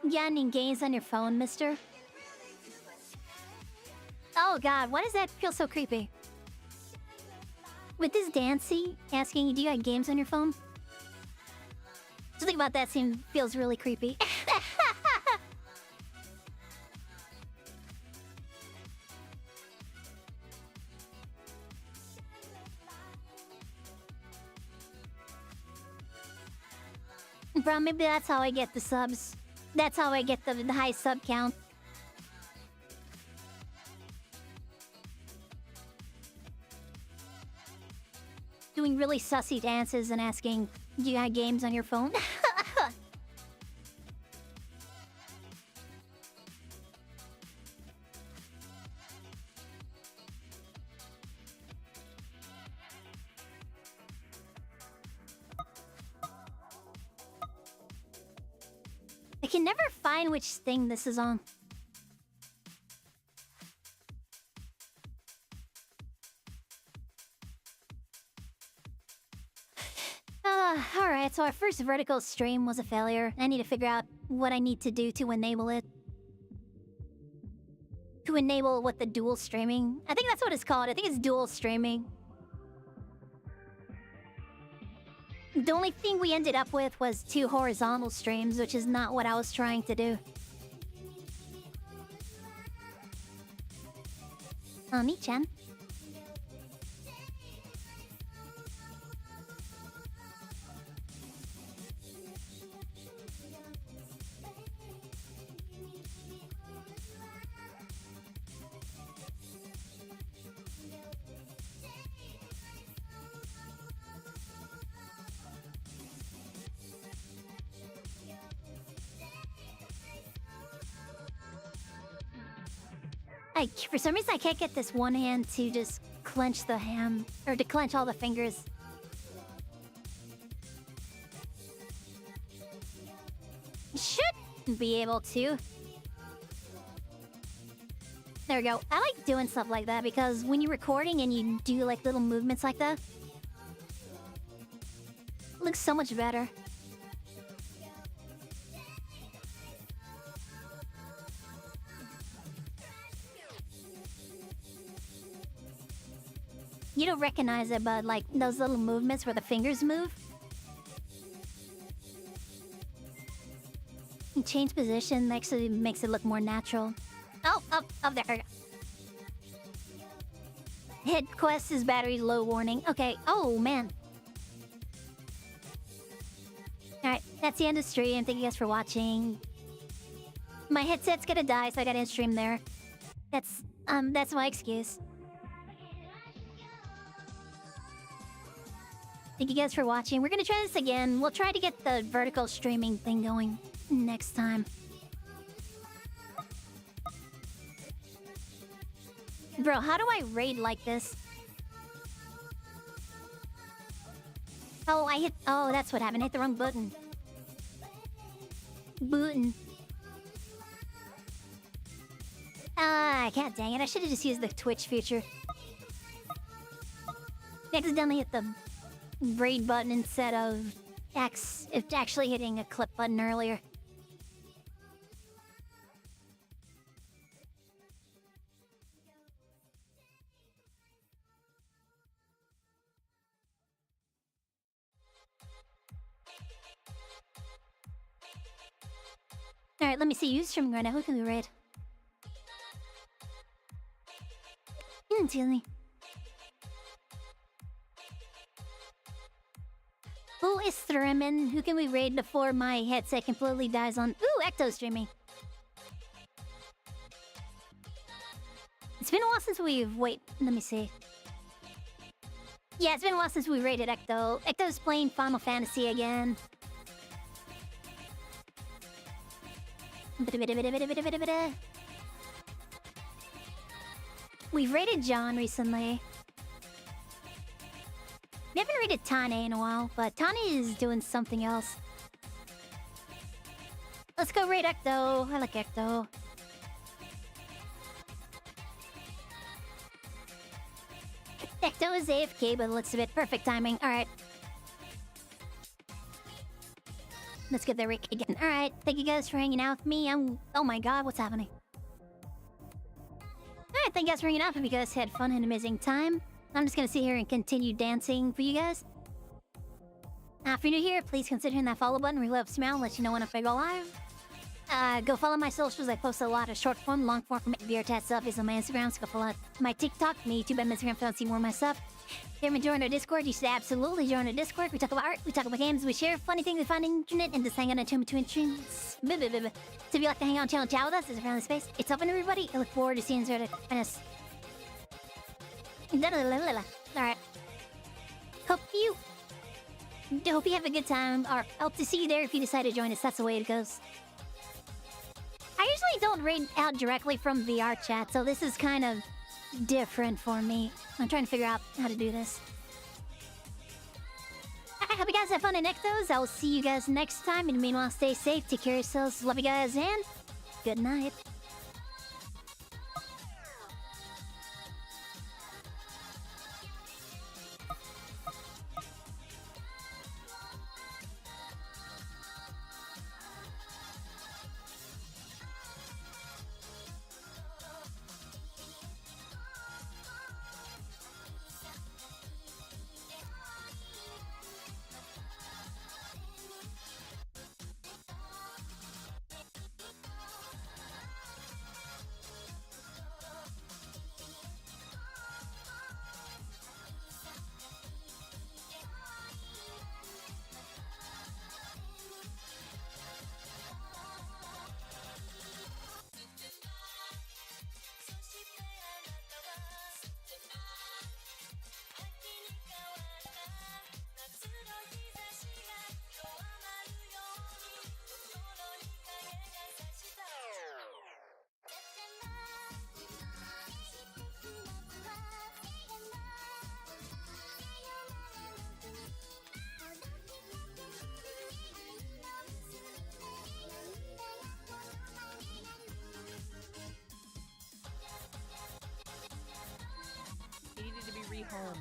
got any games on your phone, mister? Oh god, why does that feel so creepy? With this Dancy asking, do you got games on your phone? Something about that feels really creepy. Bro, maybe that's how I get the subs. That's how I get the high sub count. Doing really sussy dances and asking, do you have games on your phone? I can never find which thing this is on. Alright, so our first vertical stream was a failure. I need to figure out what I need to do to enable it. To enable what the dual streaming... I think that's what it's called. I think it's dual streaming. The only thing we ended up with was 2 horizontal streams, which is not what I was trying to do. Oh, me-chan. For some reason, I can't get this one hand to just clench the ham, or to clench all the fingers. Should be able to. There we go. I like doing stuff like that because when you're recording and you do like little movements like that, it looks so much better. You don't recognize it, but like those little movements where the fingers move. You change position actually makes it look more natural. Oh, up there. Hit quest is battery low warning. Okay, oh man. Alright, that's the end of the stream. Thank you guys for watching. My headset's gonna die, so I gotta end stream there. That's my excuse. Thank you guys for watching. We're gonna try this again. We'll try to get the vertical streaming thing going next time. Bro, how do I raid like this? Oh, that's what happened. I hit the wrong button. Button. God dang it. I should have just used the Twitch feature. I accidentally hit the raid button instead of actually hitting a clip button earlier. Alright, let me see. Use streaming right now. Who can we raid? Tell me. Who is streaming? Who can we raid before my headset completely dies on? Ooh, Ecto streaming. It's been a while since we've... Wait, let me see. Yeah, it's been a while since we raided Ecto. Ecto's playing Final Fantasy again. We've raided John recently. We haven't raided Tane in a while, but Tane is doing something else. Let's go raid Ecto. I like Ecto. Ecto is AFK, but looks a bit perfect timing. Alright. Let's get the Rick again. Alright, thank you guys for hanging out with me. Oh my god, what's happening? Alright, thank you guys for hanging out with me. You guys had fun and amazing time. I'm just gonna sit here and continue dancing for you guys. If you're new here, please consider hitting that follow button. Reload smile, let you know when I go live. Go follow my socials. I post a lot of short form, long form from VRChat stuff is on my Instagram. So go follow my TikTok, me YouTube, and Instagram if you want to see more of my stuff. If you haven't joined our Discord, you should absolutely join our Discord. We talk about art, we talk about games, we share funny things we find on the internet, and just hang out in between streams. So if you like to hang out channel, chat with us, there's a friendly space. It's open to everybody. I look forward to seeing you to find us. Alright. Hope you have a good time, or hope to see you there if you decide to join us. That's the way it goes. I usually don't raid out directly from VRChat, so this is kind of different for me. I'm trying to figure out how to do this. I hope you guys have fun in Ectos. I will see you guys next time. And meanwhile, stay safe, take care of yourselves. Love you guys, and good night. Home.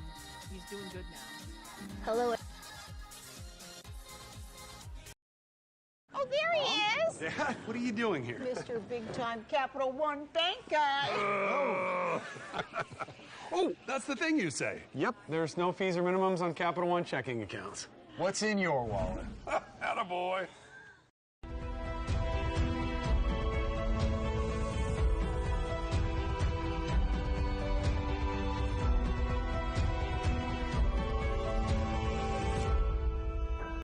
He's doing good now. Hello. Oh, there he is! Yeah, what are you doing here? Mr. Big Time Capital One Bank Guy. Oh, that's the thing you say. Yep, there's no fees or minimums on Capital One checking accounts. What's in your wallet? Attaboy.